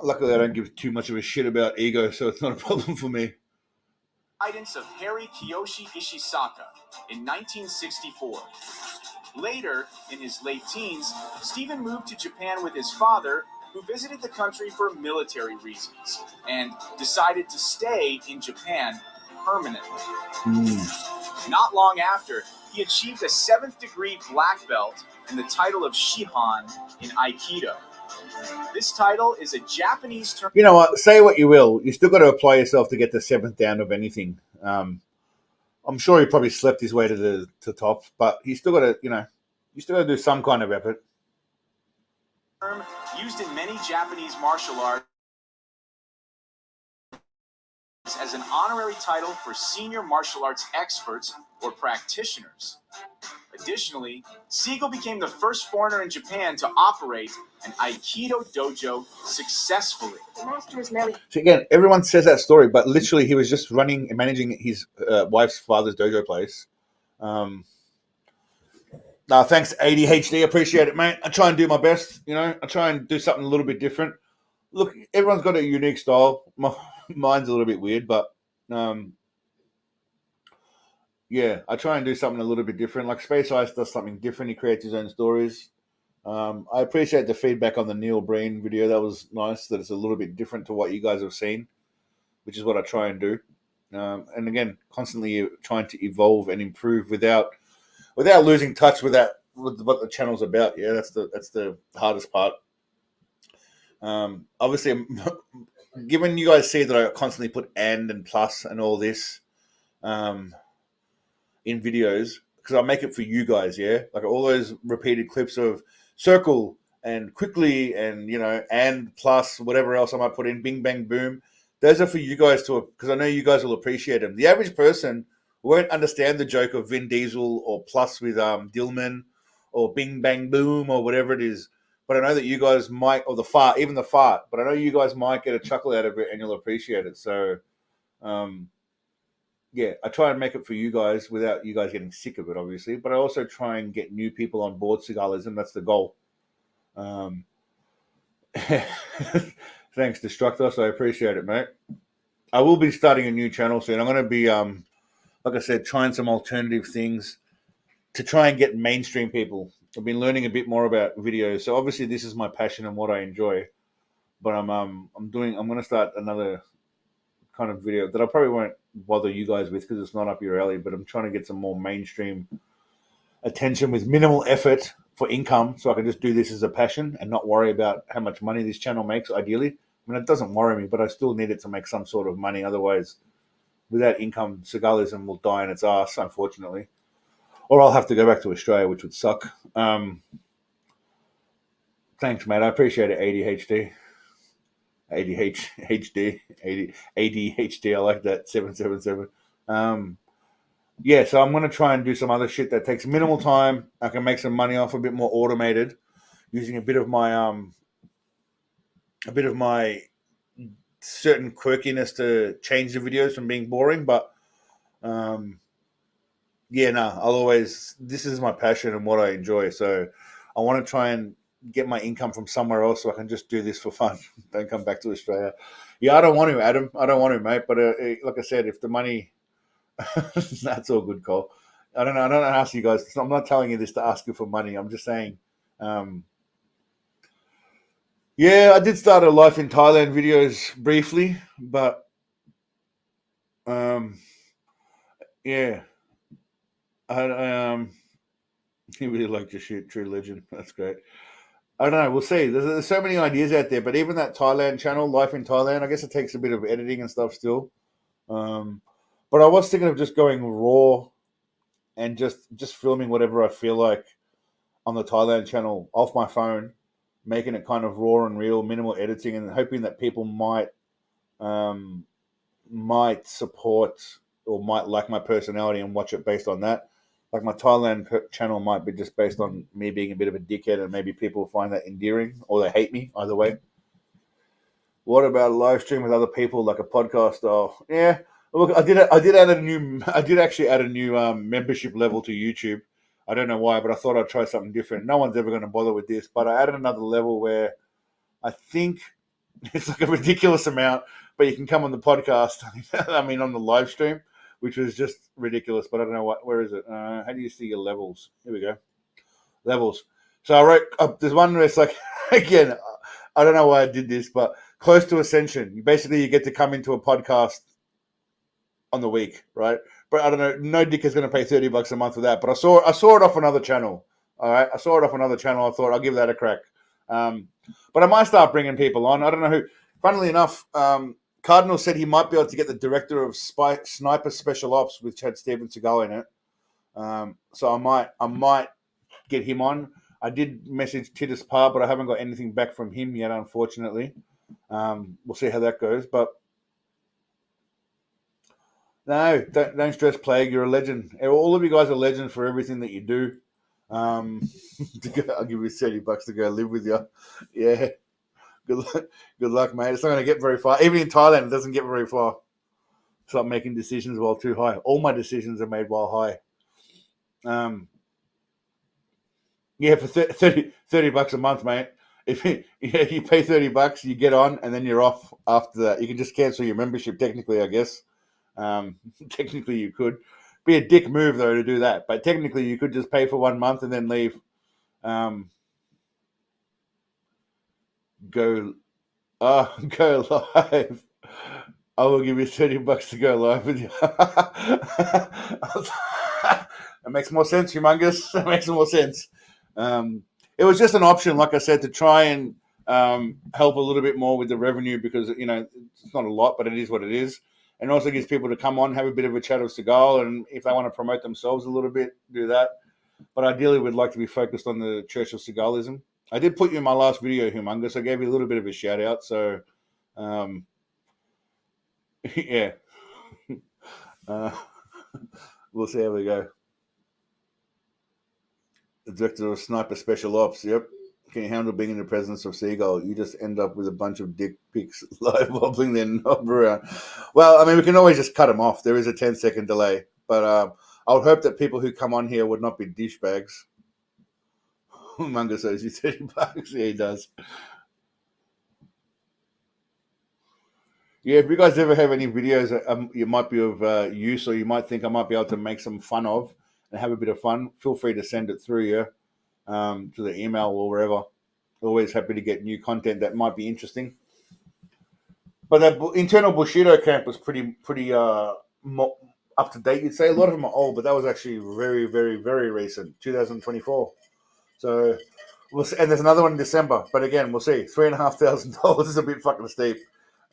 luckily I don't give too much of a shit about ego, so it's not a problem for me. Guidance of Harry Kiyoshi Ishisaka in 1964. Later, in his late teens, Stephen moved to Japan with his father, who visited the country for military reasons, and decided to stay in Japan permanently. Not long after, he achieved a 7th degree black belt and the title of Shihan in Aikido. This title is a Japanese term. You know what? Say what you will. You still got to apply yourself to get the 7th down of anything. I'm sure he probably slept his way to the top, but he's still got to, you still got to do some kind of effort. Term used in many Japanese martial arts as an honorary title for senior martial arts experts or practitioners. Additionally, Seagal became the first foreigner in Japan to operate an Aikido dojo successfully. The master is merely... So again, everyone says that story, but literally he was just running and managing his wife's father's dojo place. Thanks, ADHD. Appreciate it, mate. I try and do my best. I try and do something a little bit different. Look, everyone's got a unique style. Mine's a little bit weird, but yeah, I try and do something a little bit different. Like Space Ice does something different. He creates his own stories. I appreciate the feedback on the Neil Breen video. That was nice, that it's a little bit different to what you guys have seen, which is what I try and do. And again, constantly trying to evolve and improve without losing touch with what the channel's about. Yeah, that's the hardest part. Obviously, given you guys see that I constantly put and plus and all this in videos, because I make it for you guys, yeah? Like all those repeated clips of circle and quickly and, and plus whatever else I might put in, bing, bang, boom. Those are for you guys because I know you guys will appreciate them. The average person won't understand the joke of Vin Diesel or plus with Dillman or bing, bang, boom or whatever it is. But I know that you guys might, or the fart, even the fart, but I know you guys might get a chuckle out of it and you'll appreciate it. So, yeah, I try and make it for you guys without you guys getting sick of it, obviously. But I also try and get new people on board Seagalism. That's the goal. Thanks, Destructor. I appreciate it, mate. I will be starting a new channel soon. I'm going to be, like I said, trying some alternative things to try and get mainstream people. I've been learning a bit more about videos. So obviously this is my passion and what I enjoy. But I'm going to start another kind of video that I probably won't bother you guys with because it's not up your alley, but I'm trying to get some more mainstream attention with minimal effort for income so I can just do this as a passion and not worry about how much money this channel makes, ideally. I mean, it doesn't worry me, but I still need it to make some sort of money. Otherwise, without income, Seagalism will die in its ass, unfortunately. Or I'll have to go back to Australia, which would suck. Thanks, mate. I appreciate it, ADHD. ADHD. I like that. 777. Yeah, so I'm going to try and do some other shit that takes minimal time. I can make some money off, a bit more automated, using a bit of my certain quirkiness to change the videos from being boring. But yeah, this is my passion and what I enjoy. So I want to try and get my income from somewhere else so I can just do this for fun. Don't come back to Australia. Yeah, I don't want to, Adam. I don't want to, mate. But like I said, if the money, that's all good, Cole. I don't know. I don't ask you guys. I'm not telling you this to ask you for money. I'm just saying, Yeah, I did start a Life in Thailand videos briefly, but yeah, I you really like your shit, True Legend. That's great. I don't know. We'll see. There's so many ideas out there, but even that Thailand channel, Life in Thailand, I guess it takes a bit of editing and stuff still. But I was thinking of just going raw and just filming whatever I feel like on the Thailand channel off my phone, making it kind of raw and real, minimal editing, and hoping that people might support or might like my personality and watch it based on that. Like my Thailand channel might be just based on me being a bit of a dickhead, and maybe people find that endearing or they hate me. Either way. What about a live stream with other people, like a podcast style? Yeah, look, I did actually add a new membership level to YouTube. I don't know why, but I thought I'd try something different. No one's ever going to bother with this, but I added another level where I think it's like a ridiculous amount, but you can come on the podcast. I mean, on the live stream, which was just ridiculous. But I don't know where is it? How do you see your levels? Here we go. Levels. So I wrote. There's one where it's like, again, I don't know why I did this, but close to Ascension. You get to come into a podcast on the week, right? But I don't know. No dick is going to pay $30 a month for that. But I saw it off another channel. All right, I saw it off another channel. I thought I'll give that a crack. But I might start bringing people on. I don't know who. Funnily enough, Cardinal said he might be able to get the director of Sniper Special Ops, which had Steven Seagal in it. So I might get him on. I did message Titus Parr, but I haven't got anything back from him yet, unfortunately. We'll see how that goes. But no, don't stress, Plague. You're a legend. All of you guys are legends for everything that you do. I'll give you $30 to go live with you. Yeah. Good luck, mate. It's not going to get very far. Even in Thailand, it doesn't get very far. Stop making decisions while too high. All my decisions are made while high. Yeah, for $30 a month, mate. If you pay $30, you get on, and then you're off after that. You can just cancel your membership, technically, I guess. Technically, you could. Be a dick move, though, to do that. But technically, you could just pay for 1 month and then leave. Go live. I will give you $30 to go live with you. That makes more sense, humongous. That makes more sense. It was just an option, like I said, to try and help a little bit more with the revenue because, it's not a lot, but it is what it is. And also gives people to come on, have a bit of a chat with Seagal, and if they want to promote themselves a little bit, do that. But ideally, we'd like to be focused on the Church of Seagalism. I did put you in my last video, humongous. I gave you a little bit of a shout out, so yeah. We'll see how we go. The director of Sniper Special Ops, yep. Can you handle being in the presence of Seagal? You just end up with a bunch of dick pics live wobbling their knob around. Well, I mean, we can always just cut them off. There is a 10-second delay. But I would hope that people who come on here would not be douchebags. Mungus owes you $30. Yeah, he does. Yeah, if you guys ever have any videos that you might be of use or you might think I might be able to make some fun of and have a bit of fun, feel free to send it through here to the email or wherever. Always happy to get new content that might be interesting. But that internal Bushido camp was pretty up to date, you'd say. A lot of them are old, but that was actually very, very, very recent, 2024. So we'll see. And there's another one in December. But again, we'll see. $3,500 is a bit fucking steep.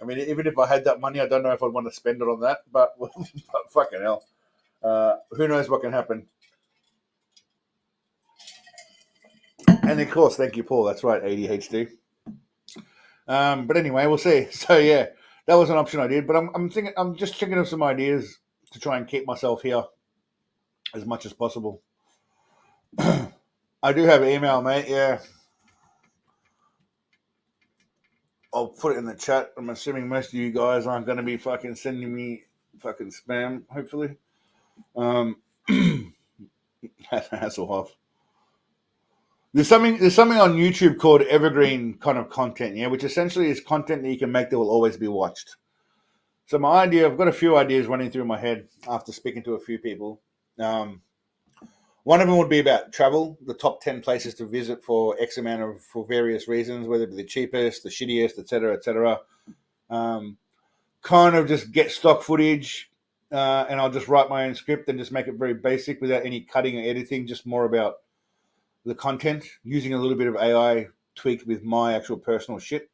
I mean, even if I had that money, I don't know if I'd want to spend it on that. But fucking hell. Who knows what can happen. And of course, thank you, Paul. That's right, ADHD. But anyway, we'll see. So yeah, that was an option I did. But I'm just thinking of some ideas to try and keep myself here as much as possible. I do have email, mate. Yeah, I'll put it in the chat. I'm assuming most of you guys aren't going to be fucking sending me fucking spam. Hopefully, Hasselhoff. There's something on YouTube called evergreen kind of content, yeah, which essentially is content that you can make that will always be watched. So my idea, I've got a few ideas running through my head after speaking to a few people. One of them would be about travel, the top 10 places to visit for X amount of, for various reasons, whether it be the cheapest, the shittiest, etc., etc. Kind of just get stock footage, and I'll just write my own script and just make it very basic without any cutting or editing, just more about the content, using a little bit of AI tweaked with my actual personal shit.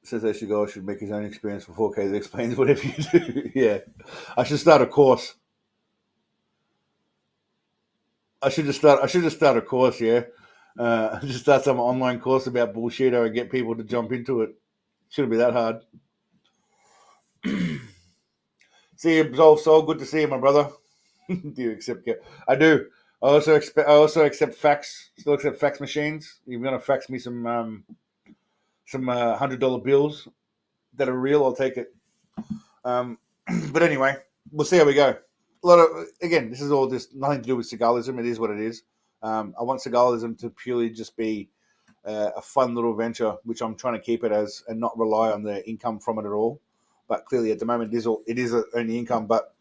Sensei Seagal should make his own experience for 4K that explains whatever you do. Yeah. I should start a course. I should just start a course, yeah. Just start some online course about bullshit or get people to jump into it. Shouldn't be that hard. See you, Soul. Good to see you, my brother. Do you accept? I do. I also accept fax. Still accept fax machines. You're gonna fax me some $100 bills that are real. I'll take it. But anyway, we'll see how we go. A lot of, again, this is all just nothing to do with Seagalism. It is what it is. I want Seagalism to purely just be a fun little venture, which I'm trying to keep it as, and not rely on the income from it at all. But clearly, at the moment, it is only income. But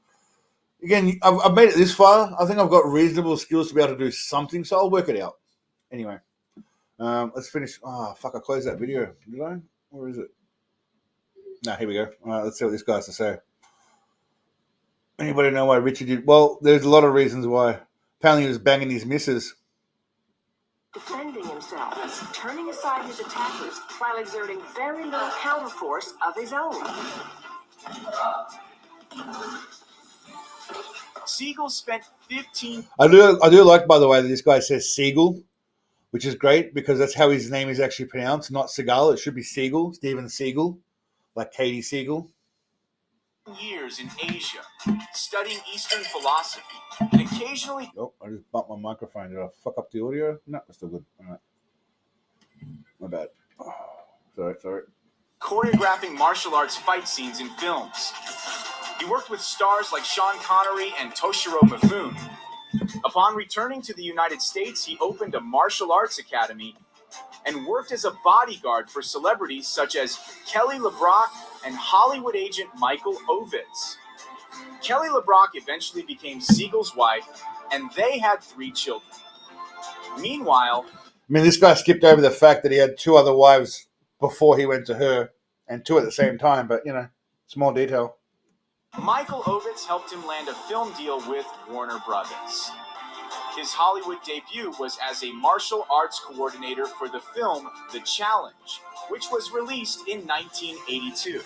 again, I've made it this far. I think I've got reasonable skills to be able to do something, so I'll work it out. Anyway, let's finish. Oh, fuck, I closed that video. Did I? Where is it? No, here we go. All right, let's see what this guy has to say. Anybody know why Richard did? Well, there's a lot of reasons why. Apparently he was banging his missus. Defending himself, turning aside his attackers while exerting very little counterforce of his own. Seagal spent 15... I do like, by the way, that this guy says Seagal, which is great because that's how his name is actually pronounced, not Seagal. It should be Seagal, Steven Seagal, like Katie Seagal. Years in Asia, studying Eastern philosophy, and occasionally... Oh, I just bumped my microphone. Did I fuck up the audio? No, it's still good. All right. My bad. Oh, sorry. Choreographing martial arts fight scenes in films. He worked with stars like Sean Connery and Toshiro Mifune. Upon returning to the United States, he opened a martial arts academy and worked as a bodyguard for celebrities such as Kelly LeBrock and Hollywood agent Michael Ovitz. Kelly LeBrock eventually became Seagal's wife, and they had 3 children. Meanwhile... I mean, this guy skipped over the fact that he had 2 other wives before he went to her, and 2 at the same time, but, you know, small detail. Michael Ovitz helped him land a film deal with Warner Brothers. His Hollywood debut was as a martial arts coordinator for the film The Challenge, which was released in 1982.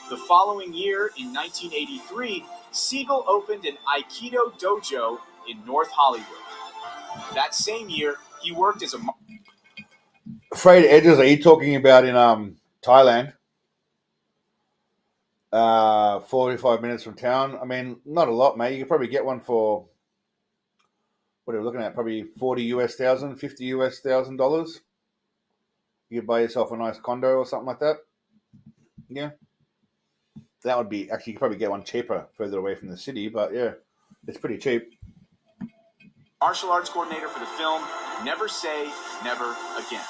The following year, in 1983, Seagal opened an Aikido dojo in North Hollywood. That same year, he worked as a... Frayed edges, are you talking about in Thailand? 45 minutes from town. I mean, not a lot, mate. You could probably get one for, what are we looking at? Probably $40,000, $50,000. You could buy yourself a nice condo or something like that. Yeah. That would be, actually, you could probably get one cheaper further away from the city, but yeah, it's pretty cheap. Martial arts coordinator for the film Never Say Never Again.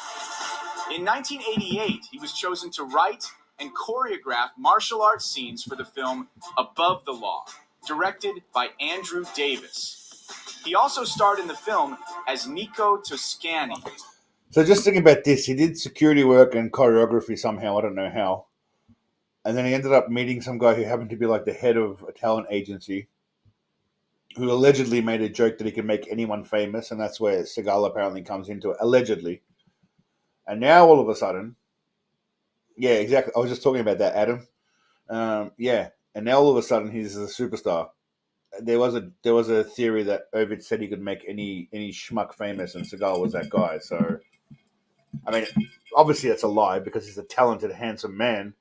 In 1988, he was chosen to write and choreograph martial arts scenes for the film Above the Law, directed by Andrew Davis. He also starred in the film as Nico Toscani. So just thinking about this, he did security work and choreography somehow, I don't know how. And then he ended up meeting some guy who happened to be like the head of a talent agency, who allegedly made a joke that he could make anyone famous, and that's where Seagal apparently comes into it, allegedly. And now all of a sudden, yeah, exactly. I was just talking about that, Adam. Yeah, and now all of a sudden he's a superstar. There was a theory that Ovid said he could make any schmuck famous, and Seagal was that guy. So, I mean, obviously that's a lie because he's a talented, handsome man.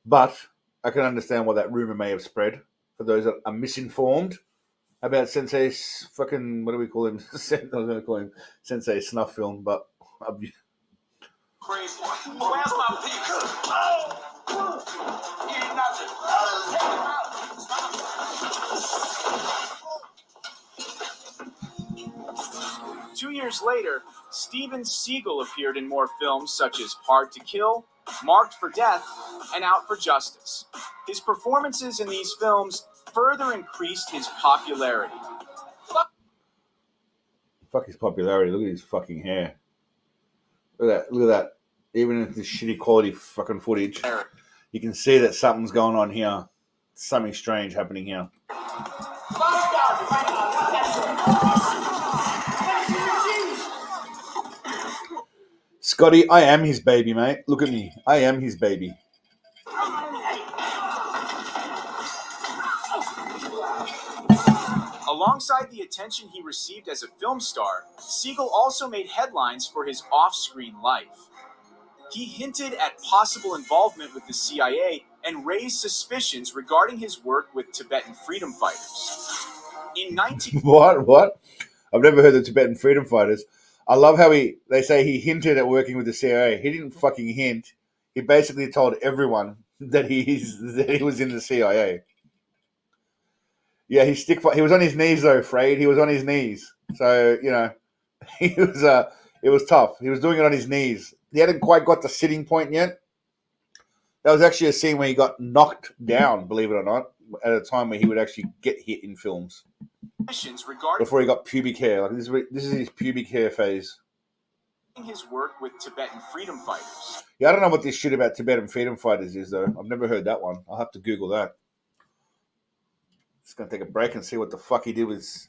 But I can understand why that rumor may have spread for those that are misinformed about Sensei's fucking, what do we call him? I was going to call him Sensei Snuff Film, but... Crazy. Where's my piece? You ain't nothing. Take him out. 2 years later, Steven Seagal appeared in more films such as Hard to Kill, Marked for Death, and Out for Justice. His performances in these films further increased his popularity. Fuck his popularity. Look at his fucking hair. Look at that. Look at that. Even in this shitty quality fucking footage, you can see that something's going on here. Something strange happening here. Scotty, I am his baby, mate. Look at me. I am his baby. Alongside the attention he received as a film star, Seagal also made headlines for his off-screen life. He hinted at possible involvement with the CIA and raised suspicions regarding his work with Tibetan freedom fighters. In 19... What? I've never heard of Tibetan freedom fighters. I love how they say he hinted at working with the CIA. He didn't fucking hint. He basically told everyone that he was in the CIA. Yeah, he was on his knees though, Frade. He was on his knees. So, you know, it was tough. He was doing it on his knees. He hadn't quite got the sitting point yet. That was actually a scene where he got knocked down, believe it or not, at a time where he would actually get hit in films. Before he got pubic hair. Like this is his pubic hair phase. His work with Tibetan freedom fighters. Yeah, I don't know what this shit about Tibetan freedom fighters is though. I've never heard that one. I'll have to Google that. Just gonna take a break and see what the fuck he did with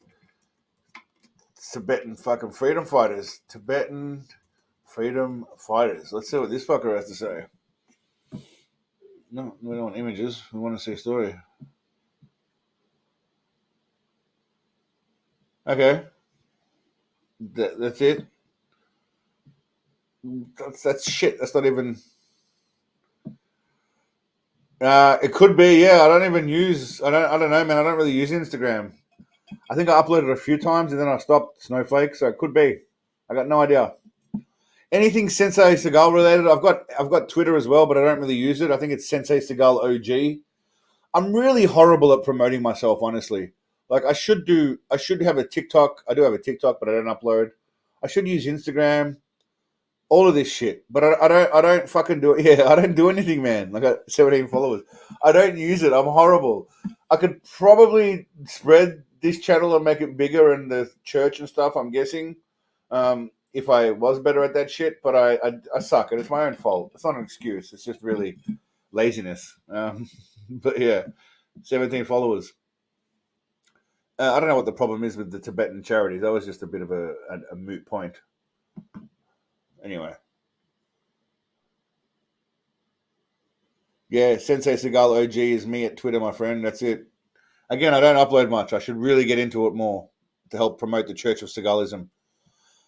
Tibetan fucking freedom fighters. Tibetan freedom fighters. Let's see what this fucker has to say. No, we don't want images. We want to see a story. Okay. That's it. That's shit. That's not even... it could be, yeah. I don't know, man. I don't really use Instagram. I think I uploaded a few times and then I stopped, Snowflake, so it could be. I got no idea. Anything Sensei Seagal related, I've got Twitter as well, but I don't really use it. I think it's Sensei Seagal OG. I'm really horrible at promoting myself, honestly. Like I should have a TikTok. I do have a TikTok, but I don't upload. I should use Instagram. All of this shit, but I don't fucking do it. Yeah, I don't do anything, man. I got 17 followers. I don't use it. I'm horrible. I could probably spread this channel and make it bigger in the church and stuff, I'm guessing, if I was better at that shit, but I suck, and it's my own fault. It's not an excuse. It's just really laziness. But yeah, 17 followers. I don't know what the problem is with the Tibetan charities. That was just a bit of a moot point. Anyway. Yeah, Sensei Seagal OG is me at Twitter, my friend. That's it. Again, I don't upload much. I should really get into it more to help promote the Church of Seagalism.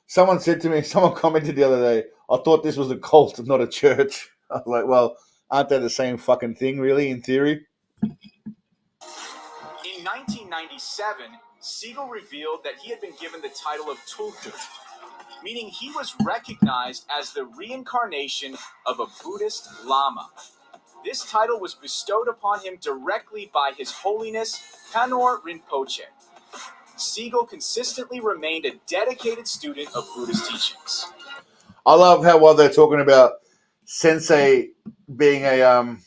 Someone commented the other day, I thought this was a cult, not a church. I was like, well, aren't they the same fucking thing, really, in theory? In 1997, Seagal revealed that he had been given the title of Tulku, meaning he was recognized as the reincarnation of a Buddhist Lama. This title was bestowed upon him directly by His Holiness Kanor Rinpoche. Seagal consistently remained a dedicated student of Buddhist teachings. I love how while they're talking about Sensei being a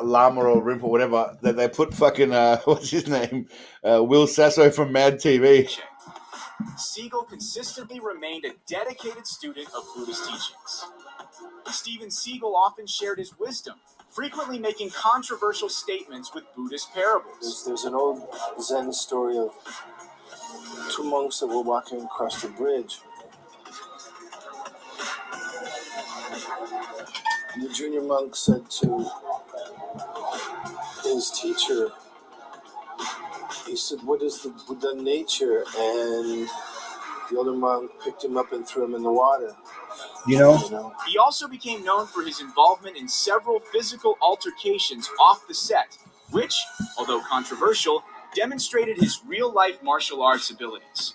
Lama or Rinpoche or whatever, that they put fucking what's his name, Will Sasso from Mad TV. Seagal consistently remained a dedicated student of Buddhist teachings. Steven Seagal often shared his wisdom, frequently making controversial statements with Buddhist parables. There's an old Zen story of two monks that were walking across the bridge. The junior monk said to his teacher, he said, what is the Buddha nature? And the other monk picked him up and threw him in the water. You know? He also became known for his involvement in several physical altercations off the set, which, although controversial, demonstrated his real-life martial arts abilities.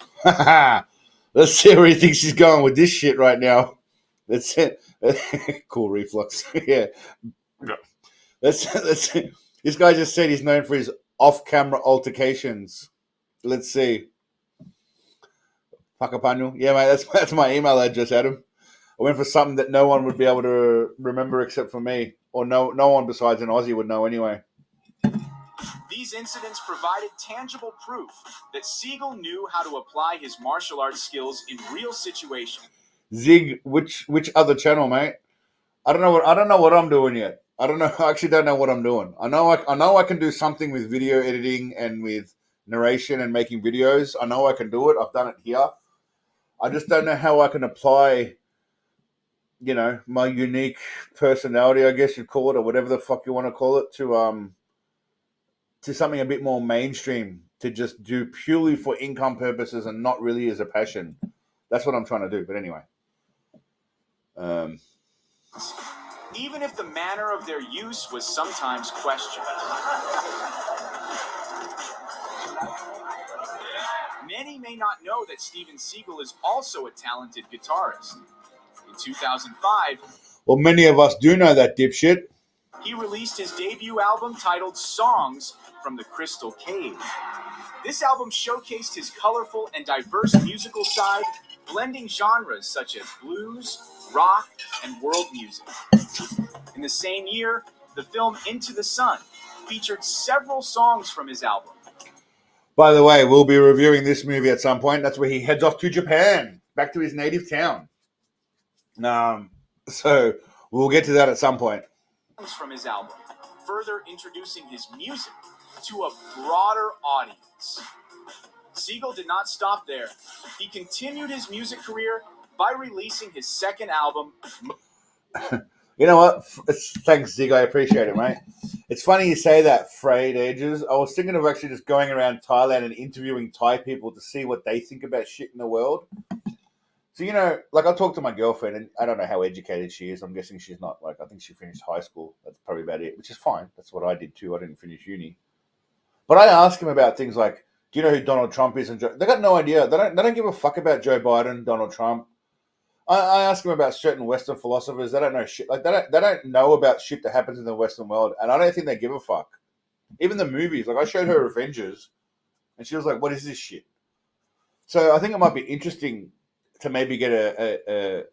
Let's see where he thinks he's going with this shit right now. That's it. Cool reflux. Yeah. Let's. This guy just said he's known for his off-camera altercations. Let's see. Pakapanu. Yeah, mate, that's my email address, Adam. I went for something that no one would be able to remember except for me, or no one besides an Aussie would know anyway. These incidents provided tangible proof that Seagal knew how to apply his martial arts skills in real situations. Zig, which other channel, mate? I don't know what I'm doing yet. I don't know. I actually don't know what I'm doing. I know I can do something with video editing and with narration and making videos. I know I can do it. I've done it here. I just don't know how I can apply, my unique personality, I guess you'd call it, or whatever the fuck you want to call it, to something a bit more mainstream, to just do purely for income purposes and not really as a passion. That's what I'm trying to do. But anyway. Even if the manner of their use was sometimes questioned. Many may not know that Steven Seagal is also a talented guitarist. In 2005, well, many of us do know that, dipshit. He released his debut album titled Songs from the Crystal Cave. This album showcased his colorful and diverse musical side, blending genres such as blues, rock, and world music. In the same year, the film Into the Sun featured several songs from his album. By the way, we'll be reviewing this movie at some point. That's where he heads off to Japan, back to his native town. So we'll get to that at some point. From his album, further introducing his music to a broader audience. Seagal did not stop there. He continued his music career by releasing his second album. You know what? Thanks, Zig. I appreciate it, mate. It's funny you say that, frayed edges. I was thinking of actually just going around Thailand and interviewing Thai people to see what they think about shit in the world. So, I talked to my girlfriend, and I don't know how educated she is. I'm guessing she's not. I think she finished high school. That's probably about it, which is fine. That's what I did too. I didn't finish uni. But I ask him about things like, do you know who Donald Trump is? And they got no idea. They don't give a fuck about Joe Biden, Donald Trump. I ask them about certain Western philosophers. They don't know shit. They don't know about shit that happens in the Western world, and I don't think they give a fuck. Even the movies. I showed her Avengers, and she was like, "What is this shit?" So I think it might be interesting to maybe get a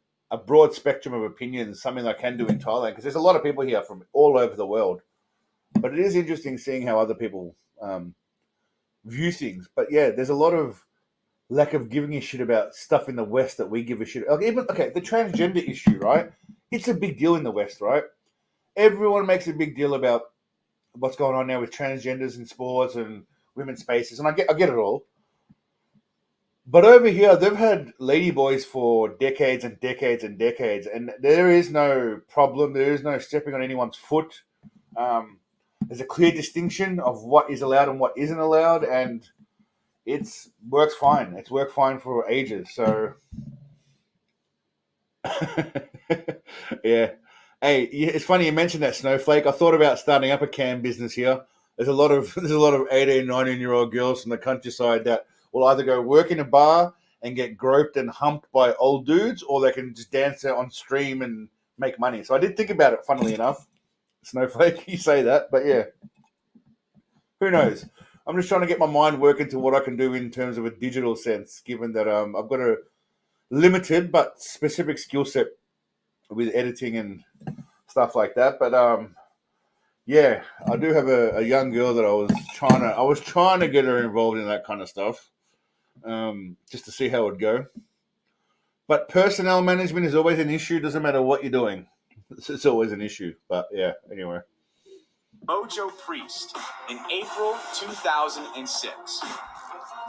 broad spectrum of opinions, something I can do in Thailand, because there's a lot of people here from all over the world. But it is interesting seeing how other people view things. But yeah, there's a lot of lack of giving a shit about stuff in the West that we give a shit. The transgender issue, right? It's a big deal in the West, right? Everyone makes a big deal about what's going on now with transgenders in sports and women's spaces, and I get it all. But over here, they've had ladyboys for decades and decades and decades, and there is no problem. There is no stepping on anyone's foot. There's a clear distinction of what is allowed and what isn't allowed, and it works fine. It's worked fine for ages. So, yeah. Hey, it's funny you mentioned that, Snowflake. I thought about starting up a cam business here. There's a lot of 18, 19-year-old girls from the countryside that will either go work in a bar and get groped and humped by old dudes, or they can just dance on stream and make money. So I did think about it, funnily enough. Snowflake, you say that, but yeah. Who knows? I'm just trying to get my mind working to what I can do in terms of a digital sense, given that I've got a limited but specific skill set with editing and stuff like that. But yeah, I do have a young girl that I was trying to get her involved in that kind of stuff. Just to see how it would go. But personnel management is always an issue. Doesn't matter what you're doing. It's always an issue. But yeah, anyway. Mojo Priest in April 2006.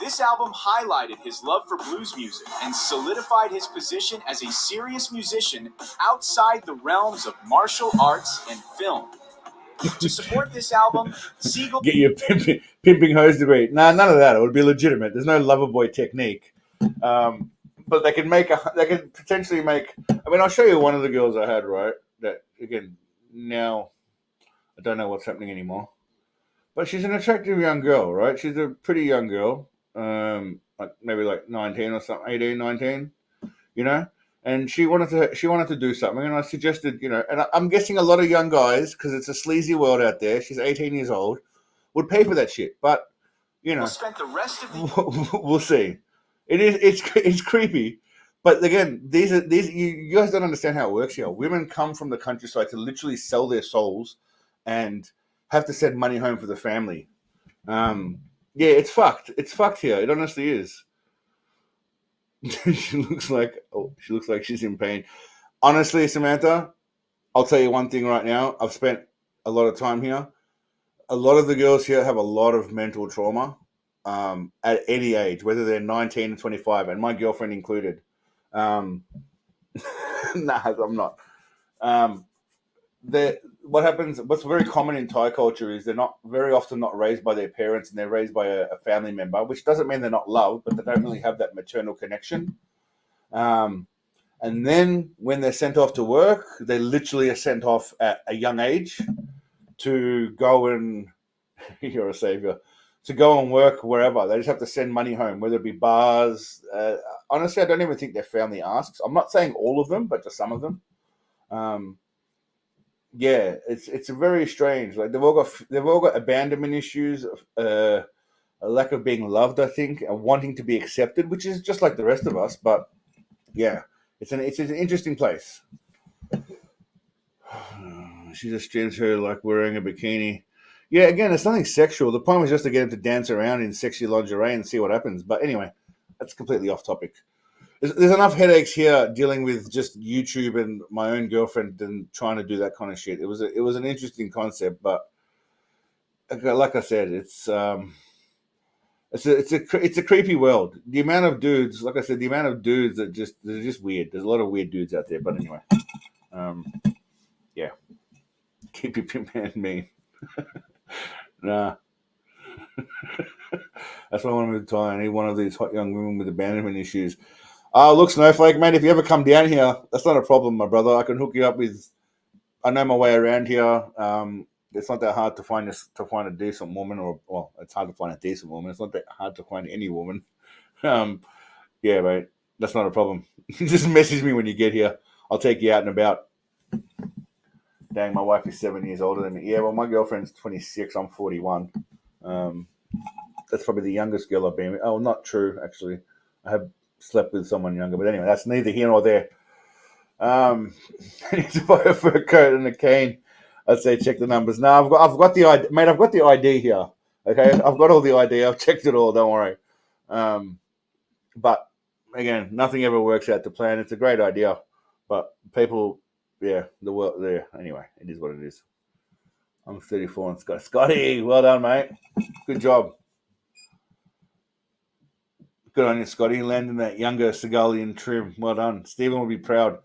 This album highlighted his love for blues music and solidified his position as a serious musician outside the realms of martial arts and film. To support this album, Seagal... Get your pimping hose degree. Nah, none of that. It would be legitimate. There's no Loverboy technique. But they can potentially make... I'll show you one of the girls I had, right? That, again, now I don't know what's happening anymore. But she's an attractive young girl, right? She's a pretty young girl. Maybe 19 or something, 18, 19, and she wanted to do something, and I suggested, and I'm guessing a lot of young guys, because it's a sleazy world out there. She's 18 years old. would pay for that shit. But you know, spent the rest of the we'll see. It's creepy, but again, these you guys don't understand how it works here. Women come from the countryside to literally sell their souls and have to send money home for the family. Yeah, it's fucked. It's fucked here. It honestly is. She looks like she's in pain. Honestly, Samantha, I'll tell you one thing right now. I've spent a lot of time here. A lot of the girls here have a lot of mental trauma at any age, whether they're 19 or 25, and my girlfriend included. Nah, I'm not. What happens, what's very common in Thai culture is they're not very often not raised by their parents, and they're raised by a family member, which doesn't mean they're not loved, but they don't really have that maternal connection. And then when they're sent off to work, they literally are sent off at a young age to go and you're a savior, to go and work wherever. They just have to send money home, whether it be bars. Honestly, I don't even think their family asks. I'm not saying all of them, but just some of them. Yeah, it's very strange. Like they've all got abandonment issues, a lack of being loved, I think, and wanting to be accepted, which is just like the rest of us. But yeah, it's an interesting place. She just streams her like wearing a bikini. Yeah, again, it's nothing sexual. The point was just to get him to dance around in sexy lingerie and see what happens. But anyway, that's completely off topic. There's enough headaches here dealing with just YouTube and my own girlfriend and trying to do that kind of shit. It was an interesting concept, but like I said, it's a creepy world. The amount of dudes, like I said, that they're just weird. There's a lot of weird dudes out there. But anyway, yeah, keep your pimp man mean. Nah. That's why I want to move to Thailand. I need one of these hot young women with abandonment issues. Look, Snowflake, mate, if you ever come down here, that's not a problem, my brother. I can hook you up with... I know my way around here. It's not that hard to find a decent woman, well, it's hard to find a decent woman. It's not that hard to find any woman. Yeah, mate, that's not a problem. Just message me when you get here. I'll take you out and about. Dang, my wife is 7 years older than me. Yeah, well, my girlfriend's 26. I'm 41. That's probably the youngest girl I've been with. Oh, not true, actually. I have slept with someone younger, but anyway, that's neither here nor there. I need to buy a fur coat and a cane. I'd say check the numbers. No, I've got the ID, mate. I've got the ID here. Okay, I've got all the ID. I've checked it all. Don't worry. But again, nothing ever works out to plan. It's a great idea, but people, yeah, the world there. Anyway, it is what it is. I'm 34 and Scotty, well done, mate. Good job. Good on you, Scotty. Landing that younger Seagalian trim. Well done. Stephen will be proud.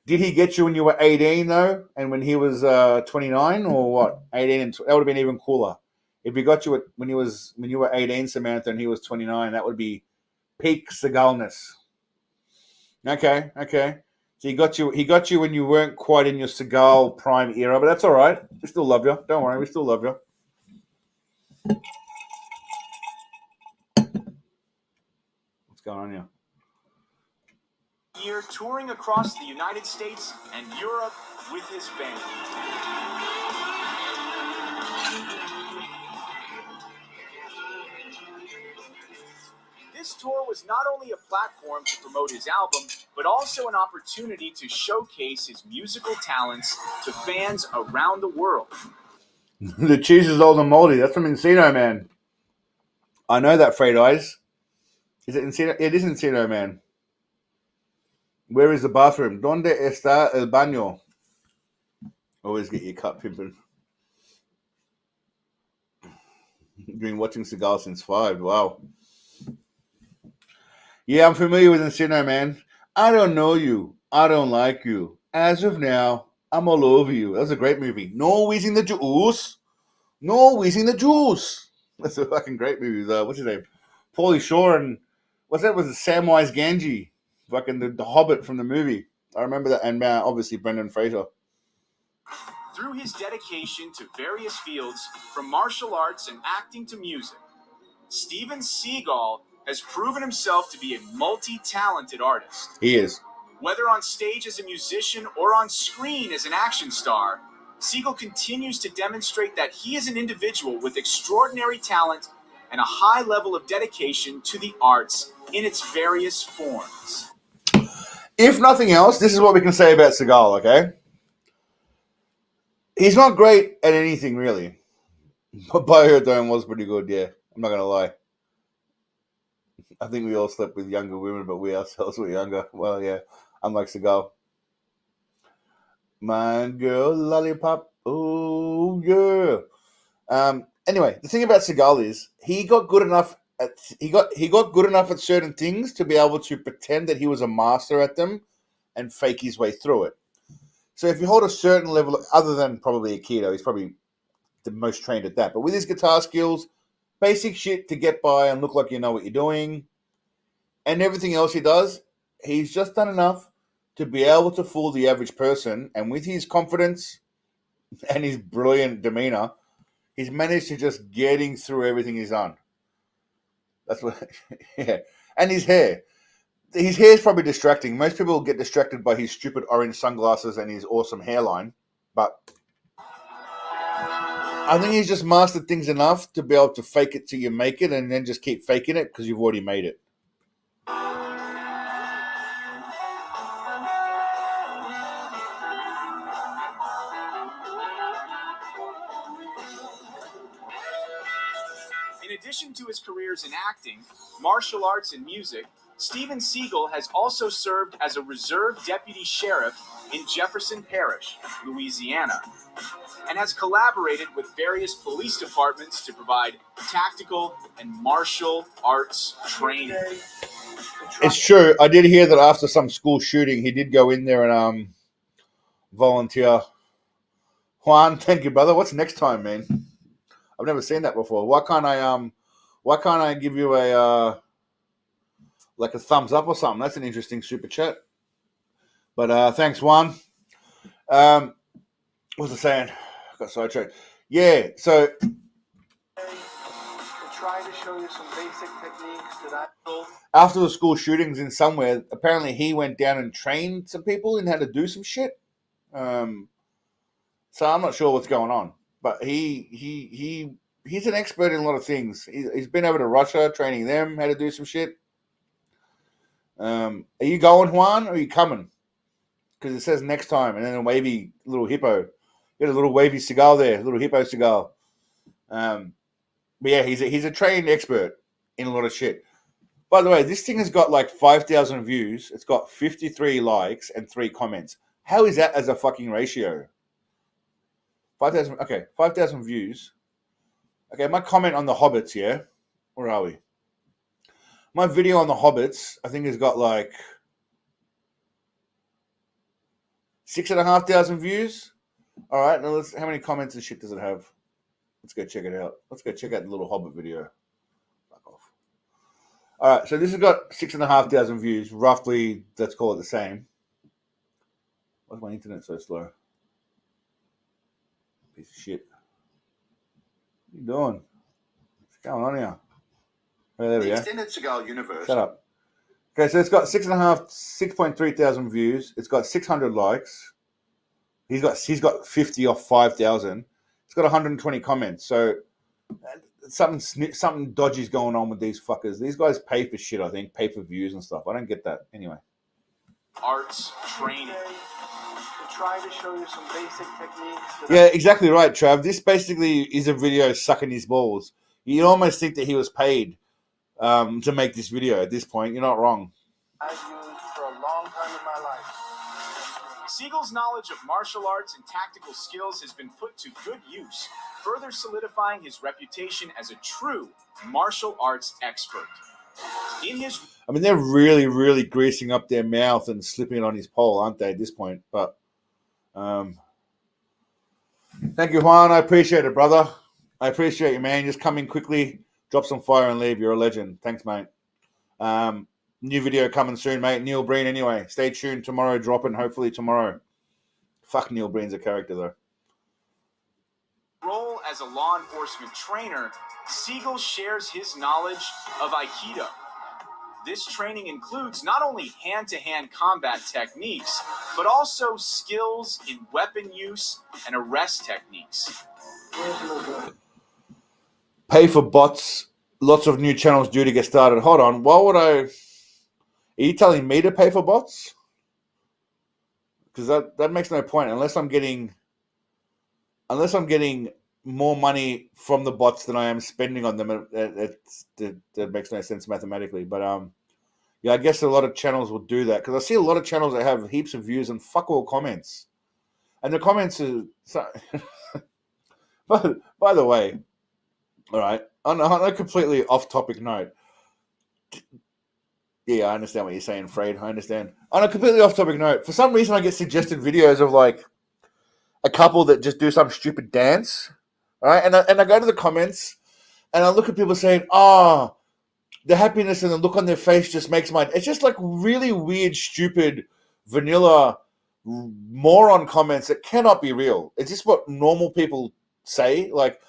Did he get you when you were 18, though, and when he was 29, or what? 18, and that would have been even cooler. If he got you when you were 18, Samantha, and he was 29, that would be peak Seagalness. Okay. So he got you when you weren't quite in your Seagal prime era, but that's all right. We still love you. Don't worry, we still love you. What's going on here? Year touring across the United States and Europe with his band. This tour was not only a platform to promote his album, but also an opportunity to showcase his musical talents to fans around the world. The cheese is old and moldy. That's from Encino Man. I know that, Freight Eyes. Is it Encino? It is Encino Man. Where is the bathroom? ¿Dónde está el baño? Always get your cut pimping. You've been watching Seagal since 5. Wow. Yeah, I'm familiar with Encino Man. I don't know you. I don't like you. As of now, I'm all over you. That was a great movie. No wheezing the juice. No wheezing the juice. That's a fucking great movie. What's his name? Pauly Shore and what's that? Was it Samwise Gamgee? Fucking the Hobbit from the movie. I remember that. And obviously Brendan Fraser. Through his dedication to various fields, from martial arts and acting to music, Steven Seagal has proven himself to be a multi-talented artist. He is. Whether on stage as a musician or on screen as an action star, Seagal continues to demonstrate that he is an individual with extraordinary talent and a high level of dedication to the arts in its various forms. If nothing else, this is what we can say about Seagal, okay? He's not great at anything, really. But Biodome was pretty good, yeah. I'm not going to lie. I think we all slept with younger women, but we ourselves were younger. Well, yeah, unlike Seagal. My girl, lollipop. Oh, yeah. Anyway, the thing about Seagal is he got good enough at certain things to be able to pretend that he was a master at them and fake his way through it. So if you hold a certain level, other than probably Aikido, he's probably the most trained at that. But with his guitar skills, basic shit to get by and look like you know what you're doing, and everything else he does, he's just done enough to be able to fool the average person. And with his confidence and his brilliant demeanor, he's managed to just getting through everything he's done. That's what, yeah. And his hair. His hair is probably distracting. Most people get distracted by his stupid orange sunglasses and his awesome hairline. But I think he's just mastered things enough to be able to fake it till you make it and then just keep faking it because you've already made it. In addition to his careers in acting, martial arts, and music, Steven Seagal has also served as a reserve deputy sheriff in Jefferson Parish, Louisiana, and has collaborated with various police departments to provide tactical and martial arts training. It's true. I did hear that after some school shooting, he did go in there and volunteer. Juan, thank you, brother. What's next time, man? I've never seen that before. Why can't I give you a like a thumbs up or something? That's an interesting super chat. But thanks, Juan. What was I saying? I got sidetracked. Yeah, so Try to show you some basic techniques that I know. After the school shootings in somewhere, apparently he went down and trained some people in how to do some shit. So I'm not sure what's going on, but he's an expert in a lot of things. He's been over to Russia training them how to do some shit. Are you going, Juan, or are you coming? Because it says next time, and then a wavy little hippo. You got a little wavy Seagal there, little hippo Seagal. But yeah, he's a trained expert in a lot of shit. By the way, this thing has got like 5,000 views. It's got 53 likes and 3 comments. How is that as a fucking ratio? 5,000. Okay, 5,000 views. Okay, my comment on the Hobbits, yeah? Where are we? My video on the Hobbits, I think, has got like 6,500 views. All right, now how many comments and shit does it have? Let's go check it out. Let's go check out the little Hobbit video. Fuck off. All right, so this has got 6,500 views, roughly. Let's call it the same. Why's my internet so slow? Piece of shit. What are you doing? What's going on here? Oh, there we The go. extended Seagal universe. Shut up. Okay, so it's got 6.3 thousand views. It's got 600 likes. He's got 50 off 5,000. It's got 120 comments. So something dodgy's going on with these fuckers. These guys pay for shit, I think, pay for views and stuff. I don't get that. Anyway. Arts training. Try to show you some basic techniques. Yeah, exactly right, Trav. This basically is a video sucking his balls. You'd almost think that he was paid to make this video at this point. You're not wrong. I've used for a long time in my life. Seagal's knowledge of martial arts and tactical skills has been put to good use, further solidifying his reputation as a true martial arts expert. I mean, they're really, really greasing up their mouth and slipping it on his pole, aren't they, at this point? But thank you, Juan. I appreciate it, brother. I appreciate you, man. Just come in quickly, drop some fire and leave. You're a legend. Thanks, mate. New video coming soon, mate. Neil Breen, anyway. Stay tuned. Tomorrow, dropping, hopefully tomorrow. Fuck, Neil Breen's a character, though. Role as a law enforcement trainer, Seagal shares his knowledge of Aikido. This training includes not only hand-to-hand combat techniques, but also skills in weapon use and arrest techniques. Pay for bots. Lots of new channels due to get started. Hold on. Why would I... Are you telling me to pay for bots? Because that makes no point unless I'm getting more money from the bots than I am spending on them. That makes no sense mathematically. But yeah, I guess a lot of channels will do that because I see a lot of channels that have heaps of views and fuck all comments. And the comments are... by the way, all right, on a completely off-topic note, yeah, I understand what you're saying, Fred. I understand. On a completely off-topic note, for some reason I get suggested videos of like a couple that just do some stupid dance, all right? And I go to the comments and I look at people saying, "Oh, the happiness and the look on their face just makes my..." It's just like really weird, stupid, vanilla, moron comments that cannot be real. It's just what normal people say. Like,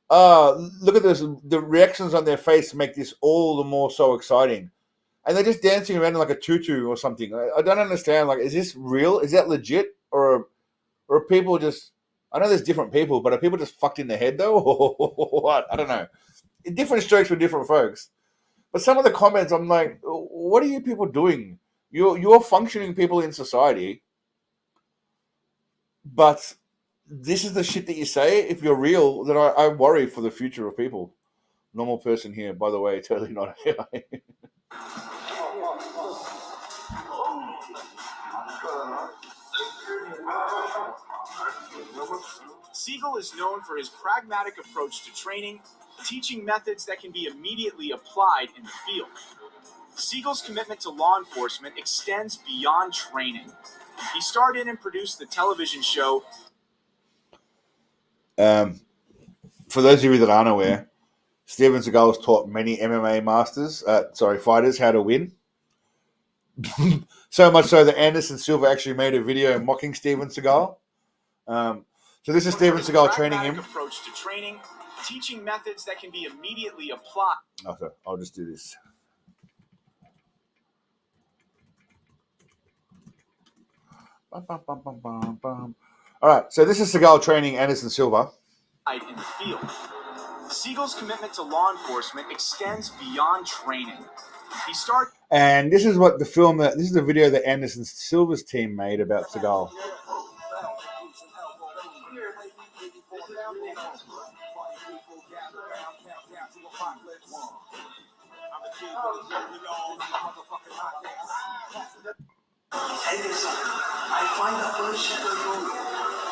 look at this. The reactions on their face make this all the more so exciting. And they're just dancing around in like a tutu or something. I don't understand. Like, is this real? Is that legit? Or are people just... I know there's different people, but are people just fucked in the head though? Or what? I don't know. Different strokes for different folks. But some of the comments, I'm like, what are you people doing? You're functioning people in society, but this is the shit that you say. If you're real, then I worry for the future of people. Normal person here, by the way, totally not AI. Seagal is known for his pragmatic approach to training, teaching methods that can be immediately applied in the field. Seagal's commitment to law enforcement extends beyond training. He starred in and produced the television show. For those of you that aren't aware, Steven Seagal has taught many MMA fighters how to win. So much so that Anderson Silva actually made a video mocking Steven Seagal. So this is Steven Seagal training him. Approach to training, teaching methods that can be immediately applied. Okay, I'll just do this. All right, so this is Seagal training Anderson Silva. In the field. Seagal's commitment to law enforcement extends beyond training. He started. And this is what the film this is the video that Anderson Silva's team made about Seagal. Hey, listen, I find a bullshit for you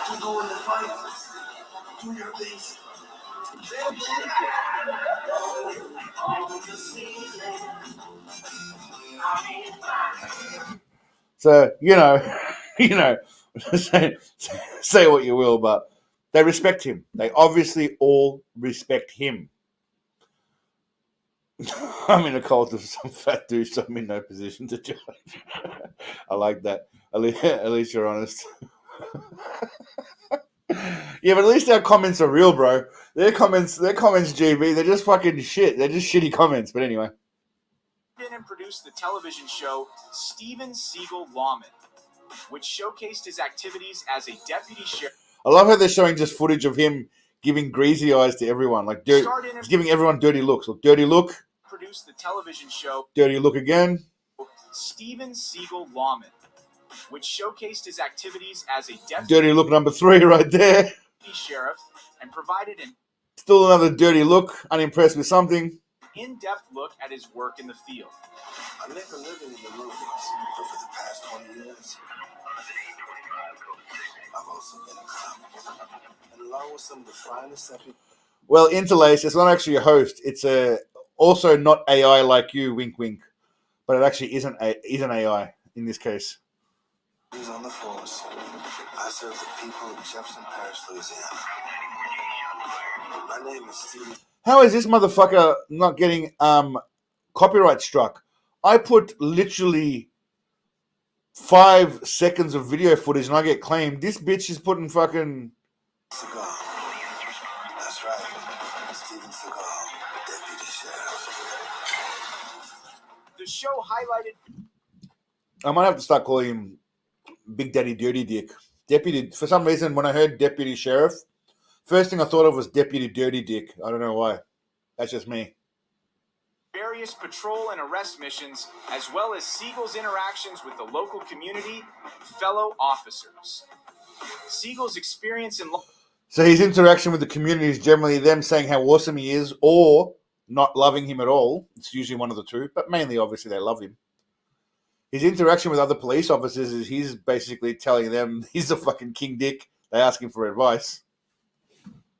to go in the fight. Do your best. So, say what you will, but they respect him. They obviously all respect him. I'm in a cult of some fat douche, so I'm in no position to judge. I like that. At least you're honest. Yeah, but at least our comments are real, bro. Their comments, GB, they're just fucking shit. They're just shitty comments. But anyway. And produced the television show Steven Seagal Lawman, which showcased his activities as a deputy sheriff. I love how they're showing just footage of him giving greasy eyes to everyone. Like, he's giving everyone dirty looks. Look, dirty look. Produced the television show Dirty look again. Steven Seagal Lawman, which showcased his activities as a deputy. Dirty look number 3 right there. Sheriff, and provided an still another dirty look. Unimpressed with something. In-depth look at his work in the field. I never lived in the movies, but for the past 20 years, I've also been a cop, and along with some of the finest epic. Well, Interlace, it's not actually a host. It's also not AI like you, wink, wink. But it actually isn't AI in this case. He's on the force. I serve the people of Jefferson Parish, Louisiana. My name is Steve. How is this motherfucker not getting copyright struck? I put literally 5 seconds of video footage and I get claimed. This bitch is putting fucking... Seagal. That's right. Steven Seagal, Deputy Sheriff. The show highlighted. I might have to start calling him Big Daddy Dirty Dick. Deputy. For some reason, when I heard Deputy Sheriff, first thing I thought of was Deputy Dirty Dick. I don't know why. That's just me. Various patrol and arrest missions, as well as Seagal's interactions with the local community, fellow officers. Seagal's experience in. So his interaction with the community is generally them saying how awesome he is, or not loving him at all. It's usually one of the two, but mainly, obviously, they love him. His interaction with other police officers is he's basically telling them he's a fucking king dick. They ask him for advice.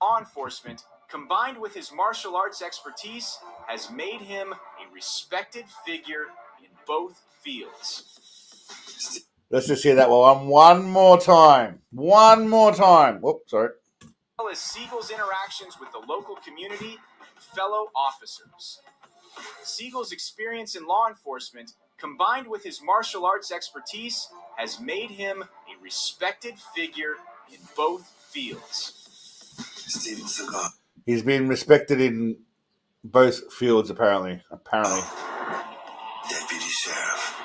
Law enforcement, combined with his martial arts expertise, has made him a respected figure in both fields. Let's just hear that one more time. One more time. Whoops, sorry. As well as Seagal's interactions with the local community, fellow officers. Seagal's experience in law enforcement, combined with his martial arts expertise, has made him a respected figure in both fields. Steven Seagal. He's been respected in both fields, apparently. Deputy Sheriff.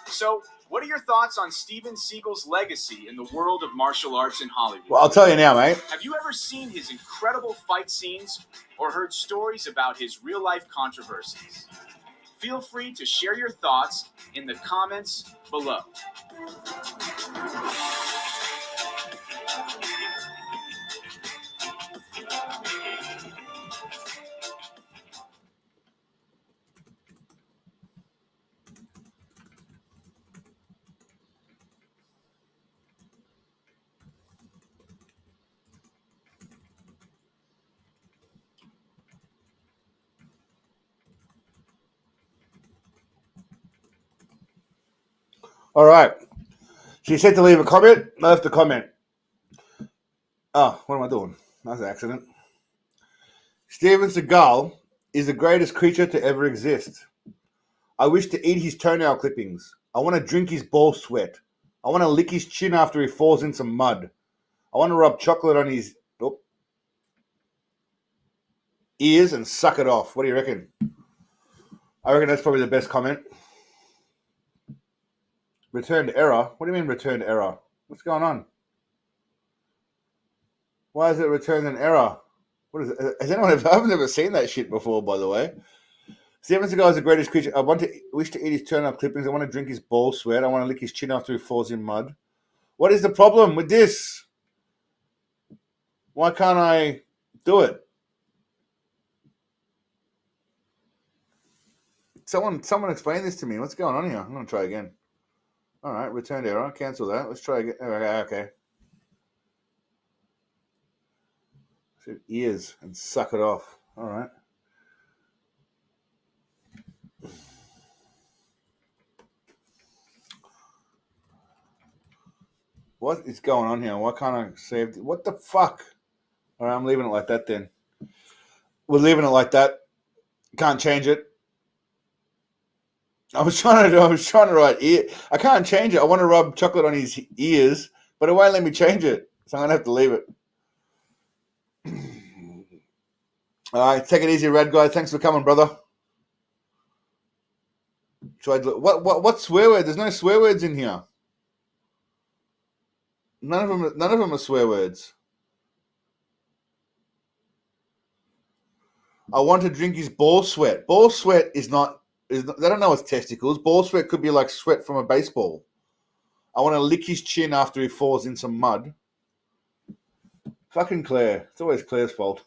So, what are your thoughts on Steven Seagal's legacy in the world of martial arts in Hollywood? Well, I'll tell you now, mate. Have you ever seen his incredible fight scenes or heard stories about his real-life controversies? Feel free to share your thoughts in the comments below. All right. She said to leave a comment. I left a comment. Oh, what am I doing? That's an accident. Steven Seagal is the greatest creature to ever exist. I wish to eat his toenail clippings. I want to drink his ball sweat. I want to lick his chin after he falls in some mud. I want to rub chocolate on his ears and suck it off. What do you reckon? I reckon that's probably the best comment. Returned error? What do you mean returned error? What's going on? Why is it returned an error? What is it? Has anyone ever? I've never seen that shit before, by the way. Steven Seagal is the greatest creature. I wish to eat his toenail clippings. I want to drink his ball sweat. I want to lick his chin after he falls in mud. What is the problem with this? Why can't I do it? Someone explain this to me. What's going on here? I'm going to try again. All right, returned error. Cancel that. Let's try again. Okay. Ears and suck it off. All right. What is going on here? Why can't I save? What the fuck? All right, I'm leaving it like that then. We're leaving it like that. Can't change it. I was trying to write ear. I can't change it. I want to rub chocolate on his ears, but it won't let me change it. So I'm going to have to leave it. All right, take it easy, Rad Guy. Thanks for coming, brother. What swear word? There's no swear words in here. None of them are swear words. I want to drink his ball sweat. Ball sweat is not. They don't know it's testicles. Ball sweat could be like sweat from a baseball. I want to lick his chin after he falls in some mud. Fucking Claire. It's always Claire's fault.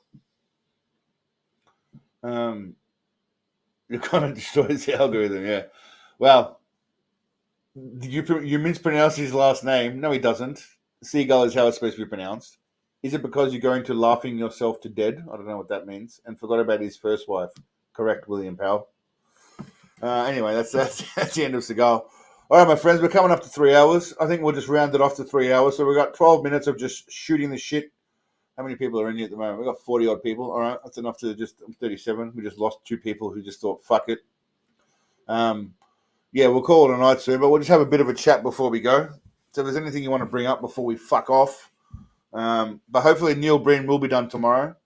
Your comment destroys the algorithm, yeah. Well, you mispronounce his last name. No, he doesn't. Seagal is how it's supposed to be pronounced. Is it because you're going to laughing yourself to dead? I don't know what that means. And forgot about his first wife. Correct, William Powell. Anyway, that's the end of Seagal. All right, my friends, we're coming up to 3 hours. I think we'll just round it off to 3 hours. So we've got 12 minutes of just shooting the shit. How many people are in here at the moment? We've got 40-odd people. All right, that's enough to I'm 37. We just lost 2 people who just thought, fuck it. Yeah, we'll call it a night soon, but we'll just have a bit of a chat before we go. So if there's anything you want to bring up before we fuck off. But hopefully Breen will be done tomorrow.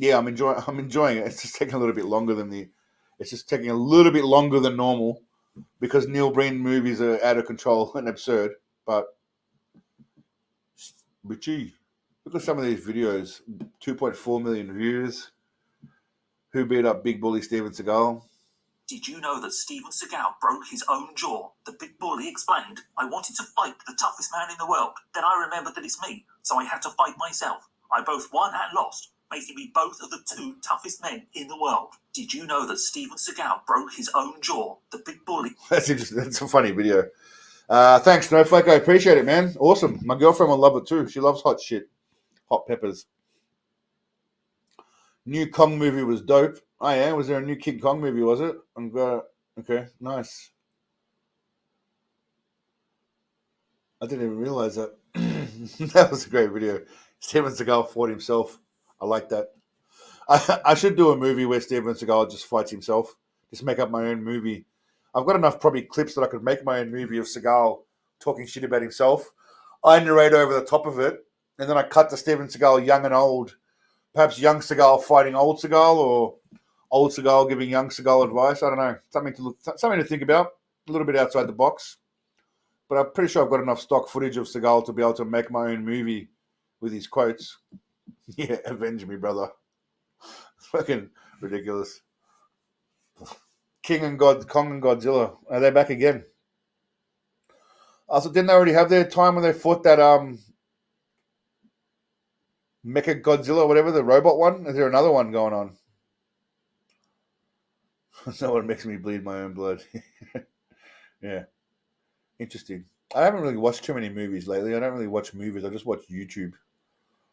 Yeah, I'm enjoying it. It's just taking a little bit longer than it's just taking a little bit longer than normal because Neil Breen movies are out of control and absurd. But gee, look at some of these videos. 2.4 million views. Who beat up Big Bully Steven Seagal? Did you know that Steven Seagal broke his own jaw? The big bully explained, I wanted to fight the toughest man in the world. Then I remembered that it's me, so I had to fight myself. I both won and lost, making me both of the two toughest men in the world. Did you know that Steven Seagal broke his own jaw? The big bully. That's interesting. That's a funny video. Thanks, Snowflake. I appreciate it, man. Awesome. My girlfriend will love it too. She loves hot shit. Hot peppers. New Kong movie was dope. Oh, yeah? Was there a new King Kong movie, was it? Okay, nice. I didn't even realize that. That was a great video. Steven Seagal fought himself. I like that. I should do a movie where Steven Seagal just fights himself. Just make up my own movie. I've got enough probably clips that I could make my own movie of Seagal talking shit about himself. I narrate over the top of it, and then I cut to Steven Seagal young and old. Perhaps young Seagal fighting old Seagal, or old Seagal giving young Seagal advice. I don't know. Something to think about. A little bit outside the box. But I'm pretty sure I've got enough stock footage of Seagal to be able to make my own movie with his quotes. Yeah, avenge me, brother. Fucking ridiculous. Kong and Godzilla. Are they back again? Also, didn't they already have their time when they fought that Mecha Godzilla, whatever, the robot one? Is there another one going on? That's what makes me bleed my own blood. Yeah. Interesting. I haven't really watched too many movies lately. I don't really watch movies. I just watch YouTube.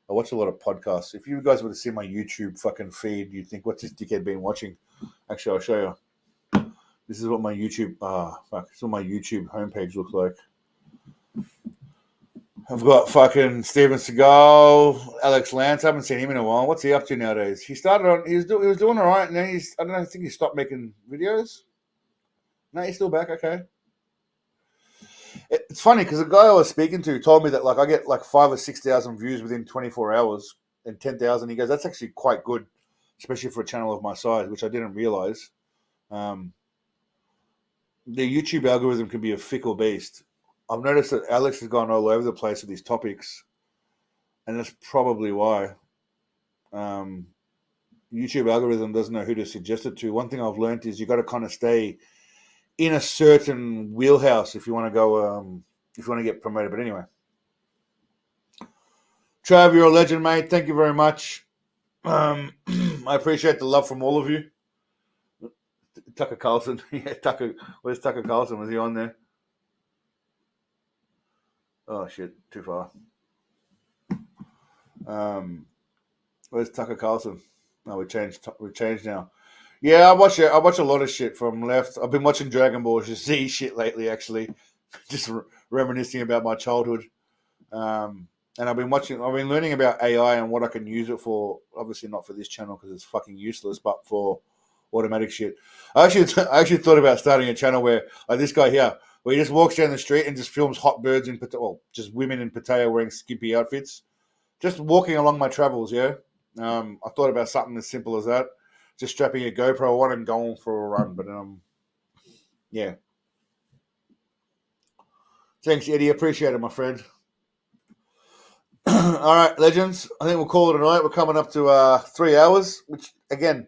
I watch a lot of podcasts. If you guys were to see my YouTube fucking feed, you'd think, what's this dickhead been watching? Actually, I'll show you. This is what my YouTube... This is what my YouTube homepage looks like. I've got fucking Steven Seagal, Alex Lance. I haven't seen him in a while. What's he up to nowadays? He was doing all right, and then I think he stopped making videos. No, he's still back. Okay. It's funny because the guy I was speaking to told me that I get 5,000 or 6,000 views within 24 hours and 10,000. He goes, that's actually quite good, especially for a channel of my size, which I didn't realize. The YouTube algorithm can be a fickle beast. I've noticed that Alex has gone all over the place with these topics, and that's probably why. YouTube algorithm doesn't know who to suggest it to. One thing I've learned is you got to kind of stay in a certain wheelhouse if you want to go, if you want to get promoted. But anyway, Trav, you're a legend, mate. Thank you very much. I appreciate the love from all of you. Tucker Carlson. Yeah, Tucker. Where's Tucker Carlson? Was he on there? Oh shit, too far. Where's Tucker Carlson? No, we changed now. Yeah, I watch a lot of shit from left. I've been watching Dragon Ball Z shit lately, actually, just reminiscing about my childhood. And I've been learning about AI and what I can use it for. Obviously, not for this channel because it's fucking useless, but for automatic shit. I actually thought about starting a channel where, like this guy here, where he just walks down the street and just films hot birds in just women in Pattaya wearing skimpy outfits, just walking along my travels. Yeah, I thought about something as simple as that. Just strapping a GoPro on and going for a run. But, yeah. Thanks, Eddie. Appreciate it, my friend. All right, legends. I think we'll call it a night. We're coming up to 3 hours, which, again,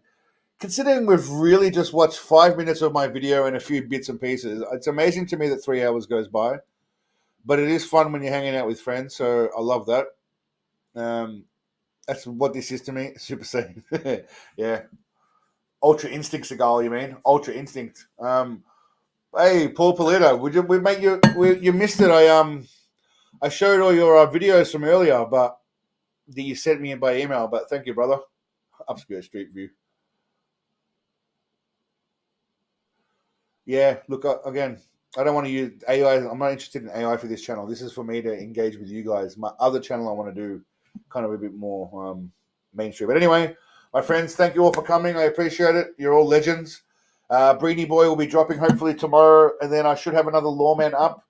considering we've really just watched 5 minutes of my video and a few bits and pieces, it's amazing to me that 3 hours goes by. But it is fun when you're hanging out with friends, so I love that. That's what this is to me. Super Saiyan. Yeah. Ultra Instinct Seagal, you mean? Ultra Instinct. Hey, Paul Polito, you missed it. I showed all your videos from earlier, but that you sent me in by email. But thank you, brother. Upskirt Street View. Yeah, look, again, I don't want to use AI. I'm not interested in AI for this channel. This is for me to engage with you guys. My other channel I want to do kind of a bit more mainstream. But anyway, my friends, thank you all for coming. I appreciate it. You're all legends. Breeny Boy will be dropping hopefully tomorrow, and then I should have another Lawman up.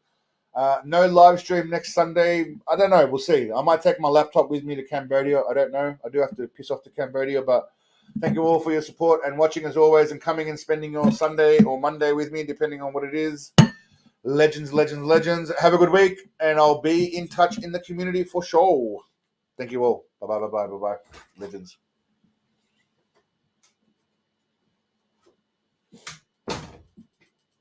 No live stream next Sunday. I don't know. We'll see. I might take my laptop with me to Cambodia. I don't know. I do have to piss off to Cambodia, but thank you all for your support and watching as always and coming and spending your Sunday or Monday with me, depending on what it is. Legends, legends, legends. Have a good week, and I'll be in touch in the community for sure. Thank you all. Bye-bye, bye-bye, bye-bye. Legends.